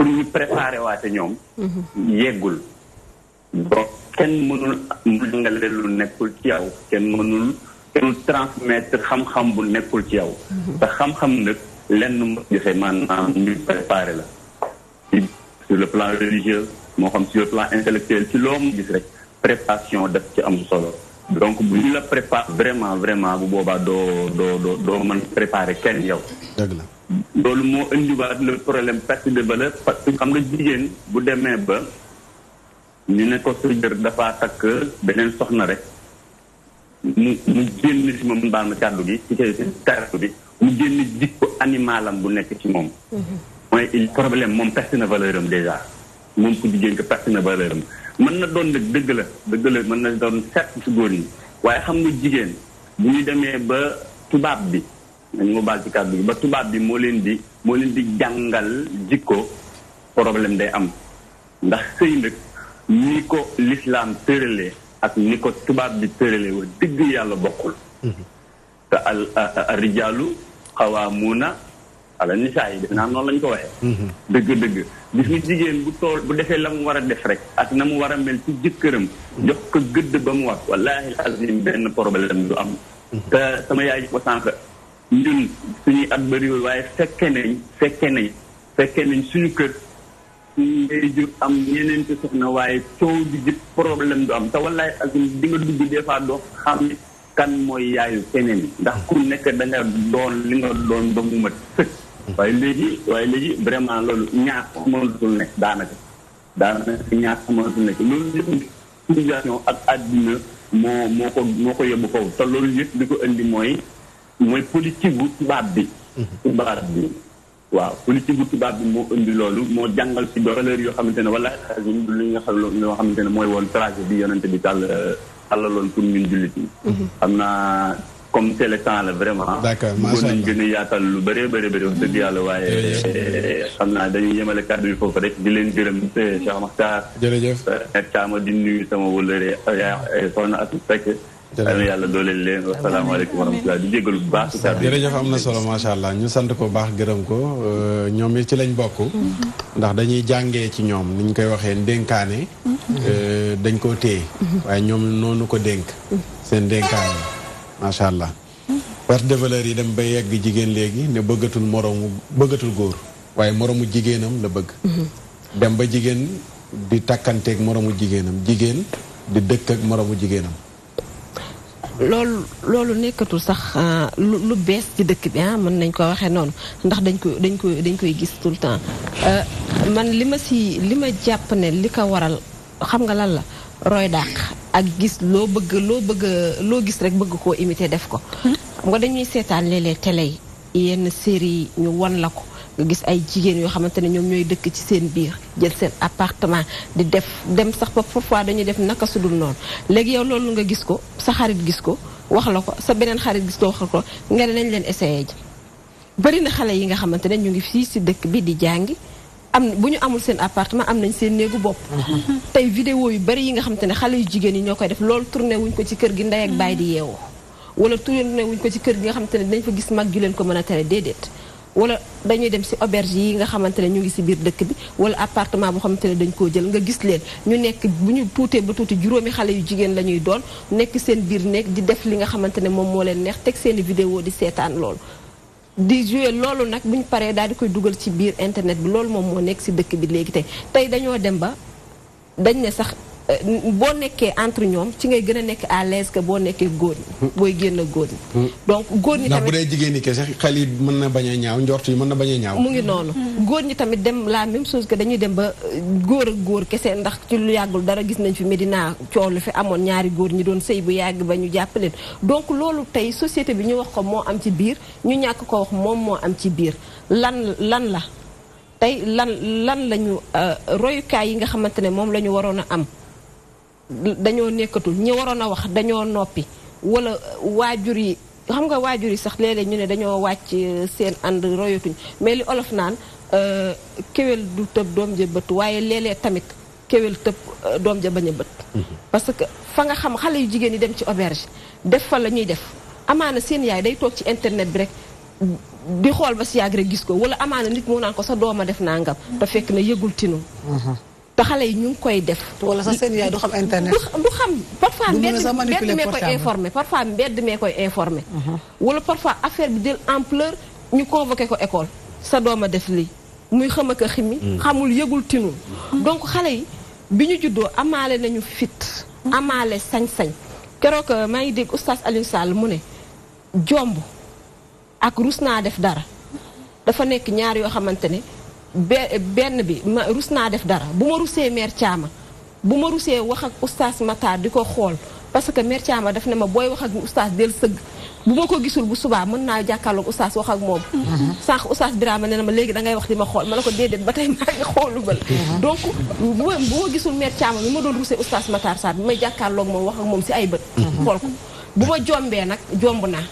ñu préparer waate ñoom yeggul donc kenn mënul jàngale lu nekkul ci yow kenn mënul transmettre xam-xam bu nekkul ci yow te xam-xam nag lenn mu joxe maanaam ñu préparer la sur le plan religieux moo xam sur le plan intellectuel ci loo mu gis rek préparation daf ci am solo donc bu ñu la prépare vraiment bu boobaa doo mën préparer kenn yow dëgg la loolu moo indiwaat le problème perte de valeur parce que xam nga jigéen bu demee ba ñu ne ko sa jër dafa takk beneen soxna rek mu génn si moom baal ma kàddu gi ci kàddu bi mu génn jikko animalam bu nekk ci moom mooy problème moom perte na valeur am déjà moom ku jigéen ko perte na valeur am mën na doon nag dëgg la mën na doon certes si góor ñi waaye xam nga jigéen bu ñu demee ba tubaab bi nañu ma baal ci kàddu gi ba tubaab bi moo leen di jàngal jikko problème day am ndax sëy nag ni ko l'islam tëralee ak ni ko tubaab bi tëralee wax dëgg yàlla bokkul te al rijaalu xawaamuuna ala nisaa yi def naa noonu lañ ko waxee dëgg gis nga jigéen bu defee la mu war a def rek ak na mu war a mel ci jëkkëram jox ko gëdd ba mu wax wallaahi azim benn problème du am te sama yaay ko sànq ñun suñuy at bëriwul waaye fekke nañ suñu kër suñu ngay jur am ñeneen ci soxna waaye coow di jëpp problème du am te wallaahi azim di nga dugg des fois doo xam ne kan mooy yaayu keneen ndax ku nekk da nga doon li nga doon ba mu mat sëkk waaye léegi vraiment loolu ñaar mënatul nekk daanaka ñaar mënatul nekk loolu yëpp civilisation ak àddina moo ko yóbbu foofu te loolu yëpp li ko indi mooy politique bu tubaab bi waaw politique bu tubaab bi moo indi loolu moo jàngal ci valeur yoo xamante ne wala li nga xam loo xamante ne mooy woon trajet bi yonente bi tàllaloon pour ñun jullit yi xam naa comme c'est le temps la vraiment d'accord macha allah nañ gën a yaatal lu bëree wax dëgg yàlla waaye xam naa dañuy yemale kàddu yi foofu rek di leen gërëm Cheikh Makhtar jërëjëf caama di nuyu sama wëllëre soxna Atou Seck yàlla dooleel leen wasalaamaaleykum wa rahmatulah di jégalu bu baax jërëjëf am na solo macha allah ñu sant ko baax gërëm ko ñoom it ci lañ bokk ndax dañuy jàngee ci ñoom ni ñu koy waxee ndénkaane dañ koo téye waaye ñoom noonu ko dénk seen dénkaane macha allah perte de valeur yi dem ba yegg jigéen léegi ne bëggatul góor waaye moroomu jigéenam la bëgg dem ba jigéen di takkanteeg moroomu jigéenam jigéen di dëkk ak moroomu jigéenam loolu nekkatul sax lu bees ci dëkk bi mën nañ ko waxee noonu ndax dañ koy gis tout le temps man li ma jàpp ne li ko waral xam nga lan la roy dàq ak gis loo gis rek bëgg koo imiter def ko xam nga dañuy seetaan léeg-léeg télé yi yenn série yi ñu wan la ko nga gis ay jigéen yoo xamante ne ñoom ñooy dëkk ci seen biir jël seen appartement di dem sax ba parfois dañuy def naka su dul noonu léegi yow loolu nga gis ko sa xarit gis ko wax la ko sa beneen xarit gis ko wax ko nga ne nañ leen essayé ji bari na xale yi nga xamante ne ñu ngi fii si dëkk bi di jàngi bu ñu amul seen appartement am nañ seen néegu bopp tey vidéo yu bari yi nga xamante ne xale yu jigéen yi ñoo koy def loolu tourné wuñ ko ci kër gi ndey ak baay di yeewoo wala tourné wuñ ko ci kër gi nga xamante ne dañ fa gis mag ju leen ko mën a tere déedéet wala dañuy dem si auberge yi nga xamante ne ñu ngi si biir dëkk bi wala appartement boo xamante ne dañ koo jël nga gis leen ñu nekk bu ñu tuutee ba tuuti juróomi xale yu jigéen la ñuy doon nekk seen biir nekk di def li nga xamante ne moom moo leen neex teg seen i vidéo di seetaan loolu di jouer loolu nag bu ñu paree daal di koy dugal ci biir internet bi loolu moom moo nekk si dëkk bi léegi tey dañoo dem ba dañ ne sax boo nekkee entre ñoom ci ngay gën a nekk à l'aise que boo nekkee góor ñi booy génn góor ñi donc góor ñi tamit ndax bu dee jigéen ñi kese xel yi mën na bañ a ñaaw njort yi mën na bañ a ñaaw mu ngi noonu góor ñi tamit dem la même chose que dañuy dem ba góor ak góor kese ndax ci lu yàggul dara gis nañ fi Medina coow lu fi amoon ñaari góor ñi doon sëy bu yàgg ba ñu jàpp leen donc loolu tey société bi ñu wax ko moo am ci biir ñu ñàkk ko wax moom moo am ci biir lan la tey lan lañu royukaay yi nga xamante ne moom la ñu waroon a am dañoo nekkatul ñi waroon a wax dañoo noppi wala waajur yi xam nga waajur yi sax léeg-léeg ñu ne dañoo wàcc seen ànd royatuñ mais li olof naan kéwél du tëb doom ja bët waaye léeg-léeg tamit kéwél tëb doom ja bañ a bët parce que fa nga xam xale yu jigéen yi dem ci auberge def fa la ñuy def amaana seen yaay day toog ci internet bi rek di xool ba si yàgg rek gis ko wala amaana nit moo naan ko sa dooma def nangam te fekk na yëgul tinu te xale yi ñu ngi koy def. wala sax seen yaay du xam internet. du xam parfois mbedd mee koy informé parfois mbedd mee koy informé. wala parfois affaire bi jël ampleur ñu convoqué ko école. sa dooma def lii muy xam ak a ximi xamul yëgul tinul donc xale yi bi ñu juddoo amaale nañu fit. amaale sañ-sañ. keroog maa ngi dégg oustaz Alioune Sall mu ne jomb ak rus naa def dara dafa nekk ñaar yoo xamante ne. benn bi ma rus naa def dara bu ma rusee mère Thiama bu ma rusee wax ak oustaz Matar di ko xool parce que mère Thiama daf ne ma booy wax ak oustaz del sëgg bu ma ko gisul bu subaa mën naa jàkkaarloog oustaz wax ak moom sànq oustaz Birama ne na ma léegi da ngay wax di ma xool ma ne ko déedéet ba tey maa ngi xoolu bal donc bu ma gisul mère Thiama mi ma doon rusee oustaz Matar Sarr bi may jàkkaarloog moom wax ak moom si ay bët xool ko bu ma jombee nag jomb naa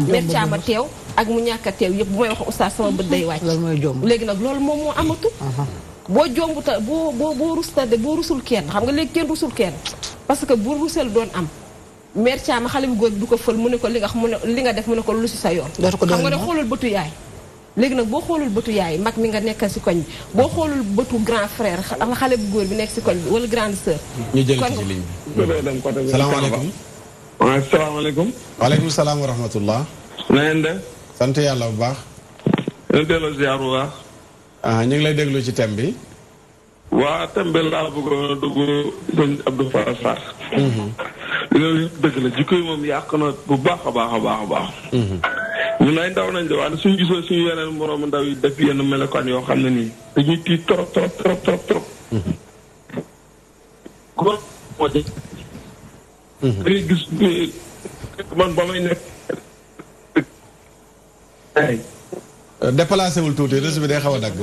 mère Thiama teew ak mu ñàkk a teew yëpp bu may wax oustaz sama bët day wàcc léegi nag loolu moom moo amatu boo jombuta boo rustade boo rusul kenn xam nga léegi kenn rusul kenn parce que bu rusel doon am mère Thiama xale bu góor bi du ko fël mu ne ko li nga def mu ne ko lu si sa yoon xam nga ne xoolul bëtu yaay léegi nag boo xoolul bëtu yaay mag mi nga nekkal si koñ bi boo xoolul bëtu grand frère xale bu góor bi nekk si koñ bi wala grande sœur ñu jël ci ligne bi salaamaaleykum asalaamaaleykum waaleykum salaam wa rahmatullah na ngeen def sant yàlla bu baax ñu delloo ziar bu baax ñu ngi lay déglu ci thème bi waa thème bi laa bëggoon a dugg sëñ Abdou Farah Sarr loolu yëpp dëgg la jikko yi moom yàq na bu baax a baax a baax a baax ñun ay ndaw nañ de waaye suñu gisoo suñu yeneen moroomu ndaw yi def yenn melokaan yoo xam ne nii dañuy tiit trop trop trop trop trop moo de dangay gis man ba may nekk déplacé wul tuuti réseau bi day xaw a dagg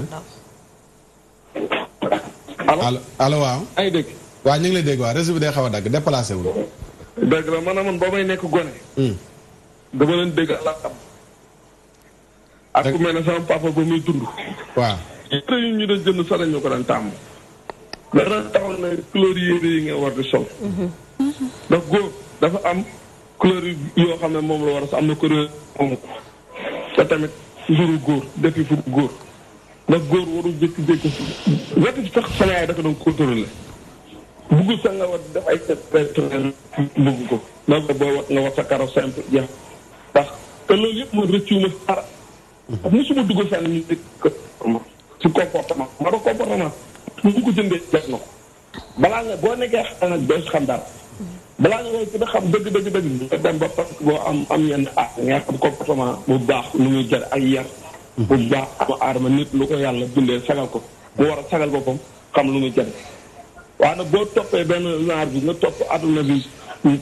allo waaw ay dégg waaw ñu ngi lay dégg waaw réseau bi day xaw a dagg déplacé wul dëgg la man ba may nekk gone dama leen dégg la am ak ku mel ne sama papa ba muy dund waaw yére yu ñu doon jënd sax dañu ko daan tàmm dana taxaw ne couleur yére yi nga war di sol ndax góor dafa am couleur yoo xam ne moom la war a sa am na couleur moom ko te tamit njuru góor defi fu góor ndax góor warul jékki-jékki wetu sax sama yaay dafa doon contrôlé bugg sax nga war def ay bugg ko ndax boo wat nga wat sa karaw simple jeex ndax te loolu yëpp man rëccuuma dara mosuma dugg fenn ñu dégg ci comportement ma do comportement mu ko jëndee def na ko balaa nga boo nekkee xam nag doo si xam dara balaa nga koy gën a xam dëgg nga dem ba parce que boo am yenn nga xam comportement bu baax lu muy jar ak yar bu baax ama aadama nit lu ko yàlla bindee sagal ko mu war a sagal boppam xam lu muy jar waaye nag boo toppee benn genre bi nga topp àdduna bi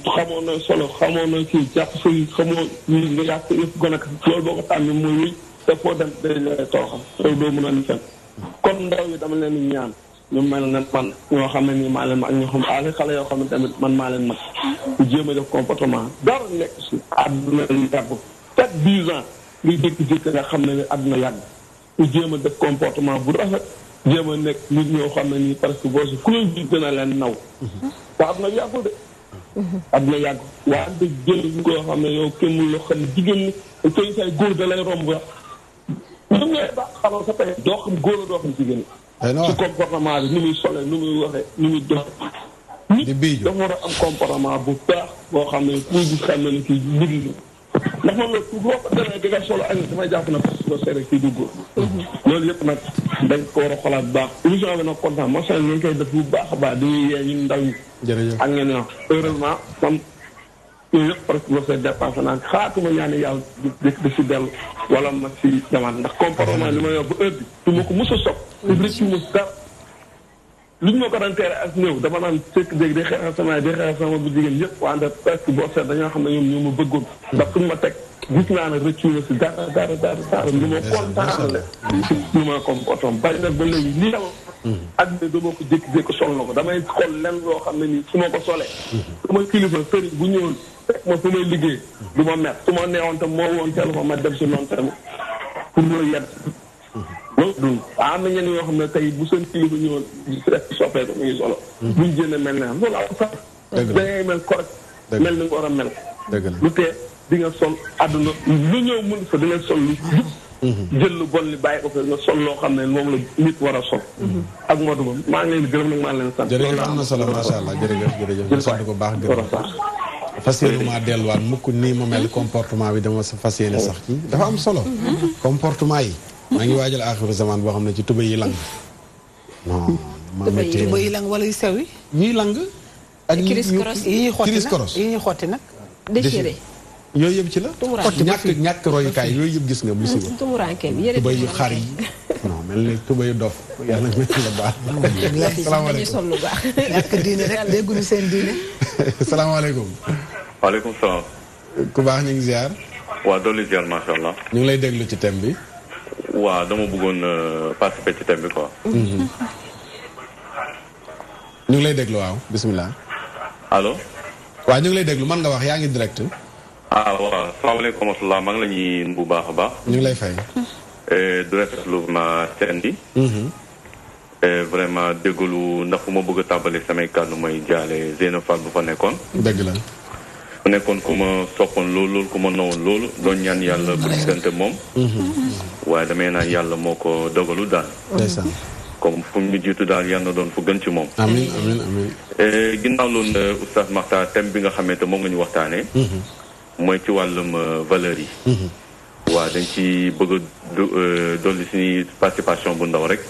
xamoo na solo xamoo na kii jàpp sëy xamoo ñi nga yàq yëpp gone ak loolu boo ko tàmmee mooy wéy te foo dem day lay toroxal loolu doo mën a ni fen kon ndaw yi dama leen di ñaan ñu mel ne man ñoo xam ne nii maa leen mag ñoo xam ale xale yoo xam ne tamit man maa leen mag ñu jéem a def comportement dara nekk si àdduna yàgg peut-être 10 ans luy jékki-jékki nga xam ne àdduna yàgg ñu jéem a def comportement bu rafet jéem a nekk nit ñoo xam ne nii parce que boo si ku leen gis dina leen naw te àdduna yàggul de àdduna yàgg wante jël ñu ko xam ne yow kenn mu loo xam ne jigéen ñi koy say góor da lay romb wax ñu ñëwee ba xamal sa tey doo xam góor a doo xam jigéen ci comportement bi ni muy solee ni muy waxee ni muy dox nit dafa war a am comportement bu baax boo xam ne ku gis xam ne ni kii liggéey ndax man loolu boo ko demee di nga solo añ damay jàpp na parce que seere kii du góor loolu yëpp nag dañ ko war a xoolaat bu baax émission bi nag kontaan macha allah ñu ngi koy def bu baax a baax di yee ñun ndaw ñi ak ngeen wax heureusement man yooyu yëpp parce que see dépassé naa xaatuma ñaani yàlla di si dellu wala ma si demaat ndax comportement li ma yor ba heure bi du ma ko mos a sopp rëccu ma dara lu ñu ma ko daan teere ak néew dama naan fekk dégg di xeexal sama bu jigéen yëpp wante presque boo seet dañoo xam ne ñoom ñoo ma bëggoon ndax suñu ma teg gis naa ne rëccu na si dara lu ma kontaan la si lu ma comportement bari nag ba léegi lii ak ne dama ko jékki-jékki sol na ko damay xool lenn loo xam ne nii su ma ko solee su ma kilifa sëriñ bu ñëwoon fekk ma fu may liggéey du ma mer su ma neewoon tam moo woon téléphone ma dem si noonu tamit pour loolu yedd loolu dund am na ñenn yoo xam ne tey bu seen kilifa ñëwoon rek soppeeku mu ngi solo buñ jénne mel ne am loolu am sax dangay mel correct mel ni nga war a mel lu tee di nga sol àdduna lu ñëw mun fa di nga sol lu jël lu bon li bàyyi ko fa nga sol loo xam ne moom la nit war a sol ak motu ba maa ngi leen di gërëm nag maa ngi leen sant jërëjëf am na solo macha allah jërëjëf ñu sant ko baax gërëm fas yéene maa delluwaat mukk nii ma mel comportement bi dama sa fas yéene sax ci dafa am solo comportement yi maa ngi waajal aaxiru zaman boo xam ne ci tuba yi lang non tuba yi lang wala yu sew yi ñuy lang ak yi ñuy xotti nag déchiré yooyu yëpp ci la ñàkk royukaay yooyu yëpp gis nga musiba tuba yu xar yi non mel ni tuba yu dof yàlla mel la baax salaamaaleykum ñàkk diine rek dégguñu seen diine salaamaaleykum waaleykum salaam ku baax ñu ngi ziar waa dolli ziar macha allah ñu ngi lay déglu ci thème bi waaw dama bëggoon participer ci thème bi quoi ñu ngi lay déglu waaw bismillah allo waaw ñu ngi lay déglu man nga wax yaa ngi direct waaw salaamaaleykum wa rahmatulah maa ngi la ñuy bu baax a baax ñu ngi lay fay du rafetlu ma seen bi vraiment déggalu ndax fu ma bëgg a tàmbali samay kàddu mooy jaale Zeyna Fall bu fa nekkoon dëgg la bu nekkoon ku ma soppoon loolu ku ma nawoon loolu doon ñaan yàlla bu diggante moom waaye damay naan yàlla moo ko dogalu daal comme fu mu jiitu daal yàlla na doon fu gën ci moom amiin amiin amiin ginnaaw loolu oustaz Makhtar thème bi nga xamante moom nga ñu waxtaanee mooy ci wàllum valeur yi waaw dañ ci bëgg a dolli suñuy participation bu ndaw rek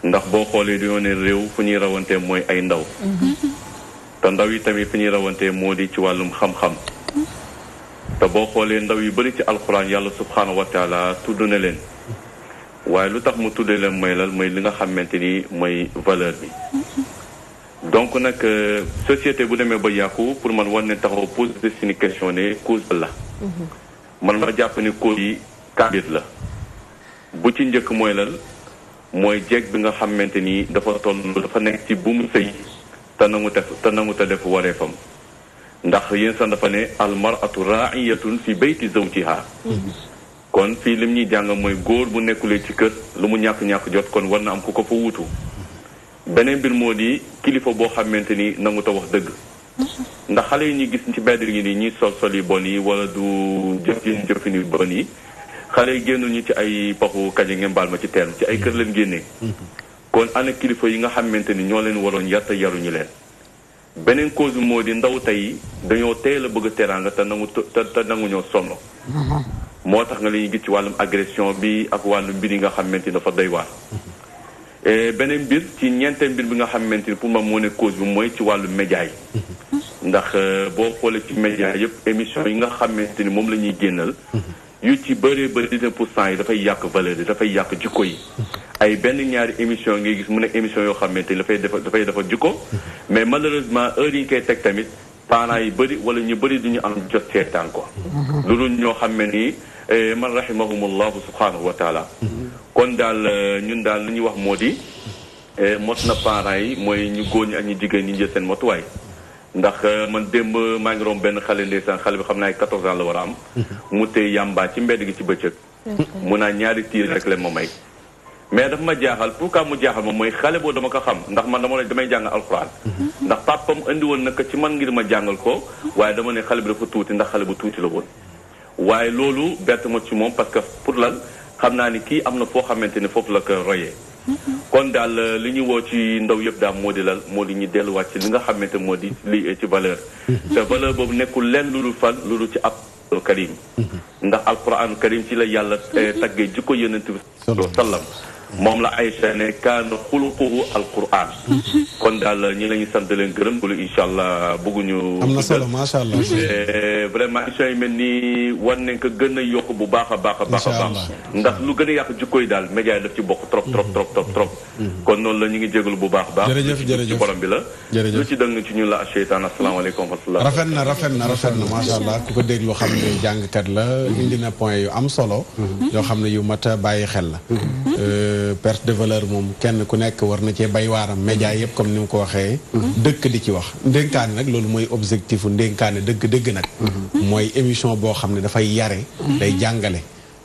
ndax boo xoolee dañoo ne réew fu ñuy rawantee mooy ay ndaw te ndaw yi tamit fu ñuy rawantee moo di ci wàllum xam-xam te boo xoolee ndaw yu bëri ci alxuraan yàlla subhaanahu wa taala tudd na leen waaye lu tax mu tuddee leen mooy lal mooy li nga xamante ni mooy valeur bi donc nag société bu demee ba yàqu pour man war ne taxaw poser suñu question ne cause la man ma jàpp ni cause yi kabir la bu ci njëkk mooy lal mooy jeeg bi nga xamante ni dafa toll dafa nekk ci bu mu sëy te nangu te def wareefam ndax yéen sax dafa ne almaratu raiyatun fi bayti zawjiha kon fii lim ñuy jàng mooy góor bu nekkulee ci kër lu mu ñàkk-ñàkk jot kon war na am ku ko fa wutu beneen mbir moo di kilifa boo xamante ni nangu ta wax dëgg ndax xale yi ñuy gis ci mbedd yi nii ñuy sol yi bon yi wala du jëfini bon yi xale yi génnuñu ci ay paxu kañe ngeen baal ma ci terme ci ay kër leen génnee kon ana kilifa yi nga xamante ni ñoo leen waroon yar te yaruñu leen beneen cause bi moo di ndaw tey dañoo teel a bëgg a teraanga te nangu ñoo sonn moo tax nga la ñuy gis ci wàllum agression bi ak wàllum mbir yi nga xamante ni dafa doy waar beneen mbir ci ñeenteel mbir bi nga xamante ni pour ma moo ne cause bi mooy ci wàllu média yi ndax boo xoolee ci média yëpp émission yi nga xamante ni moom la ñuy génnal yu ci bëree bëri 19% yi dafay yàq valeur yi dafay yàq jikko yi ay benn ñaari émission ngay gis mu nekk émission yoo xamante ni dafay dafa jikko mais malheureusement heure yi ñu koy teg tamit parents yi bëri wala ñu bëri duñu am jot seetaan ko loolu ñoo xam ne ni man rahimahumullahu subhanahu wa taala kon daal ñun daal li ñuy wax moo di mot na parents yi mooy ñu góor ñi ak ñu jigéen ñi jël seen motuwaay ndax man démb maa ngi romb benn xale ndeysaan xale bi xam naa 14 ans la war a am mu tey yàmbaa ci mbedd gi ci bëccëg mun naa ñaari tiir rek leen ma may mais dafa ma jaaxal pourquoi mu jaaxal ma mooy xale boo dama ko xam ndax man dama ne damay jàng alxuraan ndax papam indi woon nag ci man ngir ma jàngal ko waaye dama ne xale bi dafa tuuti ndax xale bu tuuti la woon waaye loolu bett ma ci moom parce que pour lan xam naa ni kii am na foo xamante ni foofu la ko royee kon daal li ñu woo ci ndaw yëpp daal moo di lal moo di ñu delluwaat ci li nga xamante moo di li ci valeur te valeur boobu nekkul lenn lu dul fan lu dul ci ab karim ndax alquran karim ci la yàlla taggee jikko yonent bi sallam moom la Aïcha ne kaana xuluquhu alquran kon daal ñi la ñu sant leen gërëm bulu incha allah bëgguñu am na solo macha allah vraiment émission yi mel nii war nañ ko gën a yokk bu baax a baax a baax a baax ndax lu gën a yàq jikko yi daal média yi daf ci bokk trop trop trop trop trop kon noonu la ñu ngi jégalu bu baax a baax jërëjëf ci borom bi la jërëjëf lu ci dëng ci ñun la acheytaan asalaamaaleykum wa rahmatulah rafet na macha allah ku ko déglu xam ne jàngkat la indi na point yu am solo yoo xam ne yu mat a bàyyi xel la perte de valeur moom kenn ku nekk war na cee bay waaram média yëpp comme ni mu ko waxee dëkk di ci wax ndénkaane nag loolu mooy objectifu ndénkaane dëgg-dëgg nag mooy émission boo xam ne dafay yare day jàngale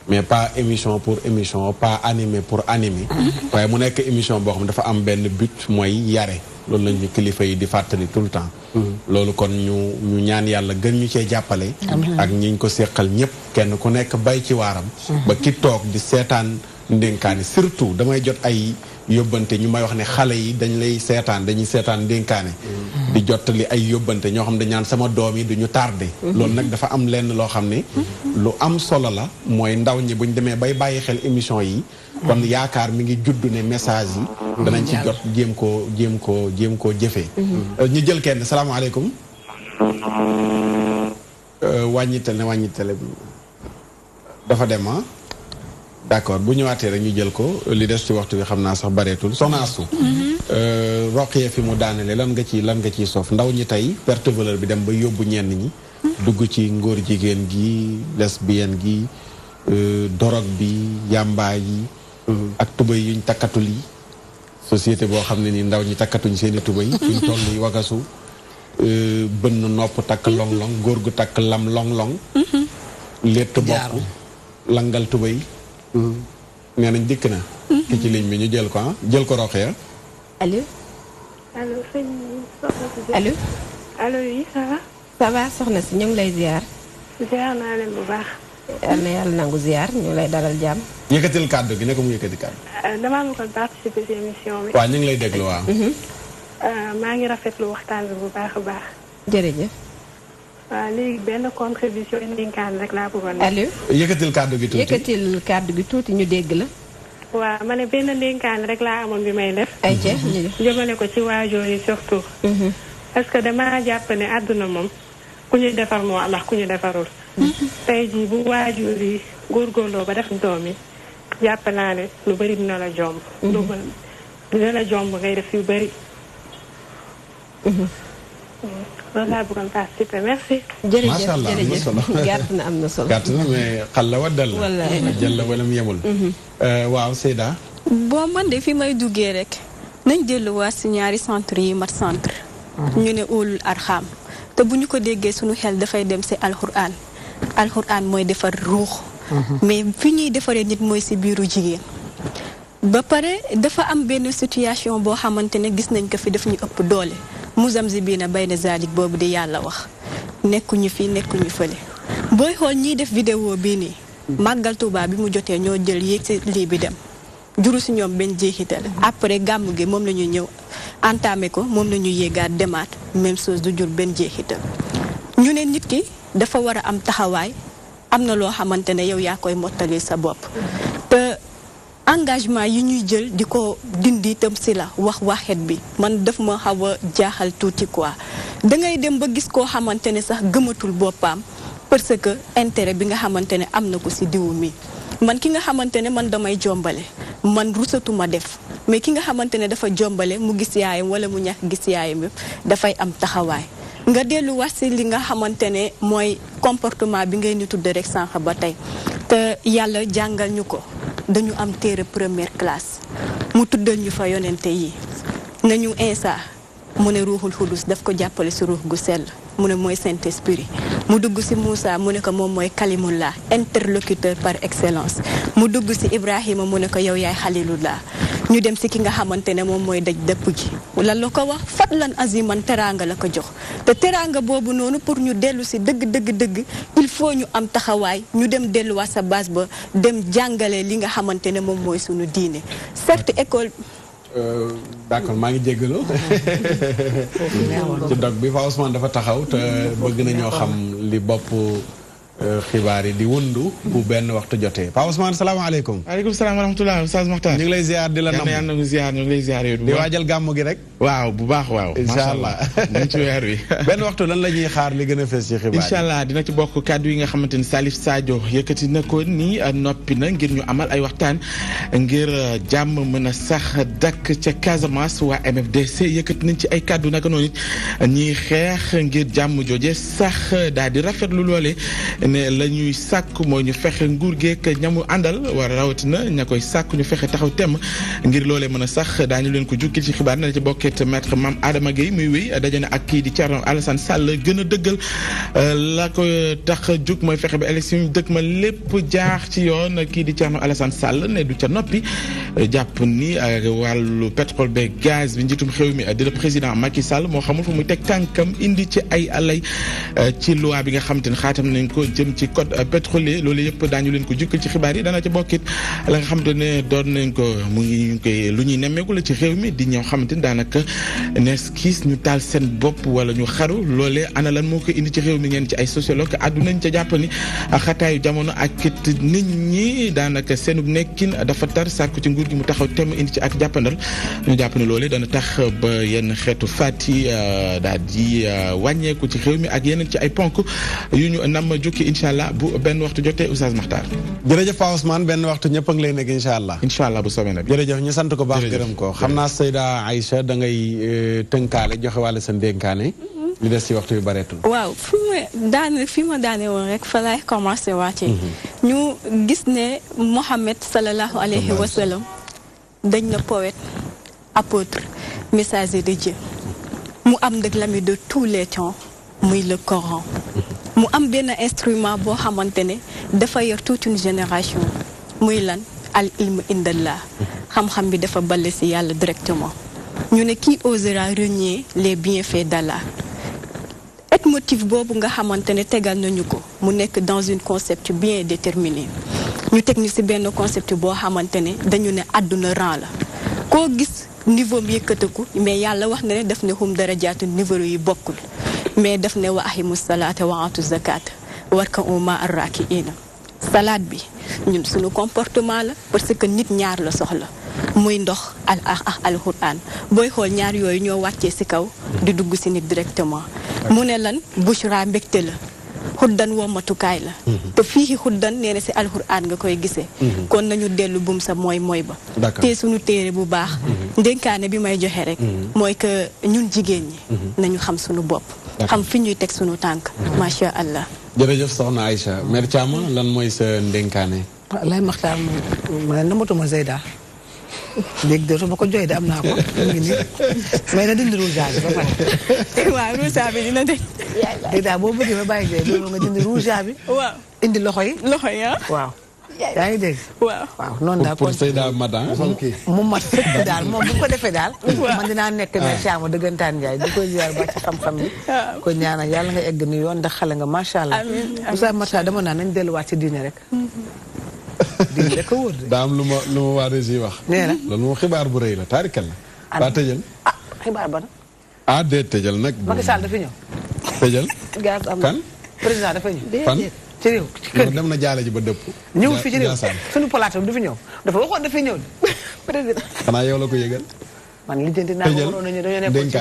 mais pas émission pour émission pas animé pour animé waaye mu nekk émission boo xam ne dafa am benn but mooy yare loolu lañu kilifa yi di fàttali tout le temps loolu kon ñu ñaan yàlla gën ñu cee jàppale ak ñiñ ko séqal ñëpp kenn ku nekk bay ci waaram ba ki toog di seetaan ndénkaane surtout damay jot ay yóbbante ñu may wax ne xale yi dañuy seetaan ndénkaane di jottali ay yóbbante ñoo xam ne ñaan sama doom yi duñu tardé loolu nag dafa am lenn loo xam ne lu am solo la mooy ndaw ñi buñ demee bay bàyyi xel émission yi kon yaakaar mi ngi judd ne message yi danañ ci jot jéem koo jëfee ñu jël kenn salaamaaleykum wàññitele dafa dem d'accord bu ñëwaatee rek ñu jël ko li des ci waxtu bi xam naa sax bareetul soxna Astou roqee fi mu daanele lan nga ciy soof ndaw ñi tey perte valeur bi dem ba yóbbu ñenn ñi dugg ci ngóor jigéen gi lesbienne gi dorog bi yàmbaa yi ak tubay yuñ takkatul yi société boo xam ne ni ndaw ñi takkatuñ seeni tubay fuñ toll yi wagasu bënn nopp takk long-long góor gu takk lam long-long létt bopp langal tubay nee nañ dikk na ki ci ligne bi ñu jël ko jël ko roqee allo sëñ allo allo yi ça va ça va soxna si ñu ngi lay ziar ziar naa leen bu baax yal na yàlla nangu ziar ñu lay dalal jàmm yëkkatil kàddu gi ne ko mu yëkkati kàddu damaa ma ko participer ci émission bi waaw ñu ngi lay déglu waaw maa ngi rafetlu waxtaan bi bu baax a baax jërëjëf waaw léegi benn contribution ndénkaan rek laa bëggoon allo yëkkatil kàddu gi tuuti ñu dégg la waaw ma ne benn ndénkaan rek laa amoon bi may def ay jëmale ko ci waajur yi surtout parce que dama jàpp ne àdduna moom ku ñu defar moo am ak ku ñu defarul tey jii bu waajur yi góorgóorloo ba def doom yi jàpp naa ne lu bëri dina la jomb dina la jomb ngay def yu bëri loolu laa bëggoon participer merci. jërëjëf jërëjëf gàtt na am na solo. gàtt na mais xal la waddal la. jël la wala mu yemul. waaw Seyda. bon man de fi may duggee rek nañ delluwaat si ñaari centre yi mat centre. ñu ne ulul arxam te bu ñu ko déggee suñu xel dafay dem si alxuraan alxuraan mooy defar ruux. mais fi ñuy defaree nit mooy si biiru jigéen. ba pare dafa am benn situation boo xamante ne gis nañ ko fi daf ñu ëpp doole. muzamzibina bayna zalik boobu di yàlla wax nekkuñu fi nekkuñu fële booy xool ñiy def vidéo bii nii màggal Tuubaa bi mu jotee ñoo jël yéeg si lii bi dem juru si ñoom benn jeexital après gàmm gi moom la ñuy ñëw entamé ko moom la ñuy yéegaat demaat même chose du jur benn jeexital ñu ne nit ki dafa war a am taxawaay am na loo xamante ne yow yaa koy mottali sa bopp te engagement yi ñuy jël di ko dindi tam si la waxet bi man daf ma xaw a jaaxal tuuti quoi dangay dem ba gis koo xamante ne sax gëmatul boppam parce que intérêt bi nga xamante ne am na ko si diwu mi man ki nga xamante ne man damay jombale man rusatuma def mais ki nga xamante ne dafa jombale mu gis yaayam wala mu ñàkk gis yaayam yëpp dafay am taxawaay nga dellu wax si li nga xamante ne mooy comportement bi ngay ni tudd rek sànq ba tey te yàlla jàngal ñu ko dañu am téere première classe mu tuddal ñu fa yonente yi nañu Insa mu ne ruuxul xudus daf ko jàppale si ruux gu sell mu ne mooy Saint-Esprit mu dugg si Moussa mu ne ko moom mooy kalimullah interlocuteur par excellence mu dugg si Ibrahima mu ne ko yow yaay xalilullah ñu dem si ki nga xamante ne moom mooy daj dëpp gi lan la ko wax fadlan aziman teraanga la ko jox te teraanga boobu noonu pour ñu dellu si dëgg il faut ñu am taxawaay ñu dem delluwaat sa base ba dem jàngale li nga xamante ne moom mooy sunu diine certes école d'accord maa ngi jéggalu ci dog bi fa Ousmane dafa taxaw te bëgg nañoo xam li bopp xibaar yi di wundu bu benn waxtu jotee Pa Ousmane salaamaaleykum. waaleykum salaam wa rahmatulah Oustaz Makhtar. ñu ngi lay ziar di la nam yàlla na ziar ñu ngi lay ziar yow. di waajal gàmmu gi rek. waaw bu baax waaw. incha allah ñu ci weer wi. benn waxtu lan la ñuy xaar li gën a fees ci xibaar yi. incha allah dina ci bokk kàddu yi nga xamante ni Salif Sadio yëkkati na ko ni noppi na ngir ñu amal ay waxtaan ngir jàmm mën a sax dakk ca Casamance waa MFDC yëkkati nañ ci ay kàddu naka noonu it ñiy xeex ngir jàmm jooje sax daal di rafetlu loole ne la ñuy sàkk mooy ñu fexe nguur geek ñamu àndal war rawatina ña koy sàkk ñu fexe taxaw temm ngir loolee mën a sax daañu leen ko jukkil ci xibaar na ci bokket maître Mame Adama Gueye muy wéy dajane ak kii di Thierno Alassane Sall gën a dëggal la ko tax a jug mooy fexe ba élection yu dëkk ma lépp jaax ci yoon kii di Thierno Alassane Sall ne du ca noppi jàpp ni wàllu pétrole be gaz bi njiitum xew mi di le président Macky Sall moo xamul fu muy teg tànkam indi ci ay alay ci loi bi nga xamante ne xaatam nañ ko jëm ci code pétrolier loolu yëpp daañu leen ko jukkal ci xibaar yi dana ci bokkit la nga xamante ne doon nañ ko mu ngi ñu koy lu ñuy nemmeeku la ci réew mi di ñoo xamante ni daanaka nees kiis ñu taal seen bopp wala ñu xaru loolee ana lan moo ko indi ci réew mi ngeen ci ay sociologue addu nañ ca jàpp ni xataayu jamono ak nit ñi daanaka seenub nekkin dafa tar sàkku ci nguur gi mu taxaw temm indi ci ak jàppandal ñu jàpp ne loolee dana tax ba yenn xeetu faat yi daal di wàññeeku ci réew mi ak yeneen ci ay ponk yu ñu nam jukki incha allah bu benn waxtu jotee Oustaz Makhtar. jërëjëf Pa Ousmane benn waxtu ñëpp a ngi lay nekk incha allah. incha allah bu soobee na bi. jërëjëf ñu sant ko baax gërëm ko xam naa Seyda Aïcha da ngay tënkaale joxe wàlle sa ndénkaane. li des ci waxtu yu bareetul. waaw fi ma daane woon rek fa laay commencé waatee. ñu gis ne Mohammed sallallahu alayhi wa sallam dañ na poète apôtre messager de Dieu mu am nag l'ami de tous les temps muy le Coran mu am benn instrument boo xamante ne dafa yor toute une génération muy lan al ilm indallah xam-xam bi dafa balle si yàlla directement ñu ne qui osera renier les bienfaits d'Allah et motif boobu nga xamante ne tegal nañu ko mu nekk dans une concept bien déterminé ñu teg ñu si benn concept boo xamante ne dañu ne àdduna ran la koo gis niveau bi yëkkataku mais yàlla wax na ne daf ne hum darajaatu niveau yi bokkul mais daf ne wa ahimu salaata wa atu zakat warka uma arrakiina salaat bi ñun suñu comportement la parce que nit ñaar la soxla muy ndox al quran booy xool ñaar yooyu ñoo wàccee si kaw di dugg si nit directement mu ne lan bushra mbégte la xuddan wommatukaay la te fii xuddan nee na si alxuraan nga koy gisee kon nañu dellu bum sa mooy ba te suñu téere bu baax ndénkaane bi may joxe rek mooy que ñun jigéen ñi nañu xam suñu bopp xam fi ñuy teg suñu tànk macha allah. jërëjëf soxna Aïcha mère Thiam lan mooy sa ndénkaane. lay maxtaar ma namatuma Zeyda léegi dootuma ko jooy de am naa ko mu ngi nii mais na dindi rougeage ba pare. waaw rougeage bi dina de. léegi daal boo bëggee ba bàyyi jooy loolu nga dindi rougeage bi. waaw indi loxo yi. loxo yi waaw. yaa ngi dégg. waaw noonu daal pour Seyda Madan. mu mat sëkk daal moom bu ko defee daal. man dinaa nekk mère Thiam dëggantaan Ndiaye di ko ziar ba ci xam-xam bi. ko ñaanal yàlla nga egg ni yoon ndax xale nga macha allah. amiin Oustaz Makhtar dama naan nañ delluwaat ci diine rek. diine rek a wóor de. daa am lu ma waa Rési wax. nee na loolu moom xibaar bu rëy la taarikal la. waa tëjal. xibaar ba nag. déet tëjal nag. Macky Sall dafa ñëw. tëjal. kan président dafa ñëw. fan. ci réew ci kër gi dem na jaale ji ba dëpp. ñëw fi ci réew suñu plateau du fi ñëw dafa waxoon dafay ñëw président. xanaa yow la ko yëgal. man lijjanti naa ko waroon nañu dañoo nekkoon ci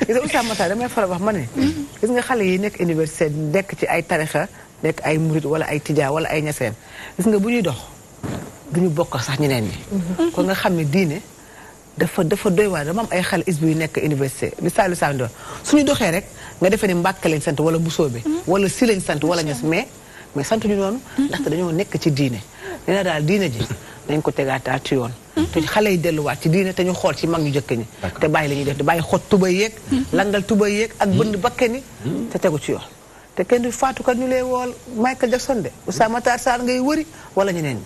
gis nga Oustaz Makhtar damay faral wax ma ne. gis nga xale yi nekk université nekk ci ay tarixa nekk ay murit wala ay tijaa wala ay ñaseen gis nga bu ñuy dox duñu bokk sax ñeneen ñi. kon nga xam ne diine dafa doy waar dama am ay xale isbu yu nekk université li Saliou Sall suñu doxee rek nga defee ne Mbàkke lañ sant wala Busoobe wala si lañ sant wala ñas mais sant ñu noonu ndaxte dañoo nekk ci diine nee na daal diine ji dañ ko tegaataat ci yoon te xale yi delluwaat ci diine te ñu xool ci mag ñu jëkk ñi te bàyyi la ñuy def te bàyyi xot tubay yeeg langal tubay yeeg ak bënd bakke ni te tegu ci yoon te kenn du faatukat ñu lay wool Michael Jackson de Oustaz Makhtar Sarr ngay wëri wala ñeneen ñi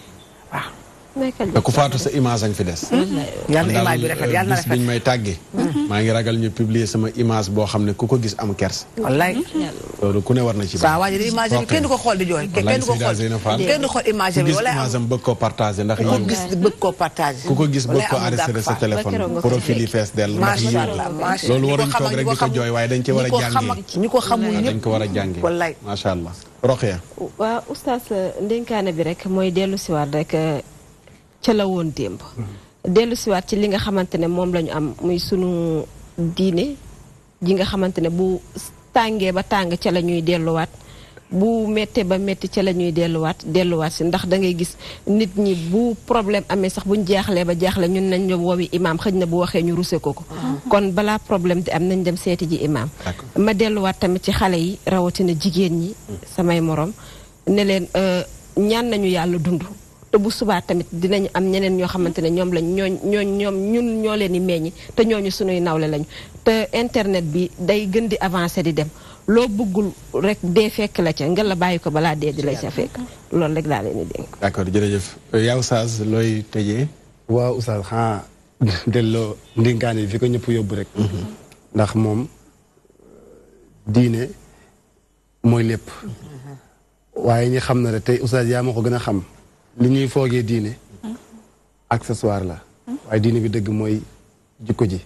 waaw te ku faatu sa image añ fi des. yàlla na image bi rafet yàlla na bis biñ may tàggee. maa ngi ragal ñu publier sama image boo xam ne ku ko gis am kers. wallaay. loolu ku ne war na ci. saa waa ji di image bi kenn du ko xool di jooy. kenn du ko xool kenn du xool image bi wala image am bëgg koo partagé ndax ku ko gis bëgg koo partagé. ku ko gis bëgg koo enregistré sa téléphone. profil yi fees dell. macha allah macha allah loolu waruñ toog rek di ko jooy waaye dañ ci war a jàngee. ñi ko xamul ñëpp dañ ko war a jàngee. wallaay macha allah. Rokhaya. waaw oustaz ndénkaane bi rek mooy dellu siwaat rek ca la woon démb. dellu siwaat ci li nga xamante ne moom la ñu am muy sunu diine ji nga xamante ne bu tàngee ba tàng ca la ñuy delluwaat bu méttee ba métti ca la ñuy delluwaat si ndax da ngay gis nit ñi bu problème amee sax buñ jaaxlee ba jaaxle ñun nañ ñoom woowi imaam xëj na bu waxee ñu ruse ko kon balaa problème di am nañ dem seeti ji imaam ma delluwaat tamit ci xale yi rawatina jigéen ñi samay morom ne leen ñaan nañu yàlla dund te bu subaa tamit dinañ am ñeneen ñoo xamante ne ñoom lañ ñun ñoo leen di meññi te ñooñu sunuy nawle lañu te internet bi day gën di avancer di dem loo bëggul rek dee fekk la ca nga la bàyyi ko balaa dee di la ca fekk loolu rek laa leen di dénk. d'accord jërëjëf yow Oustaz looy tëjee. waaw Oustaz xanaa delloo ndénkaane bi fi ko ñëpp yóbbu rek. ndax moom diine mooy lépp. waaye ñi xam na rek tey Oustaz yaa ma ko gën a xam. li ñuy foogee diine accessoire la waaye diine bi dëgg mooy jikko ji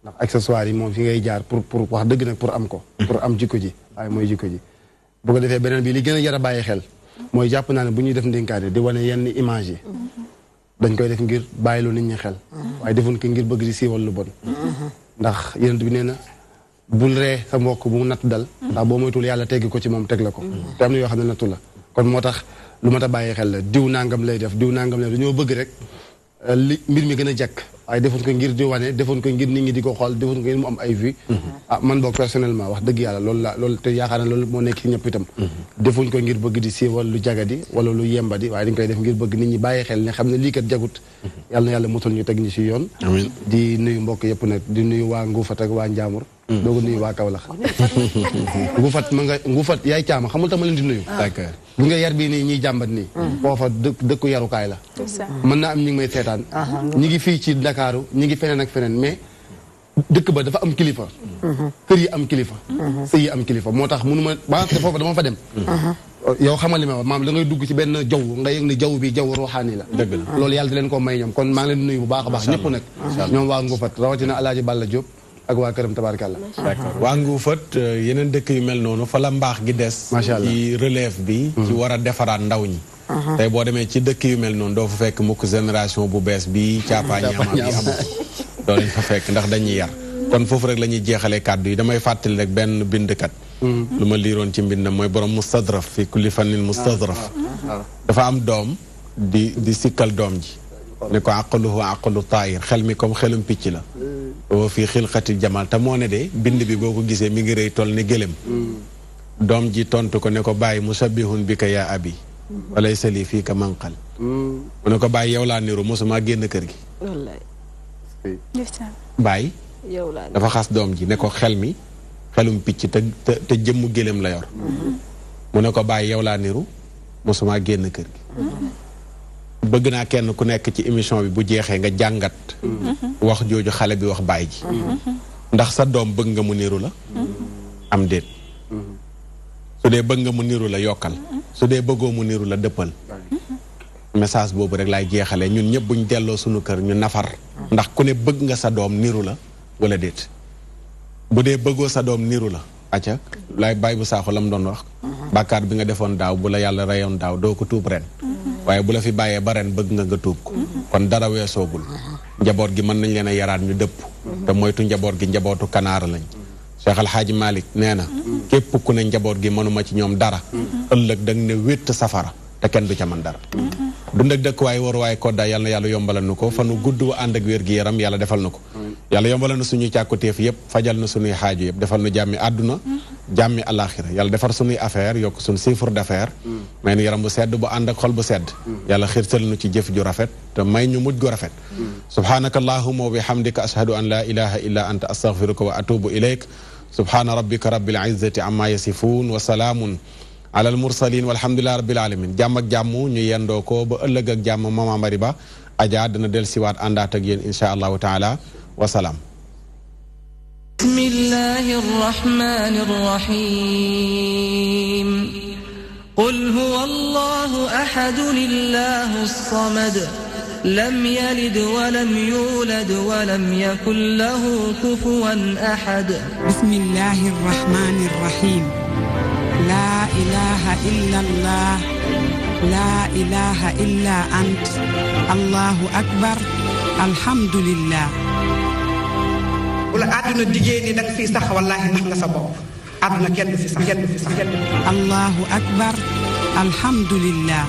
ndax accessoire yi moom fi ngay jaar pour wax dëgg nag pour am ko pour am jikko ji waaye mooy jikko ji bu ko defee beneen bi li gën a jar a bàyyi xel mooy jàpp naa ne bu ñuy def ndénkaane di wane yenn image yi dañ koy def ngir bàyyiloo nit ñi xel waaye defuñ ko ngir bëgg di siiwal lu bon ndax yenent bi nee na bul ree sa mbokk bu mu nattu dal ndax boo moytul yàlla teggi ko ci moom teg la ko te am na yoo xam ne nattu la kon moo tax lu mat a bàyyi xel la diw nangam lay def diw nangam lay def dañoo bëgg rek li mbir mi gën a jekk waaye defoon ko ngir di wane defoon ko ngir nit ñi di ko xool defoon ko ngir mu am ay vues man boog personnellement wax dëgg yàlla loolu te yaakaar na loolu moo nekk ci ñëpp itam defuñ ko ngir bëgg di siiwal lu jagadi wala lu yembadi waaye dañ koy def ngir bëgg nit ñi bàyyi xel ne xam ne lii kat jagut yàlla na yàlla motal ñu teg ñu si yoon di nuyu mbokk yëpp nag di nuyu waa Nguufat ak waa Njaamur doo ko nuyu waa Kaolack Nguufat yaay caama xamul tax ma leen di nuyu bu nga yar bii nii ñiy jàmbat nii foofa dëkku yarukaay la mën naa am ñi ngi may seetaan ñi ngi fii ci Ndakaaru ñi ngi feneen ak feneen mais dëkk ba dafa am kilifa kër yi am kilifa sëy yi am kilifa moo tax mënu ma ba te foofa dama fa dem yow xamal li ma wax maam da ngay dugg ci benn jaww nga yëg ne jaww bi jaww ruuxaani la dëgg la loolu yàlla di leen ko may ñoom kon maa ngi leen di nuyu bu baax a baax ñëpp nag ñoom waa Nguufat rawatina Alaaji Balla Diop ak waa këram tabaarkalla d'accord waa Nguufat yeneen dëkk yu mel noonu fa la mbaax gi des ci relève bi ci war a defaraat ndaw ñi tey boo demee ci dëkk yu mel noonu doo fa fekk mukk génération bu bees bi caapaa ñaama bi amul doo leen fa fekk ndax dañuy yar kon foofu rek la ñuy jeexalee kàddu yi damay fàttali rek benn bindkat lu ma liiroon ci mbindam mooy borom mustadraf fi kulli fannin mustadraf dafa am doom di sikkal doom ji ne ko aqaluhu aqalu taayir xel mi comme xelum picc la wa fii xilqatil jamal te moo ne de bind bi boo ko gisee mi ngi rëy toll ni gëlëm doom ji tontu ko ne ko bàyyi musabihun bi ka yaa abi walay sali fii ka manqal mu ne ko bàyyi yow laa niru mosuma génn kër gi bàyyi dafa xas doom ji ne ko xel mi xelum picc te jëmmu gëlëm la yor mu ne ko bàyyi yow laa niru mosuma génn kër gi bëgg naa kenn ku nekk ci émission bi bu jeexee nga jàngat wax jooju xale bi wax baay ji ndax sa doom bëgg nga mu niru la am déet su dee bëgg nga mu niru la yokkal su dee bëggoo mu niru la dëppal message boobu rek laay jeexalee ñun ñëpp buñ delloo suñu kër ñu nafar ndax ku ne bëgg nga sa doom niru la wala déet bu dee bëggoo sa doom niru la acca lay bàyyi bu saaxu la mu doon wax bàkkaar bi nga defoon daaw bu la yàlla reyoon daaw doo ko tuub ren waaye bu la fi bàyyee ba ren bëgg nga tuub ko kon dara weesoogul njaboot gi mën nañ leen a yaraat ñu dëpp te moytu njaboot gi njabootu kanaara lañ Cheikh Al Hadji Malick nee na képp ku ne njaboot gi mënuma ci ñoom dara ëllëg da nga ne wétt safara te kenn du ca mën dara dund ak dëkk waaye war waaye koddaa yàlla na yàlla yombalal nu ko fanu gudd wa ànd ak wér gi yaram yàlla defal na ko yàlla yombalal na suñuy càkkutéef yëpp fajal na suñuy xaaju yëpp defal na jàmmi àdduna jàmmi alaxira yàlla defar suñuy affaire yokk suñu chiffre d'affaires may nu yaram bu sedd bu ànd ak xol bu sedd yàlla xirtal nu ci jëf ju rafet te may ñu mujj gu rafet subhanaka allahumma wa bihamdika ashhadu an la ilaha illa anta astaghfiruka wa atubu ilayk subhana rabbika rabbil izzati amma yasifun wa salaamun alal mursalin walhamdulillahi rabbil alamin jàmm ak jàmm ñu yendoo ko ba ëllëg ak jàmm Mama Mari Ba Adja dana del siwaat àndaat ak yéen insha allahu taala wasalaam. bismillahir rahmanir rahim qul huwa allahu ahadun illahus samad lam yalid wa lam yulad wa lam yakul lahu kufuwan ahad. bismillahir rahmanir rahim la ilaha illallah la ilaha illa ant allahu akbar alhamdulillah. bu la àdduna diggée ni danga fii sax wallaahi nax nga sa bopp àdduna kenn du fi sax kenn du fi sax. allahu akbar alhamdulillah.